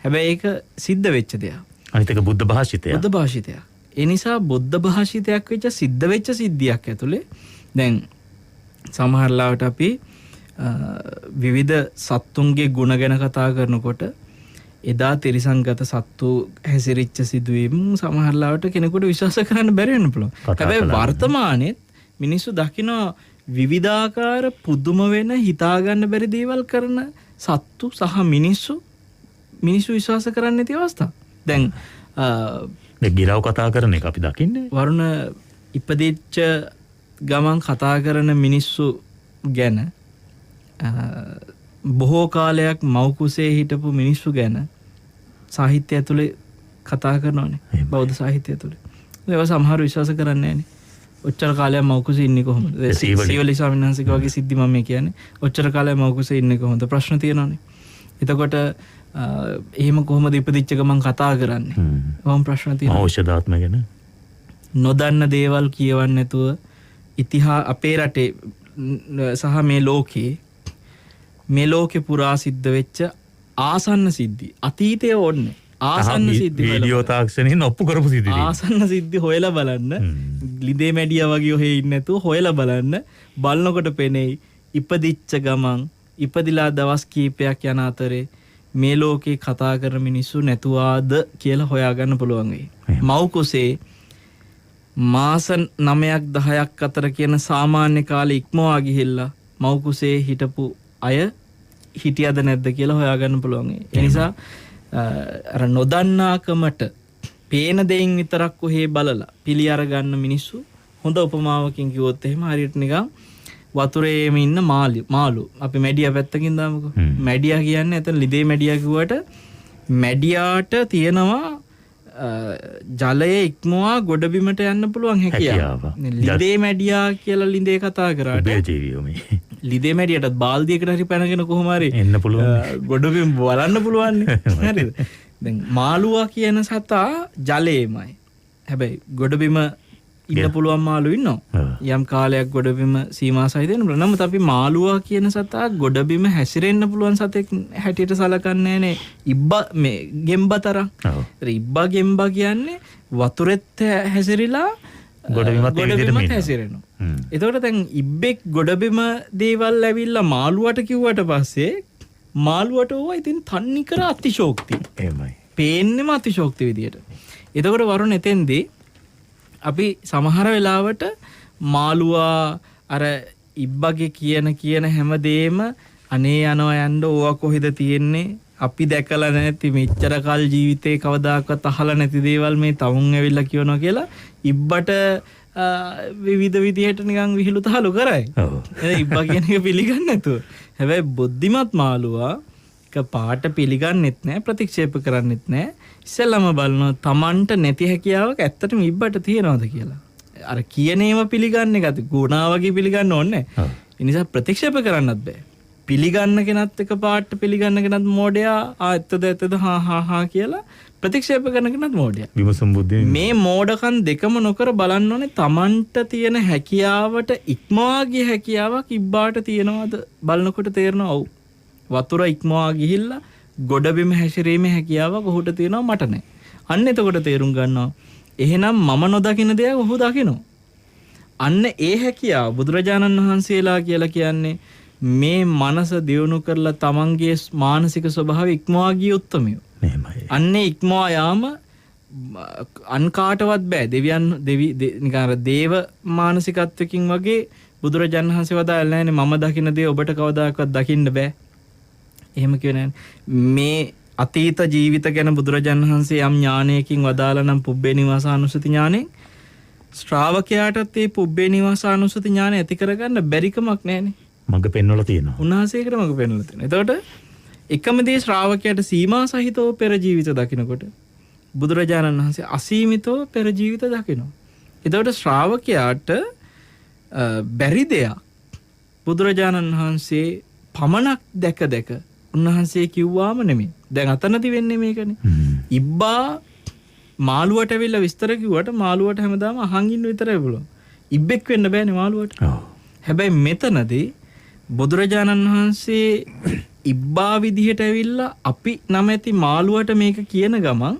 හැබැයි ඒක සිද්ධ වෙච්ච දෙයක්. අනිත් එක බුද්ධ භාෂිතය. බුද්ධ භාෂිතයක්. ඒ නිසා බුද්ධ භාෂිතයක් වෙච්ච සිද්ධ වෙච්ච සිද්ධියක් ඇතුලේ දැන් සමහර ලාවට අපි විවිධ සත්තුන්ගේ ගුණ ගැන කතා කරනකොට එදා තිරිසන්ගත සත්තු හැසිරිච්ච සිදුවීම් සමහර ලාවට කෙනෙකුට විශ්වාස කරන්න බැරි වෙන්න පුළුවන්. හැබැයි වර්තමානයේත් මිනිස්සු දකින්න විවිධාකාර පුදුම වෙන හිතා ගන්න බැරි දේවල් කරන සත්තු සහ මිනිස්සු විශ්වාස කරන්නේ නැති අවස්ථා. දැන් ගිරව් කතා කරන එක අපි දකින්නේ. වරුණ ඉපදිච්ච ගමන් කතා කරන මිනිස්සු ගැන බොහෝ කාලයක් මව්කුසේ හිටපු මිනිස්සු ගැන සාහිත්‍ය ඇතුලේ කතා කරනවානේ. බෞද්ධ සාහිත්‍ය ඇතුලේ. ඒවා සමහර විශ්වාස කරන්නේ නැහැනේ. ඔච්චර කාලයක් මව්කුසේ ඉන්නේ කොහොමද? සීවලි ස්වාමීන් වහන්සේගේ වගේ සිද්ධි මම කියන්නේ. ඔච්චර කාලයක් මව්කුසේ ඉන්නේ කොහොමද? ප්‍රශ්න තියෙනවානේ. එතකොට එහෙම කොහොමද ඉපදිච්ච ගමන් කතා කරන්නේ? වම් ප්‍රශ්න තියෙනවා. ඖෂධාත්ම ගැන නොදන්න දේවල් කියවන්නේ නැතුව අපේ රටේ සහ මේ ලෝකේ පුරා සිද්ධ වෙච්ච ආසන්න සිද්ධි අතීතයේ ඕන්නේ ආසන්න සිද්ධි වීඩියෝ තාක්ෂණයෙන් ඔප්පු කරපු සිද්ධි ආසන්න සිද්ධි හොයලා බලන්න ලිදේ මැඩියා වගේ ඔහෙ ඉන්නේ නැතුව හොයලා බලන්න බලනකොට පෙනෙයි ඉපදිච්ච ගමන් ඉපදිලා දවස් කීපයක් යන අතරේ මේ ලෝකේ කතා කරන මිනිස්සු නැතුවාද කියලා හොයාගන්න පුළුවන් වෙයි. මව් කුසේ මාස 9ක් 10ක් අතර කියන සාමාන්‍ය කාලේ ඉක්මවා ගිහිල්ලා මව් කුසේ හිටපු අය හිටියද නැද්ද කියලා හොයාගන්න පුළුවන්. ඒ නිසා අර නොදන්නාකමට පේන දෙයින් විතරක් කොහේ බලලා පිළි අරගන්න මිනිස්සු හොඳ උපමාවකින් කිව්වොත් එහෙම හරියට නිකන් වතුරේම ඉන්න මාළු. අපි මැඩියා පැත්තකින් දාමුකෝ. මැඩියා කියන්නේ එතන ලිදේ මැඩියා කිව්වට මැඩියාට තියෙනවා ජලයේ ඉක්මවා ගොඩබිමට යන්න පුළුවන් හැකියාව. ලිදේ මැඩියා කියලා ලිඳේ කතා කරාට ලිදේ මැඩියටත් බාල්දියකට හරි පැනගෙන කොහොම හරි එන්න පුළුවන්. ගොඩබිම බලන්න පුළුවන් නේ. හරිද? දැන් මාළුවා කියන සතා ජලයේමයි. හැබැයි ගොඩබිම ඉන්න පුළුවන් මාළු ඉන්නවා. යම් කාලයක් ගොඩබිම සීමා සහිත වෙනවා. නමුත් අපි මාළුවා කියන සතා ගොඩබිම හැසිරෙන්න පුළුවන් සතෙක් හැටියට සලකන්නේ නැනේ. ඉබ්බා මේ ගෙම්බතර. ඉබ්බා ගෙම්බා කියන්නේ වතුරෙත් හැසිරිලා ගොඩබිමත් හැසිරෙනවා. එතකොට දැන් ඉබ්බෙක් ගොඩබිම දේවල් ඇවිල්ලා මාළුවට කිව්වට පස්සේ මාළුවට ඕවා ඉතින් තන්නිකර අතිශෝක්ති. එහෙමයි. පේන්නෙම අතිශෝක්ති විදියට. එතකොට වරුණ එතෙන්දී අපි සමහර වෙලාවට මාළුවා අර ඉබ්බගේ කියන හැමදේම අනේ යනවා යන්න ඕවා කොහෙද තියෙන්නේ අපි දැකලා නැති මෙච්චර කල් ජීවිතේ කවදාකවත් අහලා නැති දේවල් මේ තවුන් ඇවිල්ලා කියනවා කියලා ඉබ්බට විවිධ විදිහට නිකන් විහිළු තහළු කරයි. ඔව්. ඒ ඉබ්බා කියන එක පිළිගන්නේ නැතුව. හැබැයි බුද්ධිමත් මාළුවා එක පාට පිළිගන්නෙත් නැහැ ප්‍රතික්ෂේප කරන්නෙත් නැහැ. ඉස්සෙල්ලාම බලනවා Tamanට නැති හැකියාවක් ඇත්තටම ඉබ්බට තියනවද කියලා. අර කියන ඒවා පිළිගන්න එකත් ගුණා වගේ පිළිගන්න ඕනේ නැහැ. ඒ නිසා ප්‍රතික්ෂේප කරන්නත් බෑ. පිළිගන්න කෙනත් එක පාට පිළිගන්න කෙනත් මෝඩයා ඇත්තද හා කියලා ප්‍රතික්ෂේප කරන කෙනත් මෝඩයා. විමසුම් බුද්ධිය මේ මෝඩකම් දෙකම නොකර බලන්න ඕනේ Tamanට තියෙන හැකියාවට ඉක්මවා ගිය හැකියාවක් ඉබ්බාට තියනවද බලනකොට තේරෙනවා ඔව්. වතුර ඉක්මවා ගිහිල්ලා ගොඩබිම හැසිරීමේ හැකියාවක් ඔහුට තියෙනවා මට නැහැ. අන්න එතකොට තේරුම් ගන්නවා එහෙනම් මම නොදකින දේක් ඔහු දකිනවා. අන්න ඒ හැකියාව බුදුරජාණන් වහන්සේලා කියලා කියන්නේ මේ මනස දියුණු කරලා තමන්ගේ මානසික ස්වභාවය ඉක්මවා ගිය උත්තමයෝ. එහෙමයි. අන්නේ ඉක්මවා යාම අන් කාටවත් බෑ. දෙවියන් නිකන් අර දේව මානසිකත්වකින් වගේ බුදුරජාණන් වහන්සේ වදාළා නෑනේ මම දකින දේ ඔබට කවදාකවත් දකින්න බෑ. එහෙම කියන්නේ මේ අතීත ජීවිත ගැන බුදුරජාණන් වහන්සේ යම් ඥානයකින් වදාලා නම් පුබ්බේ නිවාසානුස්සති ඥානෙන් ශ්‍රාවකයාටත් ඒ පුබ්බේ නිවාසානුස්සති ඥානෙ ඇති කරගන්න බැරිකමක් නැහැනේ. මඟ පෙන්වලා තියෙනවා. උන්වහන්සේකට මඟ පෙන්වලා තියෙනවා. එතකොට එකම දේ ශ්‍රාවකයාට සීමා සහිතව පෙර ජීවිත දකිනකොට බුදුරජාණන් වහන්සේ අසීමිතව පෙර ජීවිත දකිනවා. එතකොට ශ්‍රාවකයාට බැරි දෙයක් බුදුරජාණන් වහන්සේ පමණක් දැක උන්වහන්සේ කිව්වාම නෙමෙයි. දැන් අතනදි වෙන්නේ මේකනේ. ඉබ්බා මාළුවට ඇවිල්ලා විස්තර කිව්වට මාළුවට හැමදාම අහන් ඉන්න විතරයි පුළුවන්. ඉබ්බෙක් වෙන්න බෑනේ මාළුවට. හැබැයි මෙතනදී බුදුරජාණන් වහන්සේ ඉබ්බා විදිහට ඇවිල්ලා අපි නැමැති මාළුවට මේක කියන ගමන්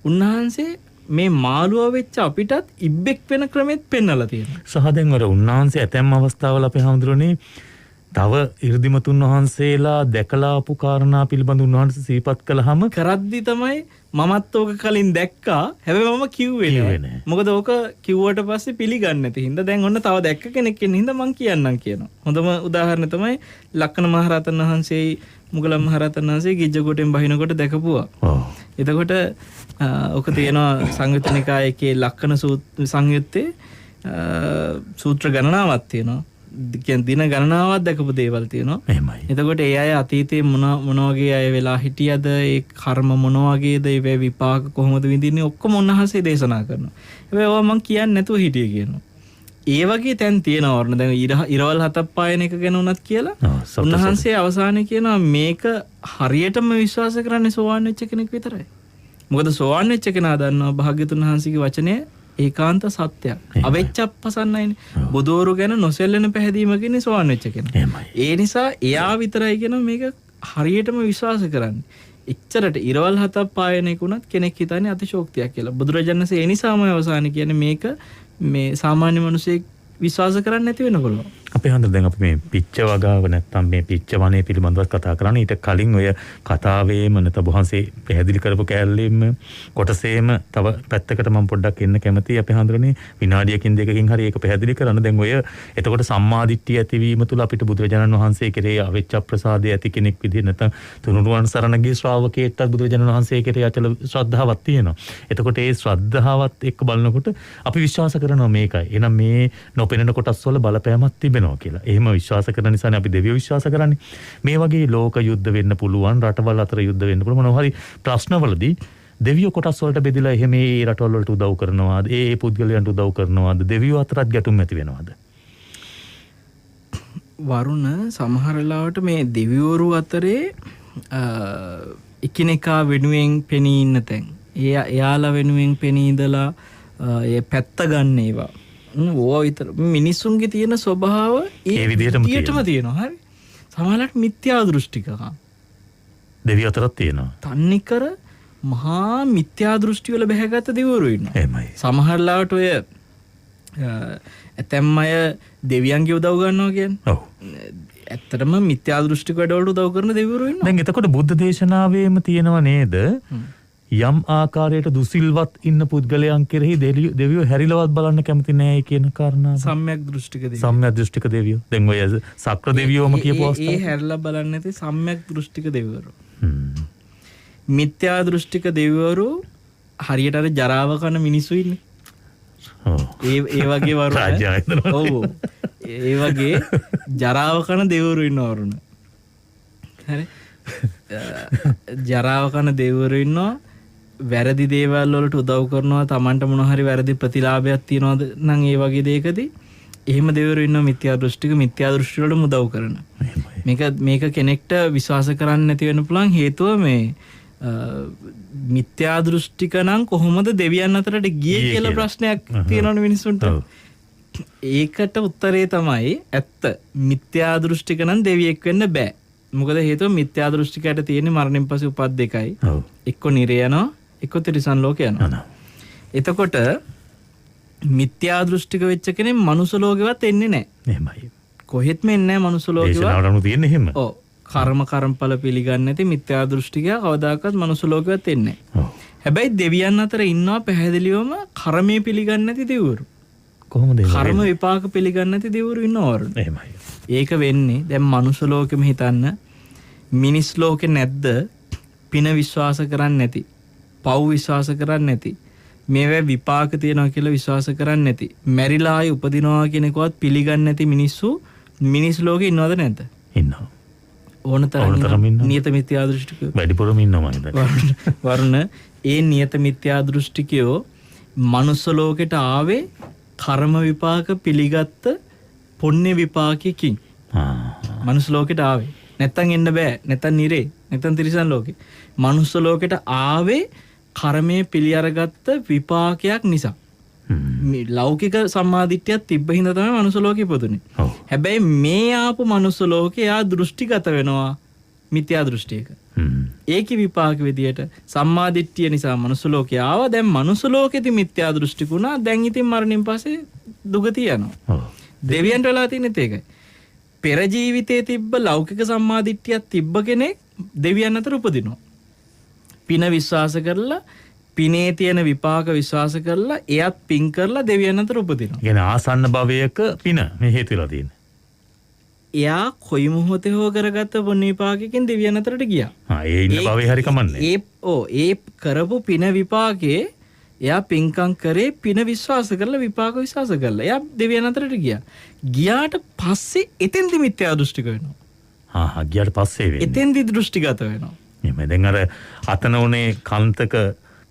උන්වහන්සේ මේ මාළුවා වෙච්ච අපිටත් ඉබ්බෙක් වෙන ක්‍රමෙත් පෙන්වලා තියෙනවා. සහ දැන් වර උන්වහන්සේ ඇතැම් අවස්ථාවල අපේ හඳුරන්නේ තව 이르දිමතුන් වහන්සේලා දැකලා ආපු කාරණා පිළිබඳ උන්වහන්සේ සිහිපත් කළාම කරද්දි තමයි මමත් ඕක කලින් දැක්කා. හැබැයි මම කිව්වේ නෑ. මොකද ඕක කිව්වට පස්සේ පිළිගන්නේ නැති හින්දා දැන් ඔන්න තව දැක්ක කෙනෙක් ඉන්න හින්දා මං කියන්නම් කියනවා. හොඳම උදාහරණ තමයි ලක්කන මහරහතන් වහන්සේ මුගලන් මහරහතන් වහන්සේ ගිජ්ජකොටෙන් බහිනකොට දැකපුවා. එතකොට ඕක තියෙනවා සංයුත්ත නිකායේ ලක්කන සංයුත්තේ සූත්‍ර ගණනාවක් තියෙනවා. දින ගණනාවක් දැකපු දේවල් තියෙනවා. එහෙමයි. එතකොට ඒ අය අතීතේ මොන වගේ අය වෙලා හිටියද, ඒ කර්ම මොන වගේද, ඒ විපාක කොහොමද විඳින්නේ ඔක්කොම උන්වහන්සේ දේශනා කරනවා. හැබැයි ඒවා මම කියන්නේ නැතුව හිටියේ කියනවා. ඒ වගේ තැන් තියෙනවා වර්ණ. දැන් ඉරවල් හතක් පායන එක ගැන උනත් කියලා උන්වහන්සේ අවසානයේ කියනවා මේක හරියටම විශ්වාස කරන්නේ සෝවාන් වෙච්ච කෙනෙක් විතරයි. මොකද සෝවාන් වෙච්ච කෙනා දන්නවා භාග්‍යතුන් වහන්සේගේ වචනය ඒකාන්ත සත්‍යයක්. අවෙච්චප්පසන්නයිනේ. බුදෝරු ගැන නොසැලෙන පැහැදීමකින් සෝවන් වෙච්ච කෙනා. ඒ නිසා එයා විතරයි කියන මේක හරියටම විශ්වාස කරන්නේ. එච්චරට ඉරවල් හතක් පායන එකුණත් කෙනෙක් හිතන්නේ අතිශෝක්තියක් කියලා. බුදුරජාණන් වහන්සේ ඒ නිසාම අවසානයේ කියන්නේ මේක මේ සාමාන්‍ය මිනිසෙක් විශ්වාස කරන්නේ නැති වෙන පුළුවන්. අපේ හන්ද දැන් අපි මේ පිච්ච වගාව නැත්තම් මේ පිච්ච වනේ පිළිබඳව කතා කරන්නේ. ඊට කලින් ඔය කතාවේම නැත බොහන්සේ පැහැදිලි කරපු කෑල්ලෙම කොටසේම තව පැත්තකට මම පොඩ්ඩක් එන්න කැමතියි. අපේ හන්දරනේ විනාඩියකින් දෙකකින් හරි ඒක පැහැදිලි කරන්න. දැන් ඔය එතකොට සම්මාදිට්ඨිය ඇතිවීම තුළ අපිට බුදුරජාණන් වහන්සේ කෙරේ අවිච්ඡ ප්‍රසාදය ඇති කෙනෙක් විදිහට නැත්නම් තුනුරුවන් සරණ ගිය ශ්‍රාවකයෙක්ට බුදුරජාණන් වහන්සේ කෙරේ අචල ශ්‍රද්ධාවක් තියෙනවා. එතකොට ඒ ශ්‍රද්ධාවත් එක්ක බලනකොට අපි විශ්වාස කරනවා මේකයි. එහෙනම් මේ නොපෙනෙන කොටස් වල බලපෑමක් තිබෙනවා කියලා. එහෙම විශ්වාස කරන නිසානේ අපි දෙවියෝ විශ්වාස කරන්නේ. මේ වගේ ලෝක යුද්ධ වෙන්න පුළුවන්, රටවල් අතර යුද්ධ වෙන්න පුළුවන්. මොනවා හරි ප්‍රශ්නවලදී දෙවියෝ කොටස් වලට බෙදලා එහෙම මේ රටවල් වලට උදව් කරනවාද? ඒ පුද්ගලයන්ට උදව් කරනවාද? දෙවියෝ අතරත් ගැටුම් ඇති වෙනවද? වරුණ සමහර වෙලාවට මේ දෙවිවරු අතරේ එකිනෙකා වෙනුවෙන් පෙනී ඉන්න තැන්. එයාලා වෙනුවෙන් පෙනී ඉඳලා ඒ පැත්ත ගන්න ඒවා. ඕවා විතර මිනිස්සුන්ගේ තියෙන ස්වභාව ඒ විදිහටම තියෙනවා. හරි. සමහරවිට මිත්‍යා දෘෂ්ටිකකම් දෙවියෝ අතරත් තියෙනවා. තන්නිකර මහා මිත්‍යා දෘෂ්ටි වල බැහැගත් දෙවිවරු ඉන්නවා. එහෙමයි. සමහර ලාවට ඔය ඇතැම් අය දෙවියන්ගේ උදව් ගන්නවා කියන්නේ. ඔව්. ඇත්තටම මිත්‍යා දෘෂ්ටික වැඩවලට උදව් කරන දෙවිවරු ඉන්නවා. දැන් එතකොට බුද්ධ දේශනාවේම තියෙනව නේද? යම් ආකාරයට දුසිල්වත් ඉන්න පුද්ගලයන් කෙරෙහි දෙවියෝ හැරිලවත් බලන්න කැමති නෑ කියන කාරණාව. සම්‍යක් දෘෂ්ටික දෙවියෝ. සම්‍යක් දෘෂ්ටික දෙවියෝ. දැන් ඔය සක්‍ර දෙවියෝම කියපු අවස්ථාව. ඒ හැරිලා බලන්නේ නැති සම්‍යක් දෘෂ්ටික දෙවිවරු. මිත්‍යා දෘෂ්ටික දෙවිවරු හරියට අර ජරාව කන මිනිස්සු ඉන්නේ. ඒ වගේ වරු. ඔව්. ඒ වගේ ජරාව කන දෙවිවරු ඉන්නවා වරුණ. හරි. ජරාව කන දෙවිවරු ඉන්නවා. වැරදි දේවල් වලට උදව් කරනවා. Tamanට මොන හරි වැරදි ප්‍රතිලාභයක් තියනවාද නම් ඒ වගේ දෙයකදී එහෙම දෙවිවරු ඉන්නවා මිත්‍යා දෘෂ්ටි වලට උදව් කරන. මේක කෙනෙක්ට විශ්වාස කරන්න නැති වෙන්න පුළුවන් හේතුව මේ මිත්‍යා දෘෂ්ටික නම් කොහොමද දෙවියන් අතරට ගියේ කියලා ප්‍රශ්නයක් තියෙනවනේ මිනිස්සුන්ට. ඒකට උත්තරේ තමයි ඇත්ත. මිත්‍යා දෘෂ්ටික නම් දෙවියෙක් වෙන්න බෑ. මොකද හේතුව මිත්‍යා දෘෂ්ටිකයට තියෙන මරණයෙන් පස්සේ උපත් දෙකයි. ඔව්. එක්ක නිරය යනවා, එක්ක තිරිසන් ලෝක යනවා. එතකොට මිත්‍යා දෘෂ්ටික වෙච්ච කෙනෙක් මනුස්ස ලෝකෙවත් එන්නේ නැහැ. එහෙමයි. කොහෙත්ම එන්නේ නැහැ මනුස්ස ලෝකෙවත්. දේශනාවලු තියෙන්නේ එහෙම. ඔව්. කර්මඵල පිළිගන්නේ නැති මිත්‍යා දෘෂ්ටිකයා කවදාකවත් මනුස්ස ලෝකෙවත් එන්නේ නැහැ. ඔව්. හැබැයි දෙවියන් අතර ඉන්නවා පැහැදිලිවම කර්මයේ පිළිගන්නේ නැති දෙවිවරු. කොහොමද ඒක? කර්ම විපාක පිළිගන්නේ නැති දෙවිවරු ඉන්නවරු. එහෙමයි. ඒක වෙන්නේ දැන් මනුස්ස ලෝකෙම හිතන්න මිනිස් ලෝකේ නැද්ද පින විශ්වාස කරන්නේ නැති, පව් විශ්වාස කරන්නේ නැති, මේවා විපාක තියනවා කියලා විශ්වාස කරන්නේ නැති, මැරිලා ආයි උපදිනවා කියන එකවත් පිළිගන්නේ නැති මිනිස්සු මිනිස් ලෝකේ ඉන්නවද නැද්ද? ඉන්නවා. ඕනතරම් නියත මිත්‍යා දෘෂ්ටිකයෝ වැඩිපුරම ඉන්නවා මම හිතන්නේ. වරුණ ඒ නියත මිත්‍යා දෘෂ්ටිකයෝ මනුස්ස ලෝකෙට ආවේ කර්ම විපාක පිළිගත්ත පුණ්‍ය විපාකයකින්. මනුස්ස ලෝකෙට ආවේ. නැත්තම් එන්න බෑ. නැත්තම් නිරේ. නැත්තම් තිරිසන් ලෝකෙ. මනුස්ස ලෝකෙට ආවේ කර්මයේ පිළි අරගත්ත විපාකයක් නිසා. ලෞකික සම්මාදිට්ඨියක් තිබ්බ හින්දා තමයි මනුස්ස ලෝකෙ ඉපදුනේ. හැබැයි මේ ආපු මනුස්ස ලෝකේ යා දෘෂ්ටිගත වෙනවා මිත්‍යා දෘෂ්ටියක. ඒකේ විපාක විදියට සම්මාදිට්ඨිය නිසා මනුස්ස ලෝකේ ආවා. දැන් මනුස්ස ලෝකෙදි මිත්‍යා දෘෂ්ටිකුණා. දැන් ඉතින් මරණයෙන් පස්සේ දුගතිය යනවා. දෙවියන්ට වෙලා තියෙනෙත් ඒකයි. පෙර ජීවිතයේ තිබ්බ ලෞකික සම්මාදිට්ඨියක් තිබ්බ කෙනෙක් දෙවියන් අතර උපදිනවා. පින විශ්වාස කරලා පිනේ තියෙන විපාක විශ්වාස කරලා එයත් පින් කරලා දෙවියන් අතර උපදිනවා. කියන්නේ ආසන්න භවයක පින මේ හේතු වෙලා තියෙන්නේ. එයා කොයි මොහොතේ හෝ කරගත්ත පුණ්‍ය විපාකයෙන් දෙවියන් අතරට ගියා. ඒ ඉන්න භවයේ හරි කමන්නේ. ඒ කරපු පින විපාකේ එයා පින්කම් කරේ පින විශ්වාස කරලා විපාක විශ්වාස කරලා එයා දෙවියන් අතරට ගියා. ගියාට පස්සේ එතෙන්දි මිත්‍යා දෘෂ්ටික වෙනවා. ගියාට පස්සේ වෙන්නේ. එතෙන්දි දෘෂ්ටිගත වෙනවා. එහෙම දැන් අර අතන උනේ කන්තක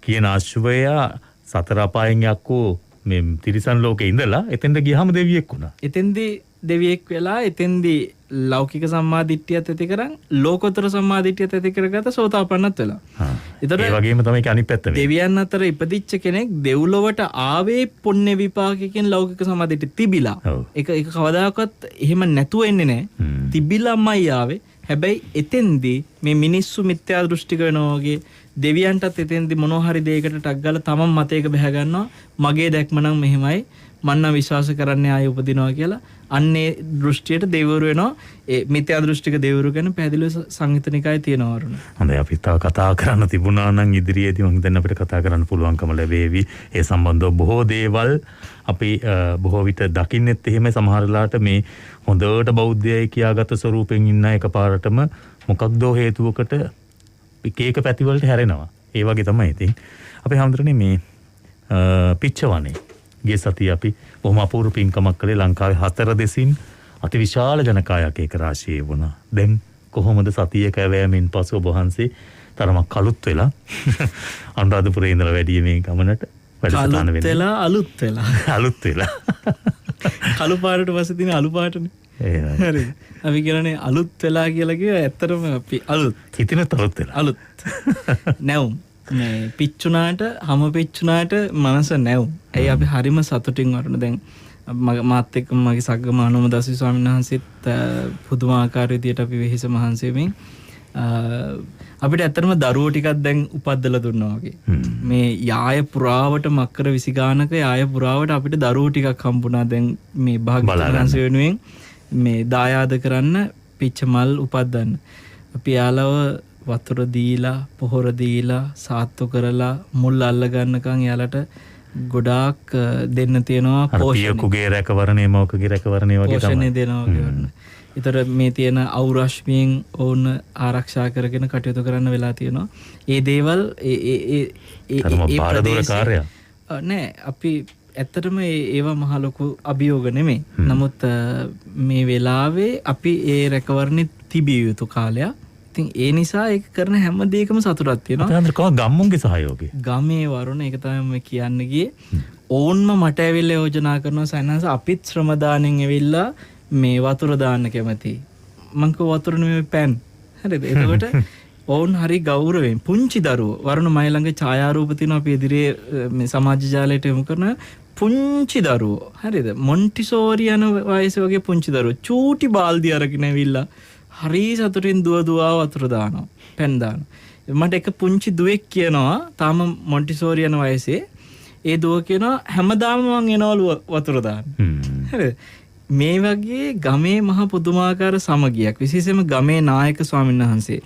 කියන අශ්වයා සතර අපායෙන් යක්කෝ මේ තිරිසන් ලෝකේ ඉඳලා එතෙන්ට ගියාම දෙවියෙක් වුණා. එතෙන්දි දෙවියෙක් වෙලා එතෙන්දි ලෞකික සම්මාදිට්ඨියත් ඇති කරන් ලෝකෝත්තර සම්මාදිට්ඨියත් ඇති කරගත්ත සෝතාපන්නත් වෙලා. ඒ වගේම තමයි ඒක අනිත් පැත්ත වෙන්නේ. දෙවියන් අතර ඉපදිච්ච කෙනෙක් දෙව්ලොවට ආවේ පුණ්‍ය විපාකයෙන් ලෞකික සම්මාදිට්ඨිය තිබිලා. ඒක කවදාකවත් එහෙම නැතුව එන්නේ නැහැ. තිබිලාමයි ආවේ. හැබැයි එතෙන්දී මේ මිනිස්සු මිත්‍යා දෘෂ්ටික වෙනවා වගේ දෙවියන්ටත් එතෙන්දී මොනවා හරි දෙයකට ටක් ගාලා තමන් මතයක බැහැ ගන්නවා. මගේ දැක්ම නම් මෙහෙමයි. මන්නම් විශ්වාස කරන්නේ ආයෙ උපදිනවා කියලා. අන්නේ දෘෂ්ටියට දෙවිවරු වෙනවා. ඒ මිත්‍යා දෘෂ්ටික දෙවිවරු ගැන පැහැදිලිව සංහිතනිකයි තියෙනවා වරුණ. හොඳයි අපි තව කතා කරන්න තිබුණා නම් ඉදිරියේදී මම හිතන්නේ අපිට කතා කරන්න පුළුවන්කම ලැබේවි. ඒ සම්බන්ධව බොහෝ දේවල් අපි බොහෝ විට දකින්නෙත් එහෙම සමහර වෙලාවට මේ හොඳට බෞද්ධයයි කියාගත ස්වරූපෙන් ඉන්න එකපාරටම මොකක්දෝ හේතුවකට එක පැතිවලට හැරෙනවා. ඒ වගේ තමයි ඉතින් අපි හැමදෙරනේ මේ පිච්චවනේ ගිය සතියේ අපි බොහොම අපූර්ව පින්කමක් කළේ ලංකාවේ 4 දෙසින් අතිවිශාල ජනකායක් ඒක රාශියේ වුණා. දැන් කොහොමද සතිය කැවෑමෙන් පසු ඔබ වහන්සේ තරමක් කලුත් වෙලා අනුරාධපුරේ ඉඳලා වැඩි මේ ගමනට වැඩසටහන වෙන්නේ. අලුත් වෙලා කළු පාටට පස්සේ තියෙන අලු පාටනේ. හරි. අපි කියන්නේ අලුත් වෙලා කියලා කිය ඇත්තටම අපි අලුත්. හිතිනත් අලුත් වෙලා. අලුත්. නැවුම්. මේ පිච්චුනාට හැම පිච්චුනාට මනස නැවුම්. ඇයි අපි හරිම සතුටින් වරුණ දැන් මාත් එක්ක මගේ සග්ගම අනුමදස්සි ස්වාමීන් වහන්සේත් පුදුමාකාර විදියට අපි වෙහෙස මහන්සි වෙමින් අපිට ඇත්තටම දරුවෝ ටිකක් දැන් උපද්දලා දුන්නා වගේ. මේ යාය පුරාවට මක්කර 20 ගානක යාය පුරාවට අපිට දරුවෝ ටිකක් හම්බුණා දැන් මේ භාග්‍යවතුන් වෙනුවෙන් මේ දායාද කරන්න පිච්ච මල් උපද්දන්න. අපි යාලව වතුර දීලා පොහොර දීලා සාත්තු කරලා මුල් අල්ල ගන්නකම් යාලට ගොඩාක් දෙන්න තියෙනවා පෝෂණයේ රැකවරණේ මොකගේ රැකවරණේ වගේ තමයි පෝෂණය දෙනවා කියනවා. ඒතර මේ තියෙන අවුරශ්මියෙන් ඕන ආරක්ෂා කරගෙන කටයුතු කරන්න වෙලා තියෙනවා. ඒ දේවල් ඒ පාරදෝරකාරය නෑ අපි ඇත්තටම ඒවා මහ ලොකු අභියෝග නෙමෙයි. නමුත් මේ වෙලාවේ අපි ඒ රැකවරණේ තිබිය යුතු කාලයක්. ඉතින් ඒ නිසා ඒක කරන හැම දෙයකම සතුටක් තියෙනවා. අතන කොහොම ගම්මුන්ගේ සහයෝගය. ගමේ වරුණ ඒක තමයි මම කියන්න ගියේ. ඕන්ම මට ඇවිල්ලා යෝජනා කරනවා සයන්ස් අපිත් ශ්‍රම දාණයෙන් ඇවිල්ලා මේ වතුර දාන්න කැමති. මං කව වතුර නෙමෙයි පෑන්. හරිද? එතකොට ඕන් හරි ගෞරවයෙන් පුංචි දරුවෝ වරුණ මයි ළඟ ඡායාරූප තියෙනවා අපි ඉදිරියේ මේ සමාජ ජාලයට යොමු කරන පුංචි දරුවෝ. හරිද? මොන්ටිසෝරි යන වයසේ වගේ පුංචි දරුවෝ චූටි බාල්දි අරගෙන ඇවිල්ලා හරි සතුටින් දුවා වතුර දානවා. පැන් දානවා. මට එක පුංචි දුවෙක් කියනවා තාම මොන්ටිසෝරි යන වයසේ ඒ දුව කියනවා හැමදාම මං එනවලු වතුර දාන්න. හරිද? මේ වගේ ගමේ මහ පුදුමාකාර සමගියක් විශේෂයෙන්ම ගමේ නායක ස්වාමීන් වහන්සේ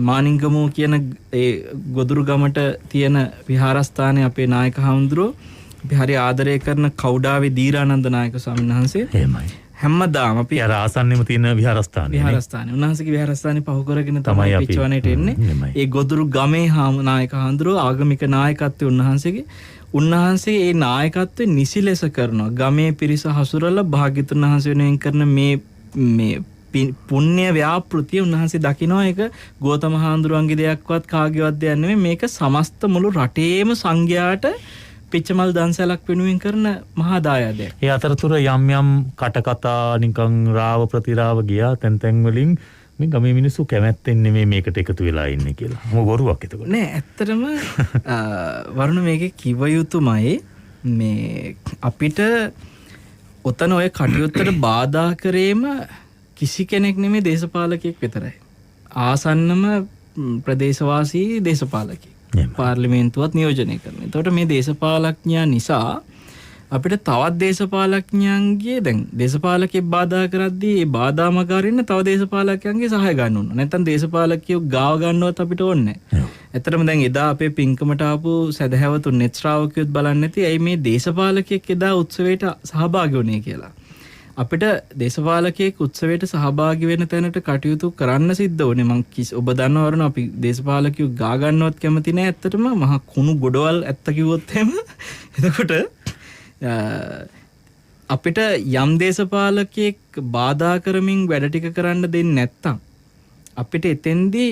මානිංගමු කියන ඒ ගොදුරු ගමට තියෙන විහාරස්ථානයේ අපේ නායක හඳුරෝ අපි හරි ආදරය කරන කවුඩාවේ දීරානන්ද නායක ස්වාමීන් වහන්සේ එහෙමයි. හැමදාම අපි අර ආසන්නෙම තියෙන විහාරස්ථානේ. උන්වහන්සේගේ විහාරස්ථානේ පහු කරගෙන තමයි පිච්චවණේට එන්නේ. ඒ ගොදුරු ගමේ නායක හඳුරෝ ආගමික නායකත්වයේ උන්වහන්සේ ඒ නායකත්වය නිසි ලෙස කරනවා. ගමේ පිරිස හසුරලා භාග්‍යතුන් වහන්සේ වෙනුවෙන් කරන මේ පුණ්‍ය ව්‍යාපෘතිය උන්වහන්සේ දකිනවා. ඒක ගෝතම හාමුදුරුවන්ගේ දෙයක්වත් කාගේවත් දෙයක් නෙමෙයි. මේක සමස්ත මුළු රටේම සංඝයාට පිච්චමල් දන්සලක් වෙනුවෙන් කරන මහා දායාදයක්. ඒ අතරතුර යම් කටකතා නිකන් රාව ප්‍රතිරාව ගියා තැන් වලින් මේ ගමේ මිනිස්සු කැමැත්තෙන් නෙමෙයි මේකට එකතු වෙලා ඉන්නේ කියලා. මොකද බොරුවක් එතකොට. නෑ ඇත්තටම වරුණ මේකේ කිව යුතුමයි මේ අපිට ඔතන ඔය කටයුත්තට බාධා කරේම කිසි කෙනෙක් නෙමෙයි දේශපාලකයෙක් විතරයි. ආසන්නම ප්‍රදේශවාසී දේශපාලකයෙක්. පාර්ලිමේන්තුවත් නියෝජනය කරන. එතකොට මේ දේශපාලඥයා නිසා අපිට තවත් දේශපාලඥයන්ගේ දැන් දේශපාලකෙක් බාධා කරද්දී ඒ බාධා මග අරින්න තව දේශපාලකයන්ගේ සහාය ගන්න ඕන. නැත්නම් දේශපාලකයෝ ගාව ගන්නවත් අපිට ඕනේ නැහැ. ඇත්තටම දැන් එදා අපේ පින්කමට ආපු සදහැවතුන් net ශ්‍රාවකයොත් බලන්නේ නැති ඇයි මේ දේශපාලකයෙක් එදා උත්සවයට සහභාගී වුණේ කියලා. අපිට දේශපාලකයෙක් උත්සවයට සහභාගී වෙන තැනට කටයුතු කරන්න සිද්ධ වුණේ. මම ඔබ දන්නවරන අපි දේශපාලකයෝ ගා ගන්නවත් කැමති නැහැ. ඇත්තටම මහා කුණු ගොඩවල් ඇත්ත කිව්වොත් එහෙම. එතකොට අපිට යම් දේශපාලකයෙක් බාධා කරමින් වැඩ ටික කරන්න දෙන්නේ නැත්තම් අපිට එතෙන්දී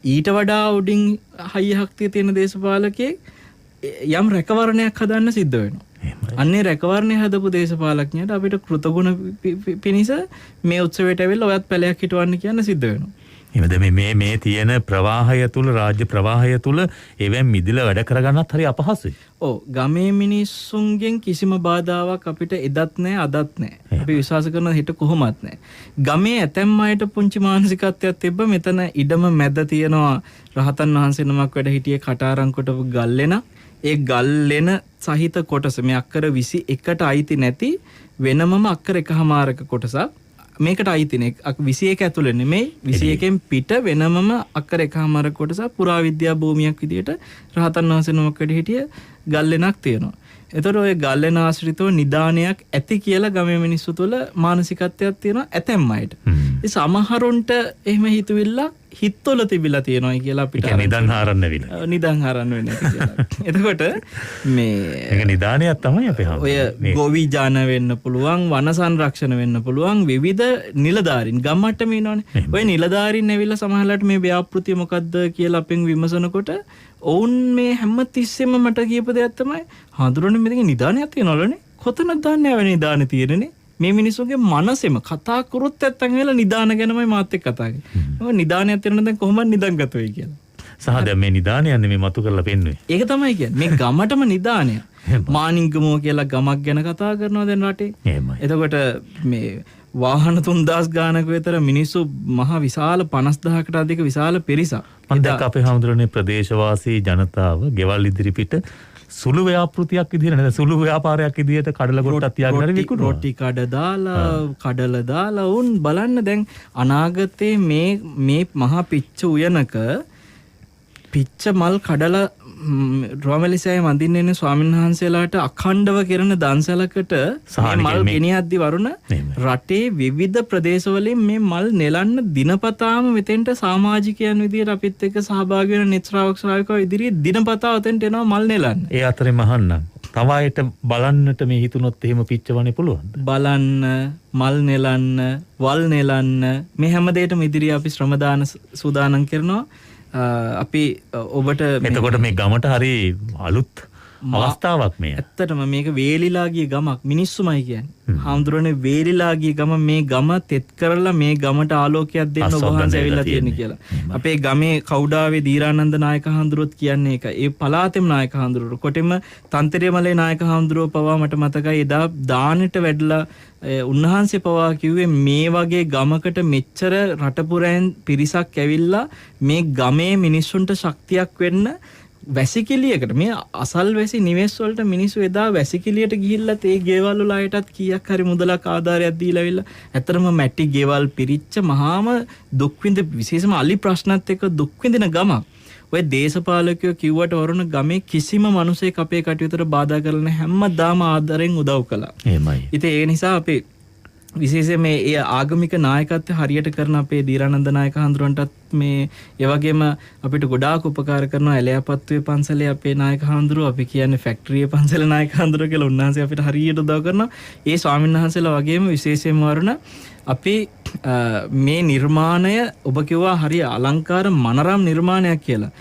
ඊට වඩා උඩින් හයිය ශක්තිය තියෙන දේශපාලකයෙක් යම් රැකවරණයක් හදන්න සිද්ධ වෙනවා. අන්නේ රැකවරණය හදපු දේශපාලඥයට අපිට කෘතගුණ පිණිස මේ උත්සවයට ඇවිල්ලා ඔයත් පැලයක් හිටවන්න කියන්න සිද්ධ වෙනවා. එහෙමද මේ තියෙන ප්‍රවාහය තුල රාජ්‍ය ප්‍රවාහය තුල එවෙන් මිදිලා වැඩ කරගන්නත් හරි අපහසුයි. ඔව් ගමේ මිනිස්සුන්ගෙන් කිසිම බාධාවක් අපිට එදත් නැහැ අදත් නැහැ. අපි විශ්වාස කරන හිට කොහොමත් නැහැ. ගමේ ඇතැම් අයට පුංචි මානසිකත්වයක් තිබ්බ මෙතන ඉඩම මැද තියෙනවා රහතන් වහන්සේ නමක් වැඩ හිටියේ කටාරම් කොටපු ගල්ලෙන. ඒ ගල්ලෙන සහිත කොටස මේ අක්කර 21ට අයිති නැති වෙනමම අක්කර 1මාරක කොටසක් මේකට අයිතිනේ 21 ඇතුළේ නෙමෙයි 21න් පිට වෙනමම අක්කර 1මාරක කොටසක් පුරාවිද්‍යා භූමියක් විදියට රහතන් වහන්සේ නමක් වැඩ හිටිය ගල්ලෙනක් තියෙනවා. එතකොට ඔය ගල්ලෙන ආශ්‍රිතව නිදානයක් ඇති කියලා ගමේ මිනිස්සු තුළ මානසිකත්වයක් තියෙනවා ඇතැම් අයට. ඒ සමහරුන්ට එහෙම හිතුවිල්ල හිතවල තිබිලා තියෙනවා කියලා අපිට නිදන් හරන්න වෙනවා. නිදන් හරන්න වෙන්නේ කියලා. එතකොට මේ ඒක නිදානයක් තමයි අපේ හම්. ඔය ගොවි ජාන වෙන්න පුළුවන්, වන සංරක්ෂණ වෙන්න පුළුවන්, විවිධ නිලධාරීන් ගම්මට්ටමේ ඉන්නවනේ. ඔය නිලධාරීන් ඇවිල්ලා සමහරලාට මේ ව්‍යාපෘතිය මොකද්ද කියලා අපෙන් විමසනකොට ඔවුන් මේ හැම තිස්සෙම මට කියපු දෙයක් තමයි හඳුරන්නේ මෙතන නිදානයක් තියනවලනේ. කොතනද දාන්නේ ආවේ නිදානේ තියෙන්නේ. මේ මිනිස්සුගේ මනසෙම කතා කරොත් නැත්තම් වෙලා නිදාන ගැනමයි මාත් එක්ක කතා කරන්නේ. මොකද නිදානයක් තියෙනවා දැන් කොහොමද නිදන්ගත වෙයි කියලා. සහ දැන් මේ නිදානයන්නේ මේ මතු කරලා පෙන්නුවේ. ඒක තමයි කියන්නේ. මේ ගමටම නිදානය. මානිංගමෝ කියලා ගමක් ගැන කතා කරනවා දැන් රටේ. එහෙමයි. එතකොට මේ වාහන 3000 ගානක විතර මිනිස්සු මහා විශාල 50000කට අධික විශාල පිරිසක්. මම දැක්ක අපේ හඳුරන්නේ ප්‍රදේශවාසී ජනතාව ගෙවල් ඉදිරිපිට සුළු ව්‍යාපෘතියක් විදිහට නේද සුළු ව්‍යාපාරයක් විදිහට කඩල කොටක් තියාගෙන විකුණනවා. රොටි කඩ දාලා කඩල දාලා උන් බලන්න දැන් අනාගතේ මේ මහා පිච්ච උයනක පිච්ච මල් කඩලා රෝමලිසෑය වඳින්න එන ස්වාමීන් වහන්සේලාට අඛණ්ඩව කරන දන්සලකට මල් ගෙනියද්දි වරුණ රටේ විවිධ ප්‍රදේශවලින් මේ මල් නෙලන්න දිනපතාම මෙතෙන්ට සමාජිකයන් විදියට අපිත් එක්ක සහභාගී වෙන net ශ්‍රාවකයෝ ඉදිරියේ දිනපතා උතෙන්ට එනවා මල් නෙලන්න. ඒ අතරේ මහන්නම් තව අයට බලන්නට මේ හිතුනොත් එහෙම පිච්චවන්නේ පුළුවන්ද? බලන්න, මල් නෙලන්න, වල් නෙලන්න මේ හැම දෙයකම ඉදිරියේ අපි ශ්‍රම දාන සූදානම් කරනවා. අපි ඔබට එතකොට මේ ගමට හරි අලුත් අවස්ථාවක් මේ. ඇත්තටම මේක වේලිලා ගිය ගමක් මිනිස්සුමයි කියන්නේ. හාමුදුරනේ වේලිලා ගිය ගම මේ ගම තෙත් කරලා මේ ගමට ආලෝකයක් දෙන්න ඔබ වහන්සේ ඇවිල්ලා තියෙන්නේ කියලා. අපේ ගමේ කවුඩාවේ දීරානන්ද නායක හාමුදුරුවෝත් කියන්නේ ඒක. ඒ පළාතෙම නායක හාමුදුරුවෝ කොටෙම තන්තරේමලේ නායක හාමුදුරුවෝ පවා මට මතකයි එදා දානෙට වැඩලා උන්වහන්සේ පවා කිව්වේ මේ වගේ ගමකට මෙච්චර රටපුරෙන් පිරිසක් ඇවිල්ලා මේ ගමේ මිනිස්සුන්ට ශක්තියක් වෙන්න වැසිකිළියකට මේ අසල්වැසි නිවෙස් වලට මිනිස්සු එදා වැසිකිළියට ගිහිල්ලා තේ ගෙවල් වල අයටත් කීයක් හරි මුදලක් ආධාරයක් දීලා ඇවිල්ලා ඇත්තටම මැටි ගෙවල් පිරිච්ච මහාම දුක් විඳ විශේෂම අලි ප්‍රශ්නත් එක්ක දුක් විඳින ගමක්. ඔය දේශපාලකයෝ කිව්වට වරුණ ගමේ කිසිම මිනිසෙක් අපේ කටයුතුට බාධා කරලා නැහැ. හැමදාම ආදරෙන් උදව් කළා. එහෙමයි. ඉතින් ඒ නිසා අපේ විශේෂයෙන් මේ ඒ ආගමික නායකත්වය හරියට කරන අපේ දීරානන්ද නායක හඳුරන්ටත් මේ ඒ වගේම අපිට ගොඩාක් උපකාර කරනවා ඇලයාපත්තුවේ පන්සලේ අපේ නායක හඳුරු අපි කියන්නේ ෆැක්ටරියේ පන්සලේ නායක හඳුරු කියලා උන්වහන්සේ අපිට හරියට උදව් කරනවා. ඒ ස්වාමීන් වහන්සේලා වගේම විශේෂයෙන්ම වරුණ අපි මේ නිර්මාණය ඔබ කිව්වා හරිය අලංකාර මනරම් නිර්මාණයක් කියලා.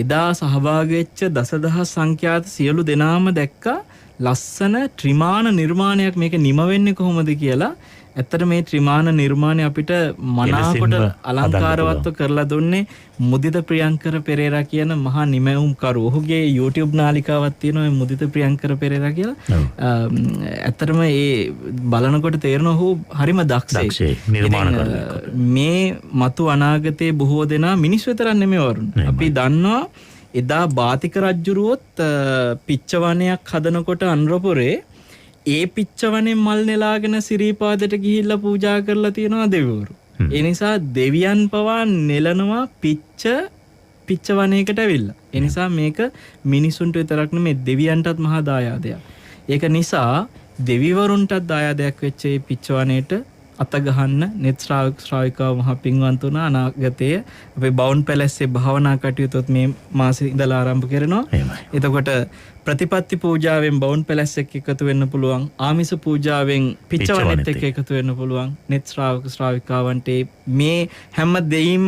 එදා සහභාගී වෙච්ච දසදහස් සංඛ්‍යාත සියලු දෙනාම දැක්කා ලස්සන ත්‍රිමාන නිර්මාණයක් මේක නිම වෙන්නේ කොහොමද කියලා. ඇත්තට මේ ත්‍රිමාන නිර්මාණය අපිට මනාකොට අලංකාරවත්ව කරලා දුන්නේ මුදිත ප්‍රියංකර පෙරේරා කියන මහා නිමැවුම්කරු. ඔහුගේ YouTube නාලිකාවක් තියෙනවා මුදිත ප්‍රියංකර පෙරේරා කියලා. ඇත්තටම ඒ බලනකොට තේරෙනවා ඔහු හරිම දක්ෂයි. මේ මතු අනාගතයේ බොහෝ දෙනා මිනිස් විතරක් නෙමෙයි වරුන්. අපි දන්නවා එදා බාතික රජුරුවොත් පිච්චවනයක් හදනකොට අනුරපුරේ ඒ පිච්චවනේ මල් නෙලාගෙන සිරීපාදයට ගිහිල්ලා පූජා කරලා තියෙනවා දෙවිවරු. ඒ නිසා දෙවියන් පවා නෙලනවා පිච්චවනයකට ඇවිල්ලා. ඒ නිසා මේක මිනිසුන්ට විතරක් නෙමෙයි දෙවියන්ටත් මහා දායාදයක්. ඒක නිසා දෙවිවරුන්ටත් දායාදයක් වෙච්ච මේ පිච්චවනයේට අත ගහන්න නෙත් ශ්‍රාවිකාව මහා පින්වන්ත වුණා. අනාගතයේ අපේ බවුන් පැලැස්සේ භාවනා කටයුතුත් මේ මාසෙ ඉඳලා ආරම්භ කරනවා. එතකොට ප්‍රතිපත්ති පූජාවෙන් බවුන් පැලැස්සෙක් එකතු වෙන්න පුළුවන්. ආමිස පූජාවෙන් පිච්චවනෙත් එක්ක එකතු වෙන්න පුළුවන්. නෙත් ශ්‍රාවිකාවන්ට මේ හැම දෙයින්ම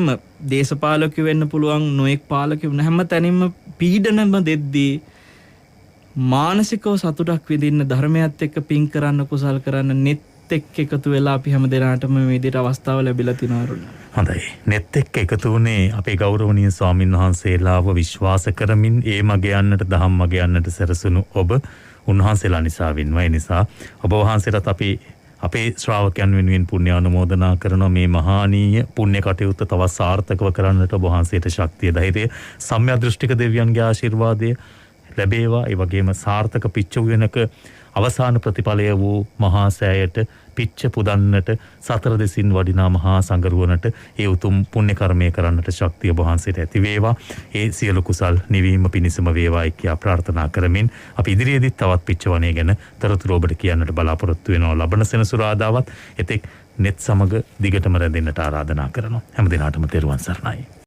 දේශපාලකයෝ වෙන්න පුළුවන්. නොඑක් පාලකයෝ වෙන හැම තැනින්ම පීඩනම දෙද්දී මානසිකව සතුටක් විඳින්න ධර්මයත් එක්ක පින් කරන්න කුසල් කරන්න නෙත් එක්ක එකතු වෙලා අපි හැම දෙනාටම මේ විදිහට අවස්ථාව ලැබිලා තිනවා. හොඳයි. නෙත් එක්ක එකතු වුණේ අපේ ගෞරවනීය ස්වාමින් වහන්සේලාව විශ්වාස කරමින් ඒ මග යන්නට දහම් මග යන්නට සැරසුණු ඔබ උන්වහන්සේලා නිසා වෙනවා. ඒ නිසා ඔබ වහන්සේලාට අපි අපේ ශ්‍රාවකයන් වෙනුවෙන් පුණ්‍ය අනුමෝදනා කරන මේ මහානීය පුණ්‍ය කටයුත්ත තවත් සාර්ථකව කරන්නට ඔබ වහන්සේට ශක්තිය ධෛර්යය සම්‍යක් දෘෂ්ටික දෙවියන්ගේ ආශිර්වාදය ලැබේවා. ඒ වගේම සාර්ථක පිච්ච වෙනක අවසාන ප්‍රතිඵලය වූ මහා සෑයට පිච්ච පුදන්නට සතර දෙසින් වඩිනා මහා සංගරුවනට ඒ උතුම් පුණ්‍ය කර්මය කරන්නට ශක්තිය ඔබ වහන්සේට ඇති වේවා. ඒ සියලු කුසල් නිවීම පිණිසම වේවායි කියා ප්‍රාර්ථනා කරමින් අපි ඉදිරියේදීත් තවත් පිච්චවණය ගැන තොරතුරු ඔබට කියන්නට බලාපොරොත්තු වෙනවා. ලබන සෙනසුරාදාවත් එතෙක් නෙත් සමග දිගටම රැඳෙන්නට ආරාධනා කරනවා. හැම දිනාටම තෙරුවන් සරණයි.